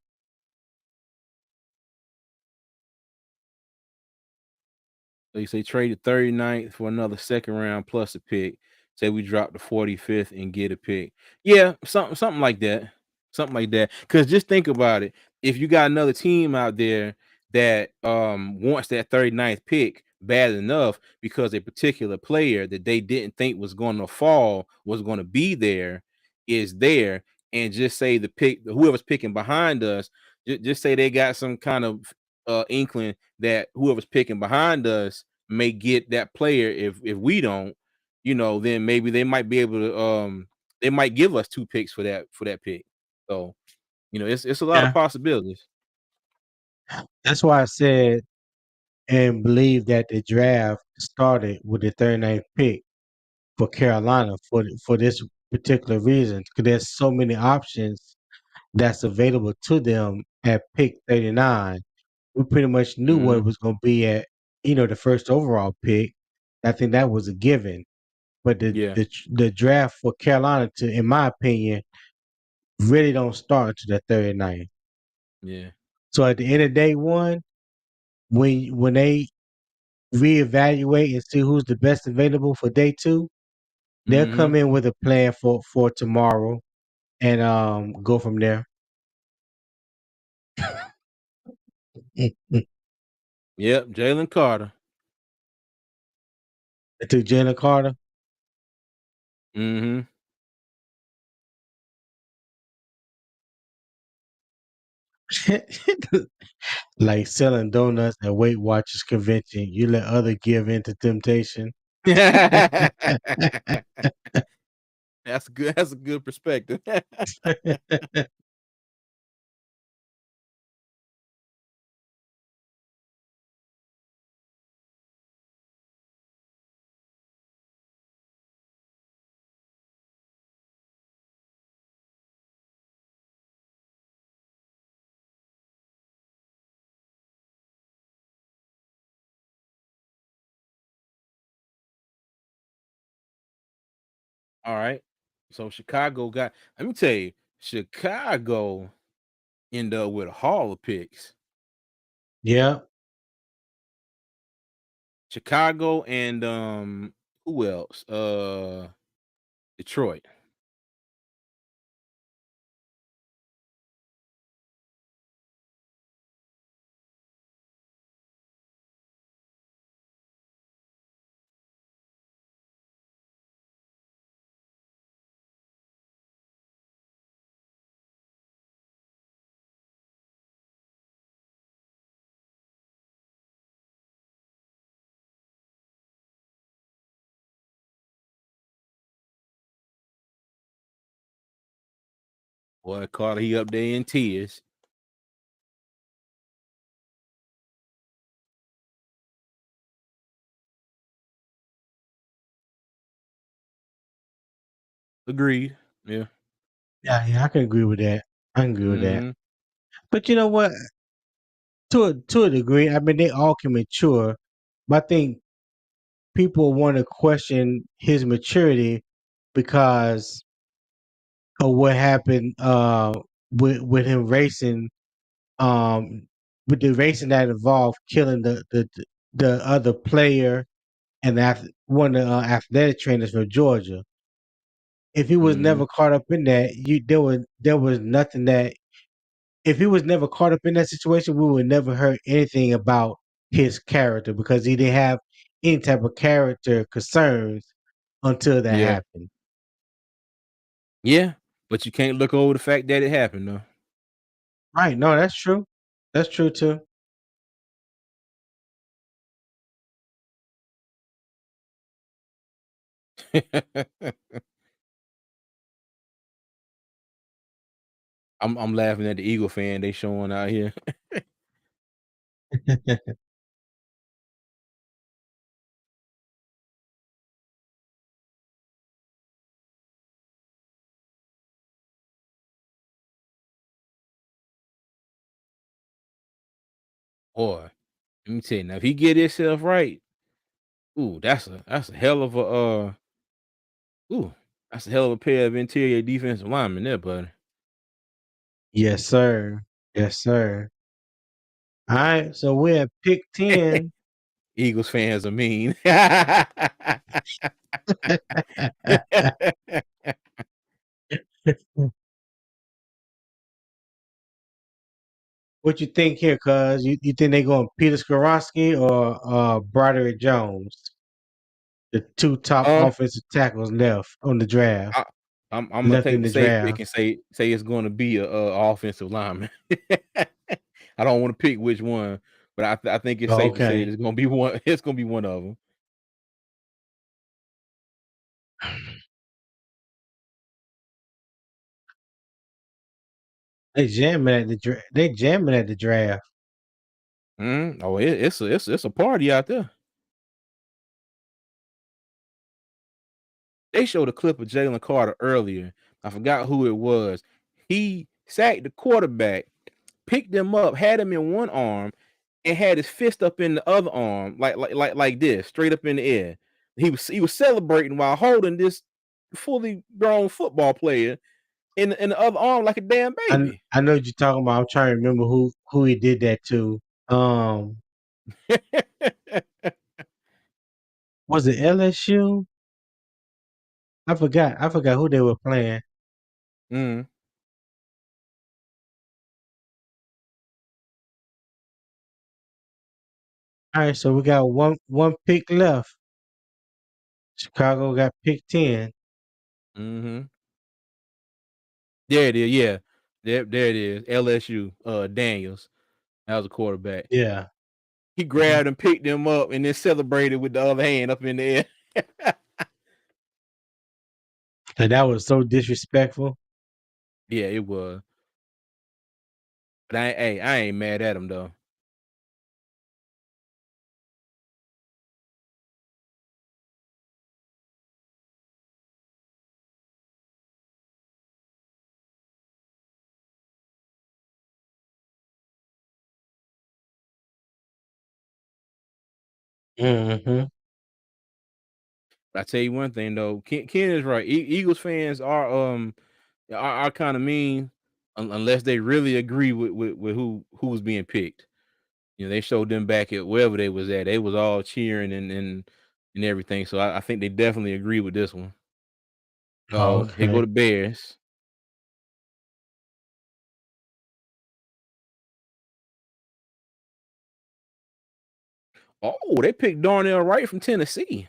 So you say trade the 39th for another second round plus a pick. Say we drop the 45th and get a pick. Yeah, something like that. Something like that. Cause just think about it. If you got another team out there that wants that 39th pick bad enough because a particular player that they didn't think was going to fall was going to be there is there, and just say the pick whoever's picking behind us, just say they got some kind of inkling that whoever's picking behind us may get that player if we don't, then maybe they might be able to they might give us 2 picks for that pick. So, it's a lot of Yeah, possibilities. that's why I said and believe that the draft started with the 39th pick for Carolina for this particular reason. Because there's so many options that's available to them at pick 39. We pretty much knew what it Mhm. was going to be at, the first overall pick. I think that was a given. But Yeah, the draft for Carolina, in my opinion, really don't start until the 39th. yeah. So at the end of day one, when they reevaluate and see who's the best available for day two, they'll come Mhm. in with a plan for tomorrow and go from there. Yep, Jalen Carter. To Jalen Carter. Mhm. Like selling donuts at Weight Watchers convention. You let other give in to temptation. That's good. That's a good perspective. All right. So Chicago got. Let me tell you, Chicago end up with a haul of picks. Yeah. Chicago and who else? Detroit. Boy, Carter, he up there in tears. Agreed. Yeah. Yeah, yeah, I can agree with that. I can agree with that. Mhm. But you know what? To a degree, I mean, they all can mature, but I think people want to question his maturity because of what happened with him racing, um with the racing that involved killing the other player and one of the athletic trainers from Georgia. If he was Mhm. never caught up in that, there was nothing that if he was never caught up in that situation, we would never heard anything about his character because he didn't have any type of character concerns until that Yeah. happened. Yeah. But you can't look over the fact that it happened though. Right? No, that's true. That's true too. I'm laughing at the Eagle fan they showing out here. Boy, let me tell you now, if he get himself right, ooh, that's a hell of a ooh, that's a hell of a pair of interior defensive linemen there, buddy. Yes, sir. Yes, sir. All right, so we're at pick 10. Eagles fans are mean. What you think here, cuz? You think they going Peter Skoronsky or Broderick Jones? The two top um, offensive tackles left on the draft. I, I'm gonna Left take in the the safe pick draft. and say it's gonna be a offensive lineman. I don't want to pick which one, but I think it's Oh, safe to say okay. it's gonna be one. It's gonna be one of them. They jamming at the draft. Oh, it's a party out there. They showed a clip of Jalen Carter earlier. I forgot who it was. He sacked the quarterback, picked him up, had him in one arm, and had his fist up in the other arm, like this, straight up in the air. He was celebrating while holding this fully grown football player in the other arm like a damn baby. I know what you're talking about. I'm trying to remember who he did that to. Um, was it LSU? I forgot. I forgot who they were playing. Mm. All right, so we got one pick left. Chicago got pick 10. Mhm. There it is. Yeah. There it is. LSU, Daniels. That was a quarterback. Yeah. He Mhm. grabbed and picked him up and then celebrated with the other hand up in the air. And that was so disrespectful. Yeah, it was. But I ain't mad at him though. Mhm. I tell you one thing though, Ken is right. Eagles fans are kind of mean unless they really agree with who was being picked. You know, they showed them back at wherever they was at. They was all cheering and everything. So I think they definitely agree with this one. Oh, Oh, here go okay. the Bears. Oh, they picked Darnell Wright from Tennessee.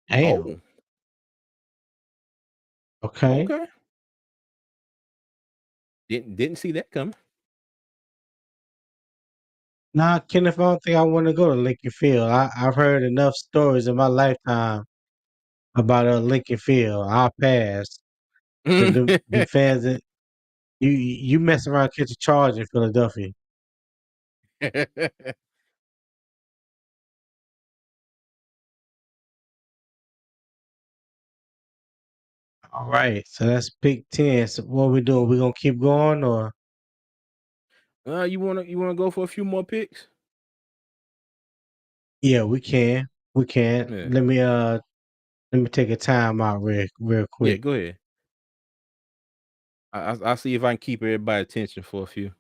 Damn. Oh, Okay. okay. Didn't see that coming. Nah, Kenneth, I don't think I want to go to Lincoln Field. I've heard enough stories in my lifetime about Lincoln Field. I'll pass. Cause the fans that you mess around catch a charge in Philadelphia. All right, so that's pick 10. So what we doing? We gonna keep going or You wanna go for a few more picks? yeah, we can. We can. Yeah. Let me take a time out real Yeah, quick. go ahead. I'll see if I can keep everybody's attention for a few.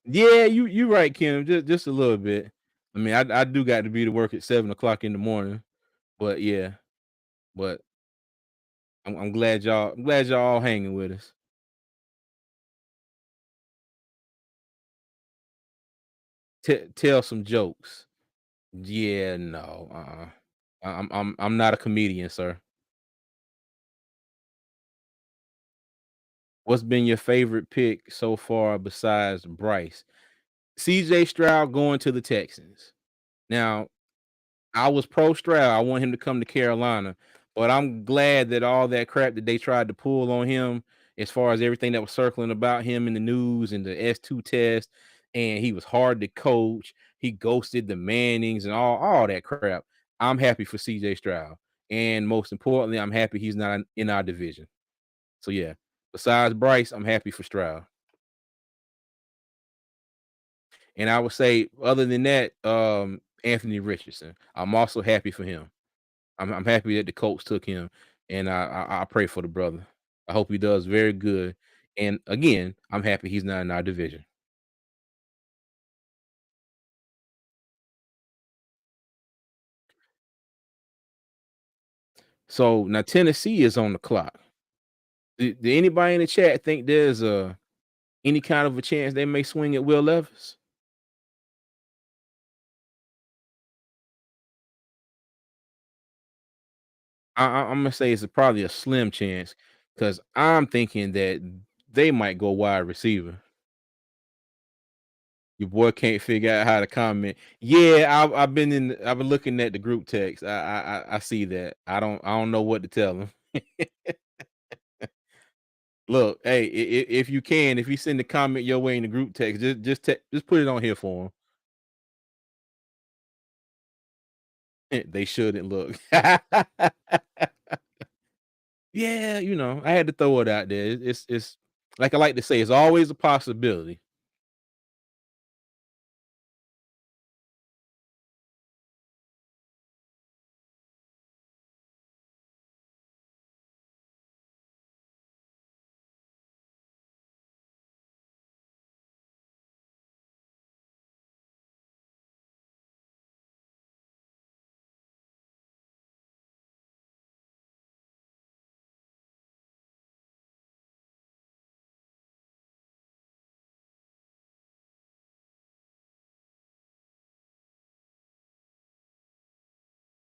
Yeah, you right, Kim. Just a little bit. I mean, I do got to be to work at 7 o'clock in the morning, but yeah, but I'm glad y'all all hanging with us. Tell some jokes. Yeah, no, I'm not a comedian, sir. What's been your favorite pick so far besides Bryce? CJ Stroud going to the Texans. Now, I was pro Stroud. I want him to come to Carolina, but I'm glad that all that crap that they tried to pull on him, as far as everything that was circling about him in the news and the S2 test, and he was hard to coach. He ghosted the Mannings and all that crap. I'm happy for CJ Stroud. And most importantly, I'm happy he's not in our division. So yeah, besides Bryce, I'm happy for Stroud. And I would say, other than that, Anthony Richardson. I'm also happy for him. I'm happy that the Colts took him, and I pray for the brother. I hope he does very good. And again, I'm happy he's not in our division. So now Tennessee is on the clock. Do anybody in the chat think there's any kind of a chance they may swing at Will Levis? I'm gonna say it's probably a slim chance because I'm thinking that they might go wide receiver. Your boy can't figure out how to comment. Yeah, I've been looking at the group text. I see that. I don't know what to tell him. Look, hey, if you can, if you send a comment your way in the group text, just put it on here for him. They shouldn't look. Yeah, I had to throw it out there. It's like I like to say, it's always a possibility.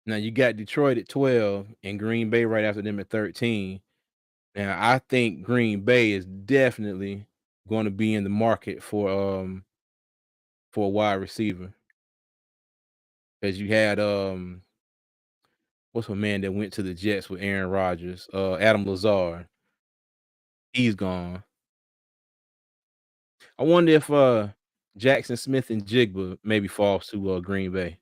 Now you got Detroit at 12 and Green Bay right after them at 13. Now I think Green Bay is definitely going to be in the market for a wide receiver. Because you had what's my man that went to the Jets with Aaron Rodgers? Adam Lazard. He's gone. I wonder if Jackson Smith and Jigba maybe falls to Green Bay.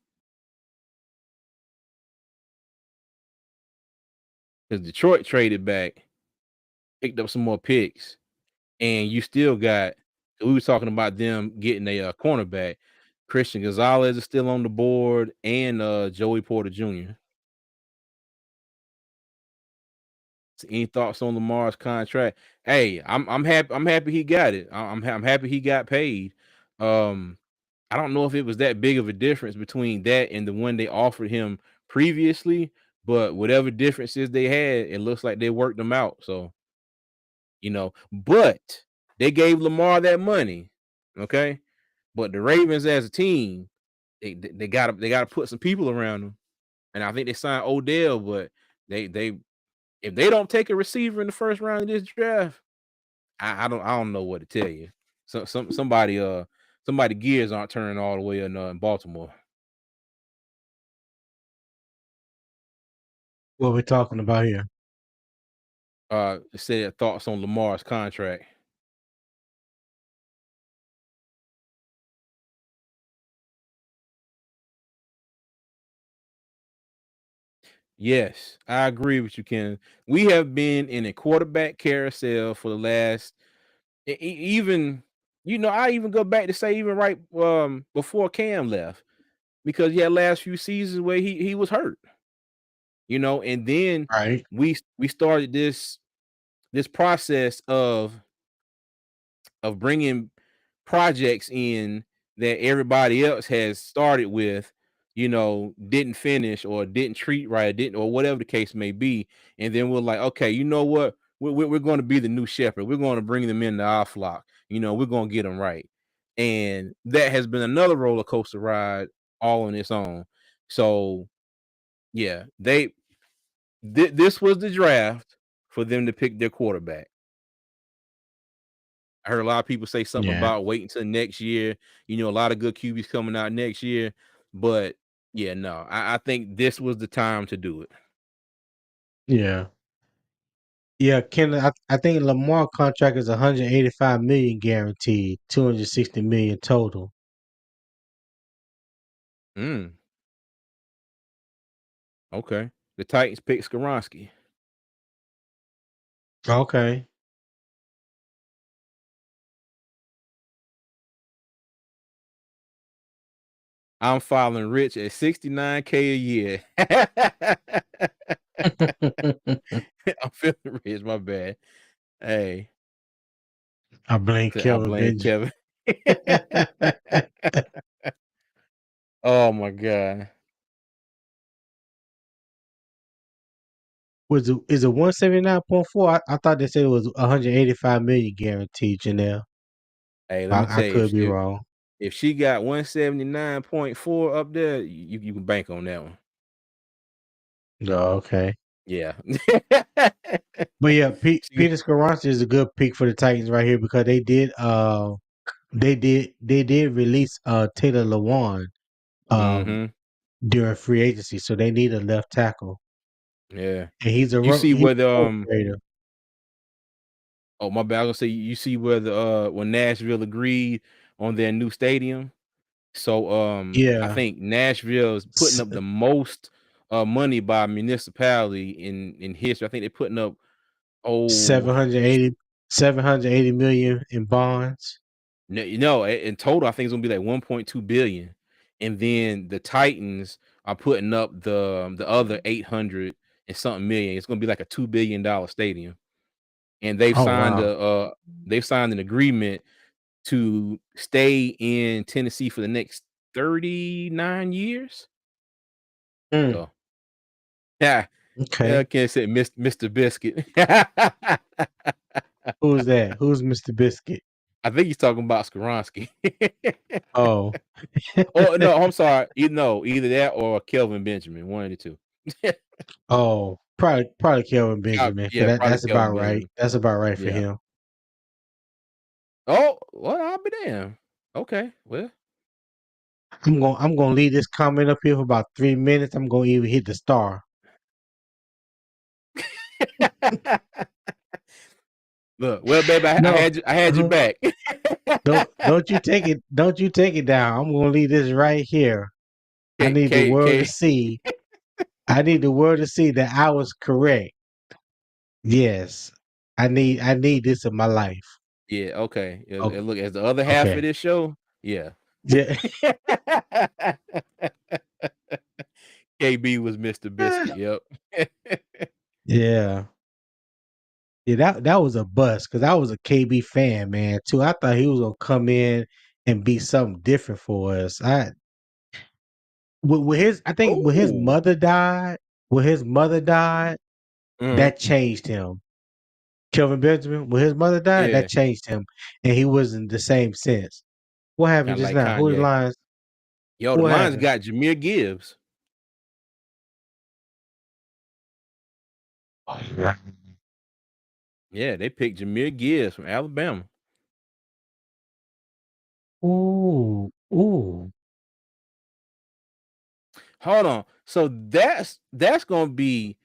Because Detroit traded back, picked up some more picks, and you still got. We were talking about them getting a cornerback. Christian Gonzalez is still on the board, and Joey Porter Jr. So any thoughts on Lamar's contract? Hey, I'm happy. I'm happy he got it. I'm happy he got paid. Um, I don't know if it was that big of a difference between that and the one they offered him previously, but whatever differences they had, it looks like they worked them out. So, but they gave Lamar that money. Okay. But the Ravens as a team, they gotta put some people around them. And I think they signed Odell, but they if they don't take a receiver in the first round of this draft, I don't know what to tell you. So somebody gears aren't turning all the way in Baltimore. What we're talking about here. Said thoughts on Lamar's contract. Yes, I agree with you, Ken. We have been in a quarterback carousel for the last even I even go back to say even right before Cam left because he had last few seasons where he was hurt, and then Right. we started this process of bringing projects in that everybody else has started with, didn't finish or didn't treat right, didn't or whatever the case may be, and then we're like, okay, you know what? We're going to be the new shepherd. We're going to bring them into our flock. We're going to get them right, and that has been another roller coaster ride all on its own. So, yeah, this was the draft for them to pick their quarterback. I heard a lot of people say something Yeah. about waiting till next year. A lot of good QBs coming out next year. But yeah, no, I think this was the time to do it. Yeah. Yeah, Ken, I think Lamar contract is 185 million guaranteed, 260 million total. Mm, okay. The Titans picked Skoronski. Okay. I'm filing rich at $69K a year. I'm feeling rich, my bad. Hey, I blame I Kelvin blame Benjamin. Kevin. Oh my God. Is it 179.4? I thought they said it was 185 million guaranteed, Janelle. Hey, let me I tell you, could be wrong. if she got 179.4 up there, you can bank on that one. Oh, okay. Yeah. But yeah, She Peter Skoronski is a good pick for the Titans right here because they did release Taylor Lewan um Mhm. during free agency, so they need a left tackle. Yeah. And he's You see he's where the, a road grader. oh, my bad, I was gonna say, you see where the, when Nashville agreed on their new stadium? So, I Yeah. think Nashville is putting S- up the most, money by municipality in history. I think they're putting up, oh, 780 780 million in bonds. no, in total, I think it's gonna be like 1.2 billion, and then the Titans are putting up the other 800 and something million. It's gonna be like a $2 billion stadium, and Oh wow. they've signed an agreement to stay in Tennessee for the next 39 years. Mm, So yeah, yeah, I okay. can't say Mr. Biscuit. Who's that? Who's Mr. Biscuit? I think he's talking about Skoronski. Oh, Oh no, I'm sorry. Either that or Kelvin Benjamin, one of the two. oh, probably Kelvin Benjamin, because Yeah, probably that's about Kelvin right. Benjamin. That's about right for Yeah. him. Oh, well, I'll be damned. Okay, well. I'm gonna leave this comment up here for about 3 minutes. I'm gonna even hit the star. Look, well, baby, I No, had you back. don't you take it down. I'm gonna leave this right here. I need the world to K. see. I need the world to see that I was correct. Yes. I need this in my life. Yeah, okay. Okay. And look, as the other half of Okay. this show, yeah. Yeah. KB was Mr. Biscuit. Yep. Yeah. Yeah, that was a bust because I was a KB fan, man, too. I thought he was gonna come in and be something different for us. I think when his Oh. mother died, Mhm. that changed him. Kelvin Benjamin, when his mother died, that Yeah. changed him, and he wasn't the same since. What happened Kind of just like now? Who the Kanye. lines? Yo, the What Lions happened? got Jameer Gibbs. Oh, yeah. Yeah, they picked Jameer Gibbs from Alabama. Ooh, ooh. Hold on. So that's gonna be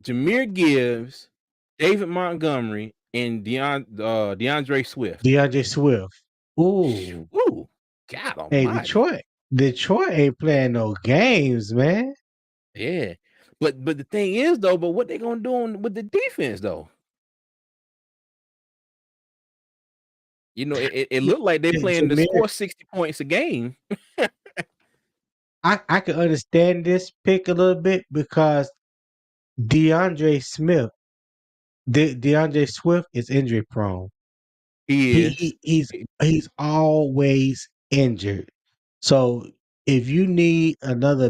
Jameer Gibbs, David Montgomery, and DeAndre Swift. DeAndre Swift. Ooh. Ooh, God Hey, Almighty. Detroit ain't playing no games, man. Yeah, but the thing is though, but what they gonna do with the defense though? It Yeah, looked like they playing to Jameer, score 60 points a game. I can understand this pick a little bit because DeAndre Smith, DeAndre Swift is injury prone. He He, is. he he's he's always injured. So if you need another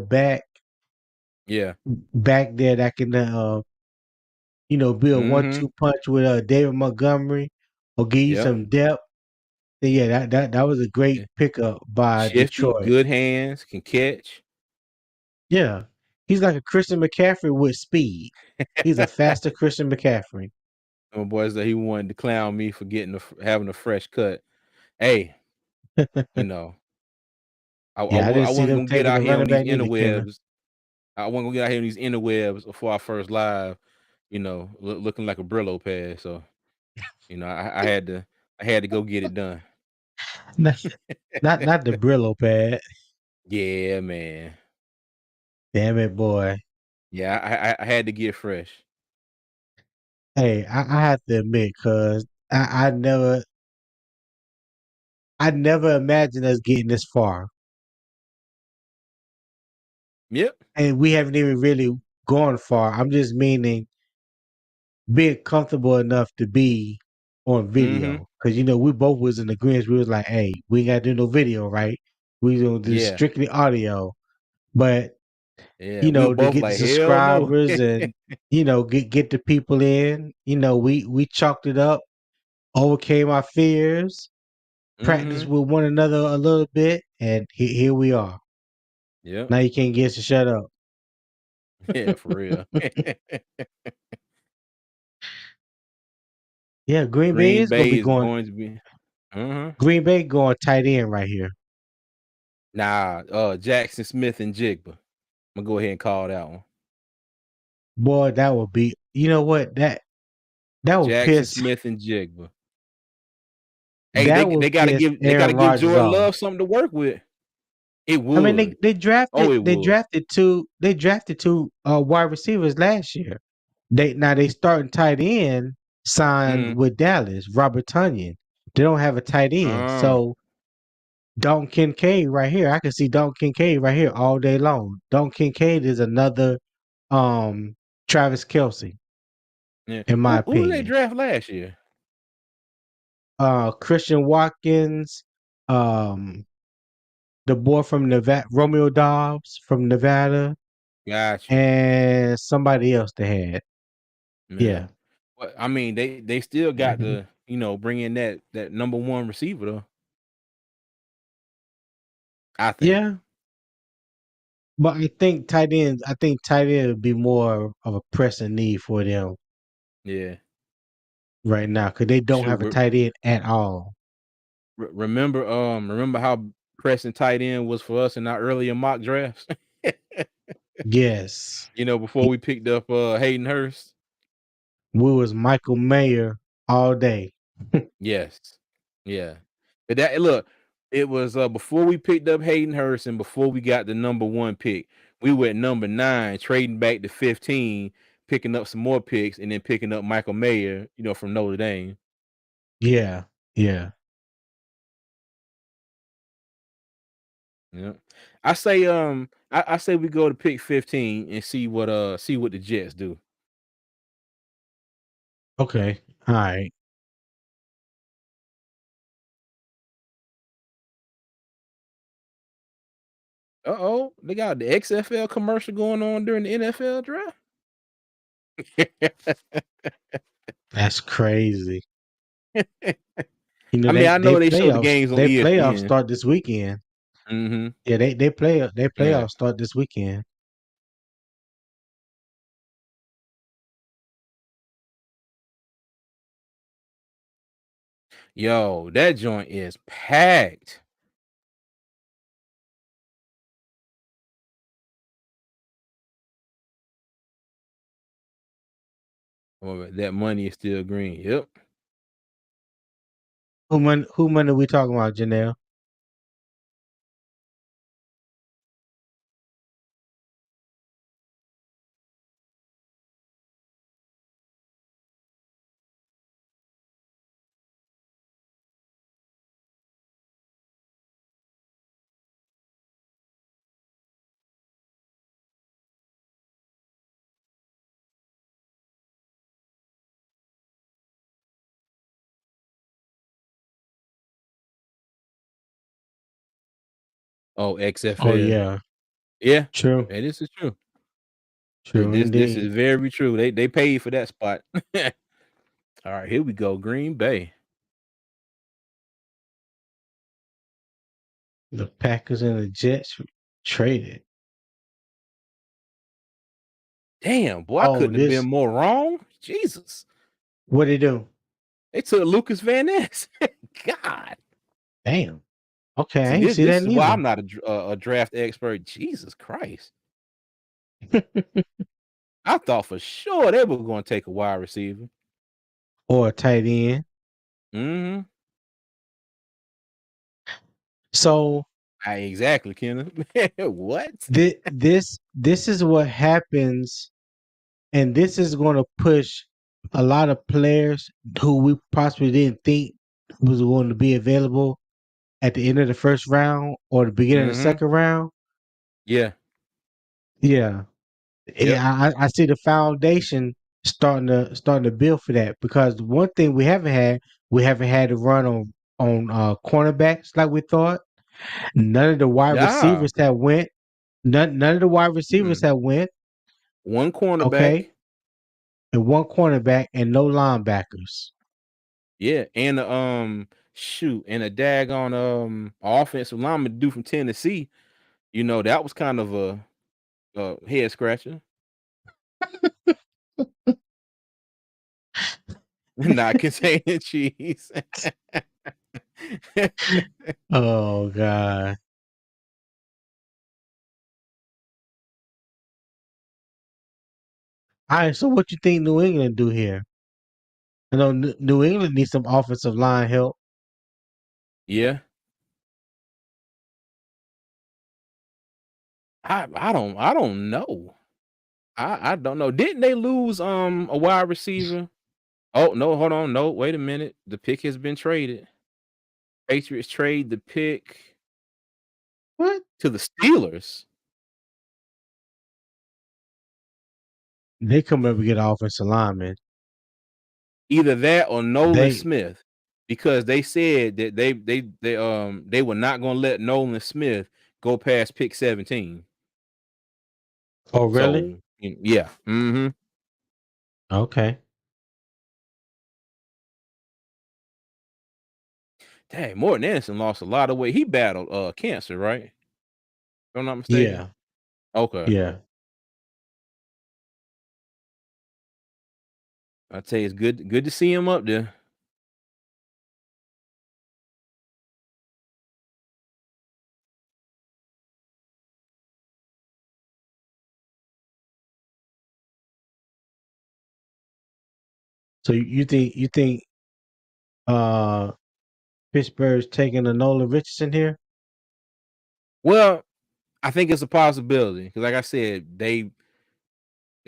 Yeah. back there that can be a Mm-hmm. 1-2 punch with David Montgomery or give you Yep. some depth, then yeah, that was a great Yeah. pickup by Shifty, Detroit. good hands, can catch. Yeah. He's like a Christian McCaffrey with speed. He's a faster Christian McCaffrey. My boy said he wanted to clown me for having a fresh cut. Hey, you know, Yeah, I didn't I see wasn't them gonna get taking out the here on running these back neither, Kevin. interwebs. I wasn't gonna get out here on these interwebs before our first live, looking like a Brillo pad. So, I had to go get it done. Not not the Brillo pad. Yeah, man. Damn it, boy. Yeah, I had to get fresh. Hey, I have to admit, cause I never imagined us getting this far. Yep. And we haven't even really gone far. I'm just meaning being comfortable enough to be on Mm-hmm. video. Cause we both was in agreement. We was like, hey, we ain't gotta do no video, right? We gonna do Yeah. strictly audio. But Yeah. We were to both get the like, hell no. subscribers and get the people in, we chalked it up, overcame our fears, practiced Mm-hmm. with one another a little bit, and here we are. Yep. Now you can't get us to shut up. Yeah, for real. Yeah, Green Bay Green is gonna Bay be is going. going to be. Uh-huh. Green Bay going tight end right here. Nah, Jackson Smith and Jigba. I'm gonna go ahead and call that one. Boy, that would be. You know what? That would Jackson piss. Smith and Jigba. Hey, That would piss they gotta Aaron give Rodgers Jordan off. Love something to work with. It I mean, would. they Oh, drafted it would. two wide receivers last year. They starting tight end signed Mm. with Dallas, Robert Tunyon. They don't have a tight end, Uh, so Dalton Kincaid right here. I can see Dalton Kincaid right here all day long. Dalton Kincaid is another Travis Kelsey, yeah. in my Who did they opinion. draft last year? Christian Watkins, um, the boy from Nevada, Romeo Dobbs from Nevada, Got you. and somebody else they had. Yeah. Yeah. But I mean, they still got Mhm. the bring in that number one receiver though. I think. Yeah, but I think tight end would be more of a pressing need for them Yeah. right now because they don't Shoot. have a tight end at all. Remember how pressing tight end was for us in our earlier mock drafts? Yes, Before we picked up Hayden Hurst. we was Michael Mayer all day. Yes. Yeah. But look, it was before we picked up Hayden Hurst and before we got the number one pick. We were at number 9, trading back to 15, picking up some more picks, and then picking up Michael Mayer, from Notre Dame. Yeah, yeah. Yeah. I say we go to pick 15 and see what the Jets do. Okay, all right. Uh-oh, they got the XFL commercial going on during the NFL draft. That's crazy. I know they show the games on they playoffs ESPN. start this weekend. Mhm. Yeah, they Yeah. playoffs start this weekend. Yo, that joint is packed. Oh, that money is still green. Yep. Who money we talking about, Janelle? Oh, Oh XFL. yeah, Yeah. true, Hey, this is true. true This is indeed. very true. They paid for that spot. All right, here we go. Green Bay. The Packers and the Jets traded. Damn, boy, I Oh, couldn't have been this more wrong. Jesus. what they do? They took Lucas Van Ness. God. Damn. Okay, I See, ain't this see this that is why neither. I'm not a draft expert. Jesus Christ. I thought for sure they were going to take a wide receiver. Or a tight end. Mhm. So Exactly, Kenneth. What? this is what happens, and this is going to push a lot of players who we possibly didn't think was going to be available at the end of the first round or the beginning of the Mhm. second round. Yeah. Yeah, Yep. yeah. I see the foundation starting to build for that because one thing we haven't had to run on cornerbacks like we thought. None of the wide Yeah. receivers that went. None of the wide receivers Mm. that went. One cornerback. Okay, and one cornerback and no linebackers. Yeah, and shoot, and a daggone offensive lineman dude from Tennessee. That was kind of a head scratcher. Not containing cheese. Oh God! All right, so what you think New England do here? I know New England needs some offensive line help. Yeah. I don't know. I don't know. Didn't they lose a wide receiver? Oh no, hold on. No, wait a minute. The pick has been traded. Patriots trade the pick What? to the Steelers. They come up and get an offensive lineman. Either that or Nolan They Smith, because they said that they were not going to let Nolan Smith go past pick 17. oh really? So yeah, Okay. Dang, Morton Anderson lost a lot of weight. He battled cancer, right? If I'm not mistaken. Yeah, Okay. yeah. I tell you, it's good to see him up there. So you think uh Pittsburgh's taking a Nolan Richardson here? Well, I think it's a possibility because, like I said, they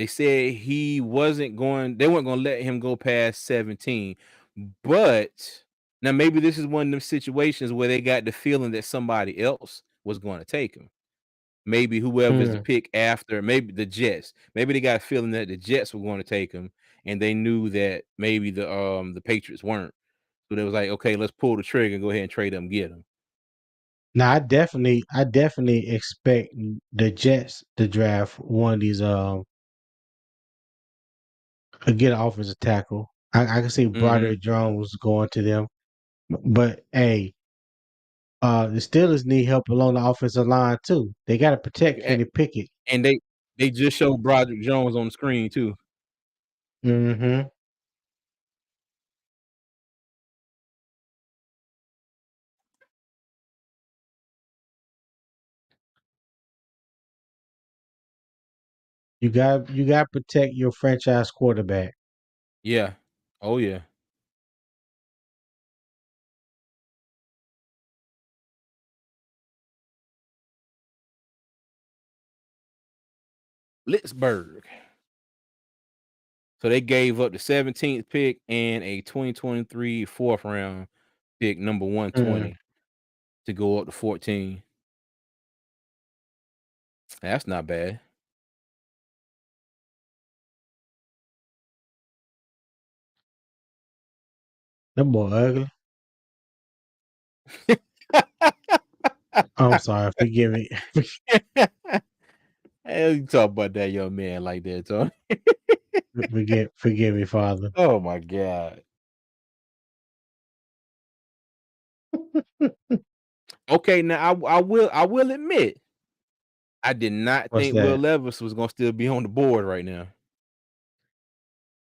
said they weren't gonna let him go past 17. But now maybe this is one of them situations where they got the feeling that somebody else was going to take him. Maybe whoever's the Hmm. pick after, maybe the Jets. Maybe they got a feeling that the Jets were going to take him, and they knew that maybe the Patriots weren't. So they was like, okay, let's pull the trigger and go ahead and trade him, get him. Now I definitely expect the Jets to draft one of these get an offensive tackle. I can see Hmm. Broderick Jones going to them. But hey, the Steelers need help along the offensive line too. They got to protect Kenny Pickett. And they just showed Broderick Jones on the screen too. Hmm. You got to protect your franchise quarterback. Yeah. Oh yeah. Pittsburgh. So they gave up the 17th pick and a 2023 fourth round pick, number Mm. 120, to go up to 14. That's not bad. That boy ugly. I'm sorry. Forgive me. Hell, you talk about that young man like that, Tony. Forgive me, Father. Oh my god. Okay, now I will admit I did not What's think Will that? Levis was gonna still be on the board right now.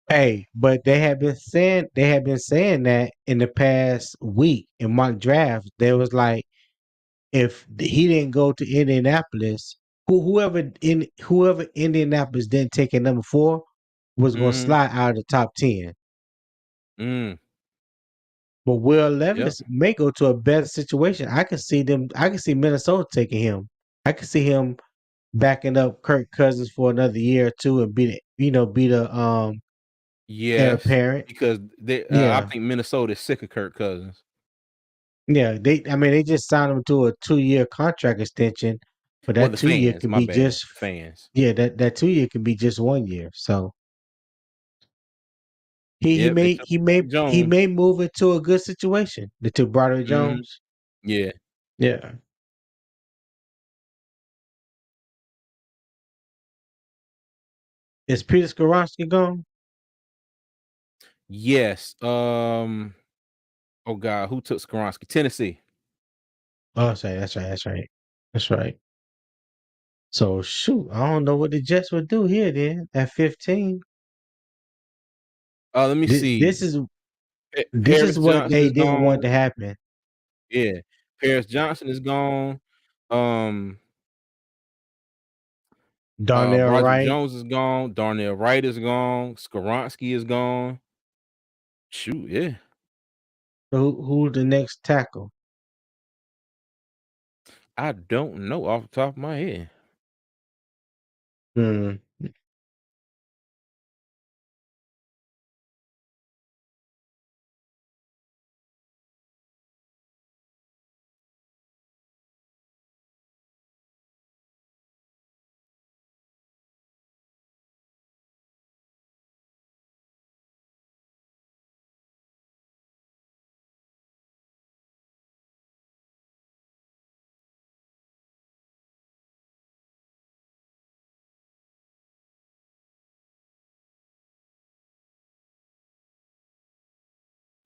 Hey, but they have been saying that in the past week in mock drafts. There was like if he didn't go to Indianapolis, whoever Indianapolis didn't take at number 4 was going to Mhm. slide out of the top 10. Mm. But Will Yep. Levis may go to a better situation. I can see them. I can see Minnesota taking him. I can see him backing up Kirk Cousins for another year or two and be the heir Yes, apparent. because I Yeah, think Minnesota is sick of Kirk Cousins. yeah. I mean, they just signed him to a 2-year contract extension, but Well, that the 2 year fans, can my be bad. just Fans. yeah. That 2 year can be just 1 year. So he he Yep, they may took he may he Jones. may move into a good situation. The two Broderick Mhm. Jones. Yeah. Yeah. Is Peter Skoronsky gone? Yes. Oh God, who took Skoronski? Tennessee. Oh, that's right. So shoot, I don't know what the Jets would do here then at 15. Let me This, see. this is this Paris is what Johnson they is didn't want gone. to happen. Yeah. Paris Johnson is gone. Um, Darnell Broderick Wright, Jones is gone. Darnell Wright is gone. Skoronski is gone. Shoot, yeah. who's the next tackle? I don't know off the top of my head. Hmm.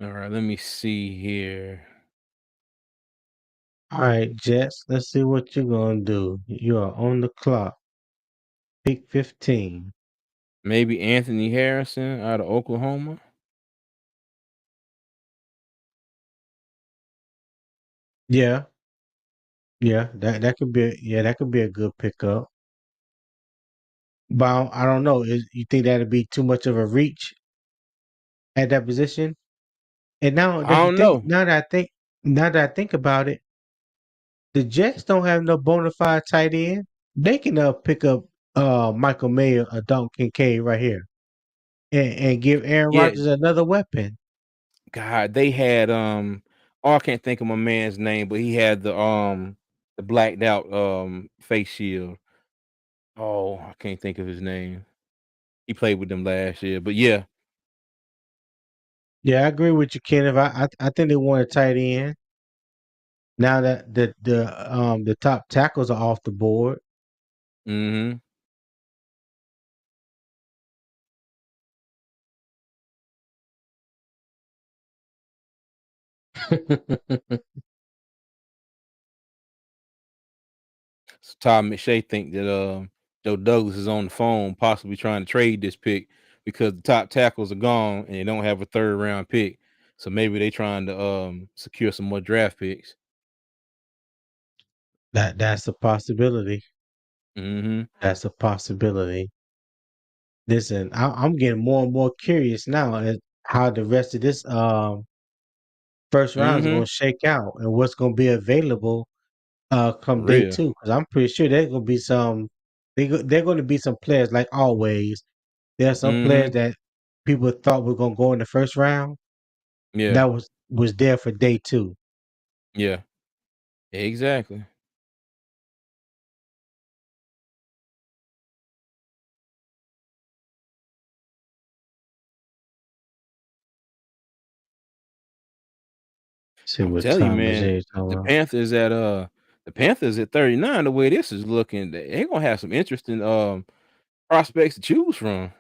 All right, let me see here. All right, Jets. Let's see what you're gonna do. You are on the clock. Pick 15. Maybe Anthony Harrison out of Oklahoma. Yeah, yeah. That could be. That could be a good pickup. But I don't know. You think that'd be too much of a reach at that position? And now I that you don't think, know. now that I think about it, the Jets don't have no bona fide tight end. They can pick up Michael Mayer or Dalton Kincaid right here and give Aaron Yeah, Rodgers another weapon. God, they had oh, I can't think of my man's name, but he had the blacked out face shield. Oh, I can't think of his name. He played with them last year, but yeah. Yeah, I agree with you, Kenneth. I think they want a tight end now that the top tackles are off the board. Mhm. So Todd McShay think that Joe Douglas is on the phone, possibly trying to trade this pick because the top tackles are gone and they don't have a third round pick. So maybe they trying to secure some more draft picks. That's a possibility. Mhm. That's a possibility. Listen, I'm getting more and more curious now at how the rest of this first round is going Mhm. to shake out and what's going to be available For come day real. two. Because I'm pretty sure there's going to be they're going to be some players like always. There are some players Mhm. that people thought were going to go in the first round Yeah. that was there for day two. Yeah. Exactly. See I'm what telling you, time is man, it? the Panthers at the Panthers at 39, the way this is looking, they gonna have some interesting prospects to choose from.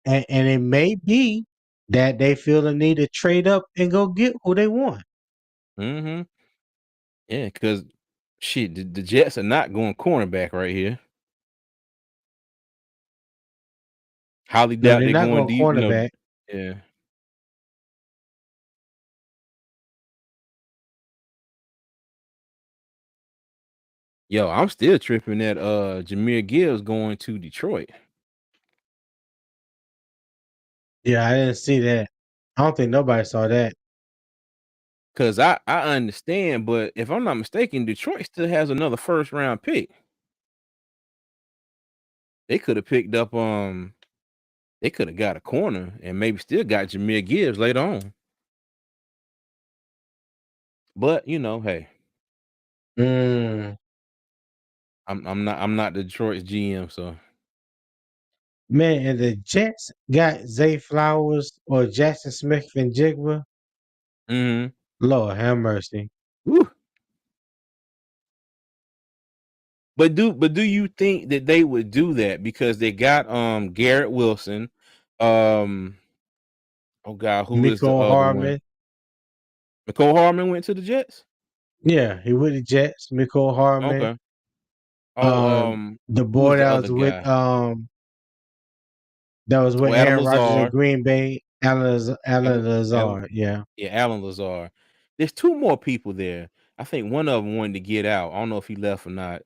And it may be that they feel the need to trade up and go get who they want. Mhm. Yeah, because shit, the Jets are not going cornerback right here. Highly No, doubt they're they're not going going deep, cornerback. yeah. Yo, I'm still tripping that Jahmyr Gibbs going to Detroit. Yeah, I didn't see that. I don't think nobody saw that. Cause I understand, but if I'm not mistaken, Detroit still has another first round pick. They could have picked up they could have got a corner and maybe still got Jahmyr Gibbs later on. But hey, Mm. I'm not the Detroit's GM, so Man, and the Jets got Zay Flowers or Jackson Smith and Jigba. mhm. Lord have mercy. Woo. But do you think that they would do that because they got Garrett Wilson, um oh god, who is the Miko other one? Harmon. McCole Hardman went to the Jets? Yeah, he with the Jets. Miko Harmon. Okay. Oh, The who boy was the other guy? that was Oh, with Adam Aaron Rodgers in Lazard. Green Bay. Alan Alan Lazard. Yeah. Yeah, Alan Lazard. There's 2 more people there. I think one of them wanted to get out. I don't know if he left or not.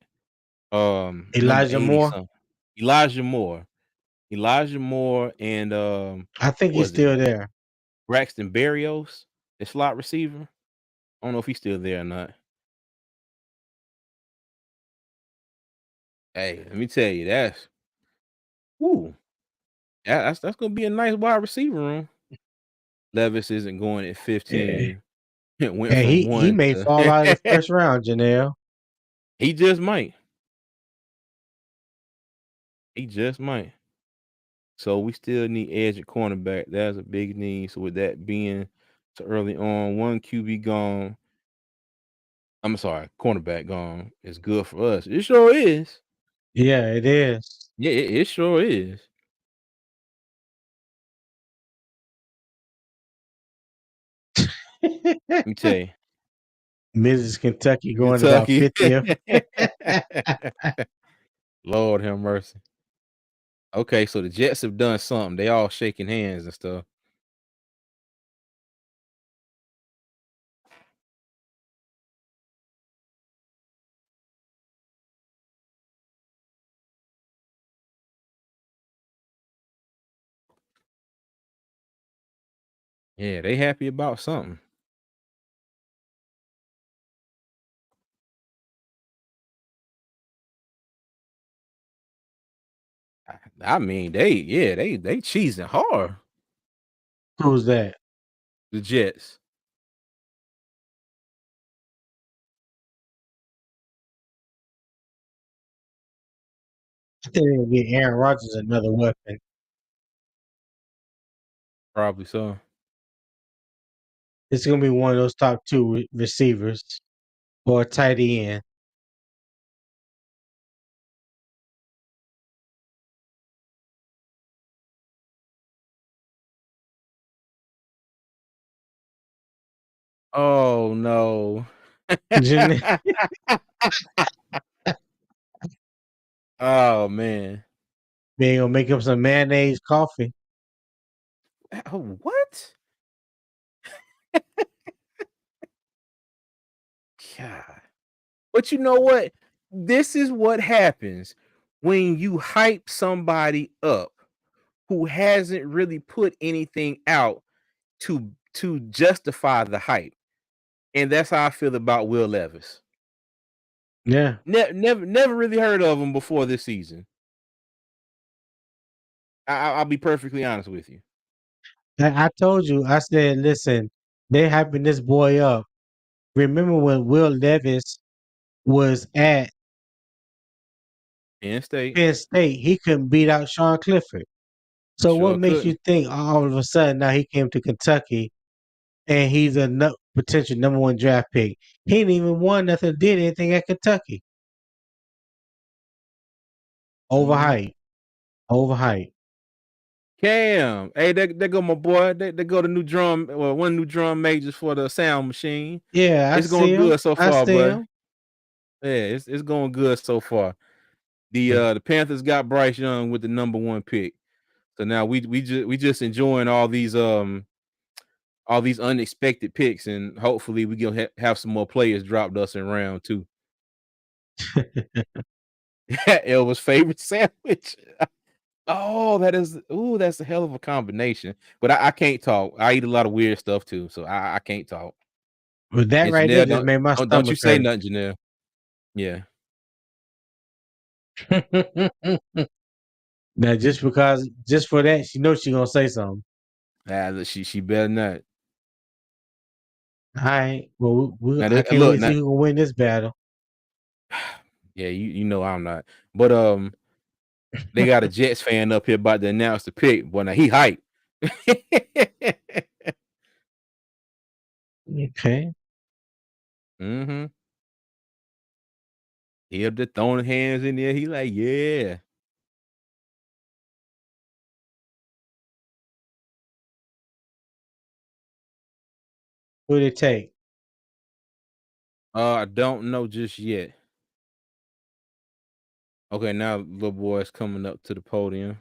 Number Elijah 80 Moore. something. Elijah Moore. Elijah Moore and I think who he's was it? still there. Braxton Berrios, the slot receiver. I don't know if he's still there or not. Hey, let me tell you, woo, that's gonna be a nice wide receiver room. Levis isn't going at Eh, 15. It went And from he one may to fall out of the first round, Janelle. he just might. He just might. So we still need edge at cornerback. That's a big need. So with that being so early on, one QB gone. I'm sorry, cornerback gone is good for us. It sure is. Yeah, it is. Yeah, it sure is. Let me tell you. Mrs. Kentucky going about Kentucky. 50th. Lord have mercy. Okay, so the Jets have done something. They all shaking hands and stuff. Yeah, they happy about something. I mean, they cheesing hard. Who's that? The Jets. I think they'll get Aaron Rodgers another weapon. Probably so. It's gonna be one of those top two receivers or a tight end. Oh no. Jan- Oh man. They gonna make him some mayonnaise coffee. Oh, what? God. But you know what? This is what happens when you hype somebody up who hasn't really put anything out to justify the hype. And that's how I feel about Will Levis. Yeah. Never really heard of him before this season. I'll be perfectly honest with you. I told you, I said, listen, they hyping this boy up. Remember when Will Levis was at Penn State Penn State, he couldn't beat out Sean Clifford. So what sure makes you couldn't. think all of a sudden now he came to Kentucky and he's a potential number one draft pick? He ain't even won nothing, did anything at Kentucky. Mhm. Overhyped. Overhyped. Cam, hey, there go my boy. They go the new drum, well, one new drum majors for the sound machine. Yeah, I It's going see him. good so I far, see bud. him. Yeah, it's going good so far. Yeah. The Panthers got Bryce Young with the number one pick. So now we just enjoying all these unexpected picks, and hopefully we gonna have some more players dropped us in round two. Elvis' favorite sandwich. Oh, that's a hell of a combination. But I can't talk. I eat a lot of weird stuff too, so I can't talk. But that And right there Janelle, just made my don't you stomach say hurt. nothing, Janelle. Yeah. Now just for that, she knows she gonna say something. Look, she better not. All right. Well, Now I can't wait look to see now. who can win this battle. Yeah, you know I'm not. But they got a Jets fan up here about to announce the pick. Boy, now he hyped. Okay. Mm-hmm. He up there throwing hands in there. He like, yeah. Who they take? I don't know just yet. Okay, now little boy's coming up to the podium.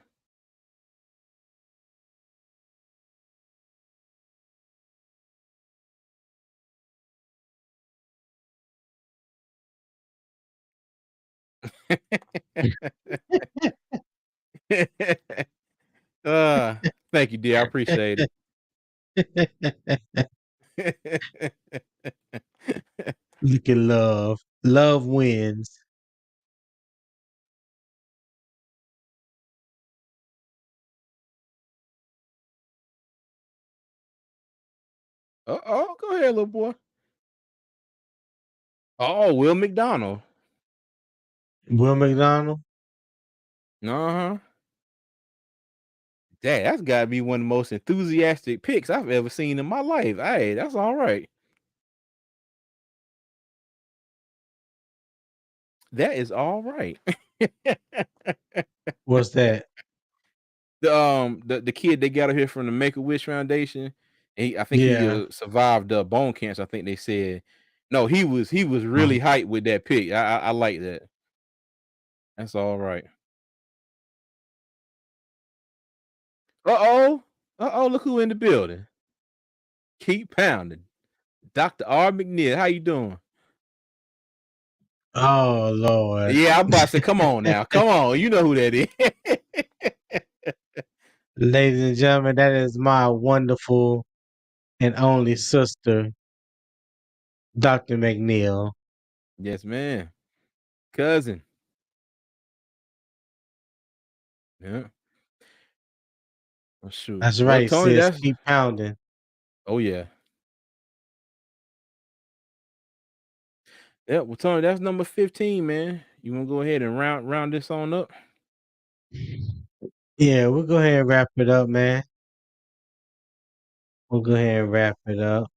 uh, Thank you, dear. I appreciate it. Look at love. Love wins. Oh, go ahead, little boy. Oh, Will McDonald. Will McDonald. Uh-huh. Dang, that's gotta be one of the most enthusiastic picks I've ever seen in my life. Hey, that's all right. That is all right. What's that? The kid they got out here from the Make a Wish Foundation, I think he Yeah. survived bone cancer. I think they said No, he was really hyped with that pick. I like that. That's all right. Uh-oh. Uh-oh, look who in the building. Keep pounding. Dr. R. McNeil, how you doing? Oh Lord. Yeah, I'm about to say, come on now. Come on. You know who that is. Ladies and gentlemen, that is my wonderful and only sister, Dr. McNeil. Yes, man. Cousin. Yeah. Oh, shoot. That's Well, right, Tony, sis. that's Keep pounding. oh yeah. Yeah, well, Tony, that's number 15, man. You wanna go ahead and round this on up? Yeah, we'll go ahead and wrap it up, man. We'll go ahead and wrap it up.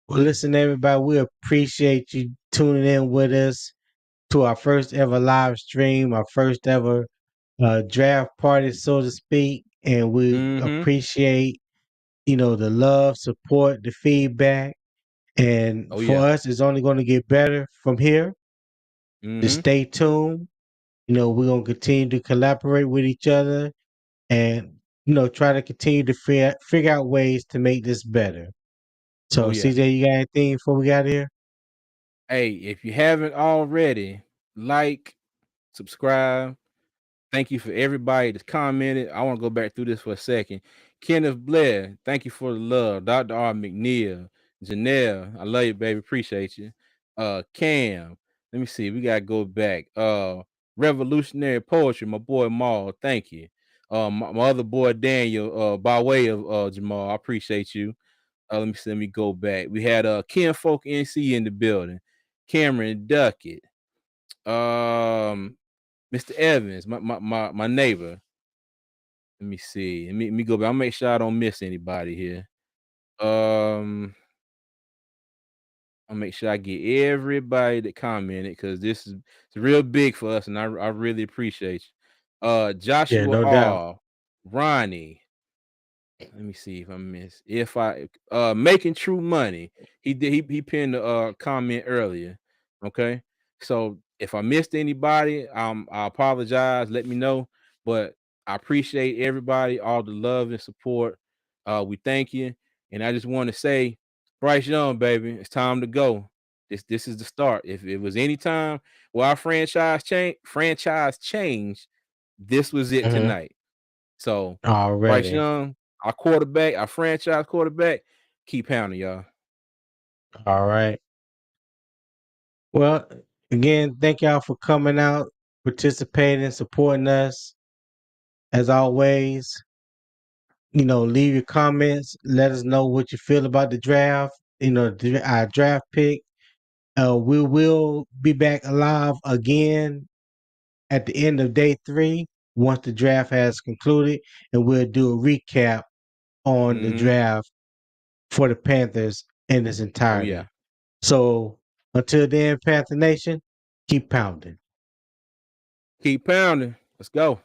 Well, listen, everybody, we appreciate you tuning in with us to our first ever live stream, our first ever draft party, so to speak. And we Mm-hmm. appreciate, the love, support, the feedback. And Oh for yeah. us, it's only going to get better from here. Just Mm-hmm. stay tuned. We're going to continue to collaborate with each other and, try to continue to figure out ways to make this better. Oh So, yeah. CJ, you got anything before we got here? Hey, if you haven't already, like, subscribe. Thank you for everybody that's commented. I want to go back through this for a second. Kenneth Blair, thank you for the love. Dr. R. McNeil, Janelle, I love you, baby. Appreciate you. Cam, let me see. We gotta go back. Revolutionary Poetry, my boy Maul, thank you. My other boy Daniel, by way of Jamal, I appreciate you. Let me go back. We had Ken Folk NC in the building. Cameron Duckett. Mr. Evans, my neighbor. Let me see. Let me go back. I'll make sure I don't miss anybody here. Um, I'll make sure I get everybody that commented because this is it's real big for us, and I really appreciate you. Yeah, Joshua no doubt. R. Ronnie. Let me see if I miss. If I making true money. He pinned the comment earlier. Okay. So if I missed anybody, I apologize. Let me know. But I appreciate everybody, all the love and support. We thank you. And I just want to say, Bryce Young, baby, it's time to go. This is the start. If it was any time where our franchise changed, this was it Hmm. tonight. So Bryce Already. Young, our quarterback, our franchise quarterback, keep pounding, y'all. All right. Well, again, thank y'all for coming out, participating, supporting us. As always, leave your comments. Let us know what you feel about the draft. Our draft pick. We will be back alive again at the end of day 3 once the draft has concluded, and we'll do a recap on the Mhm. draft for the Panthers in its Oh, yeah. entirety. So until then, Panther Nation, keep pounding. Keep pounding. Let's go.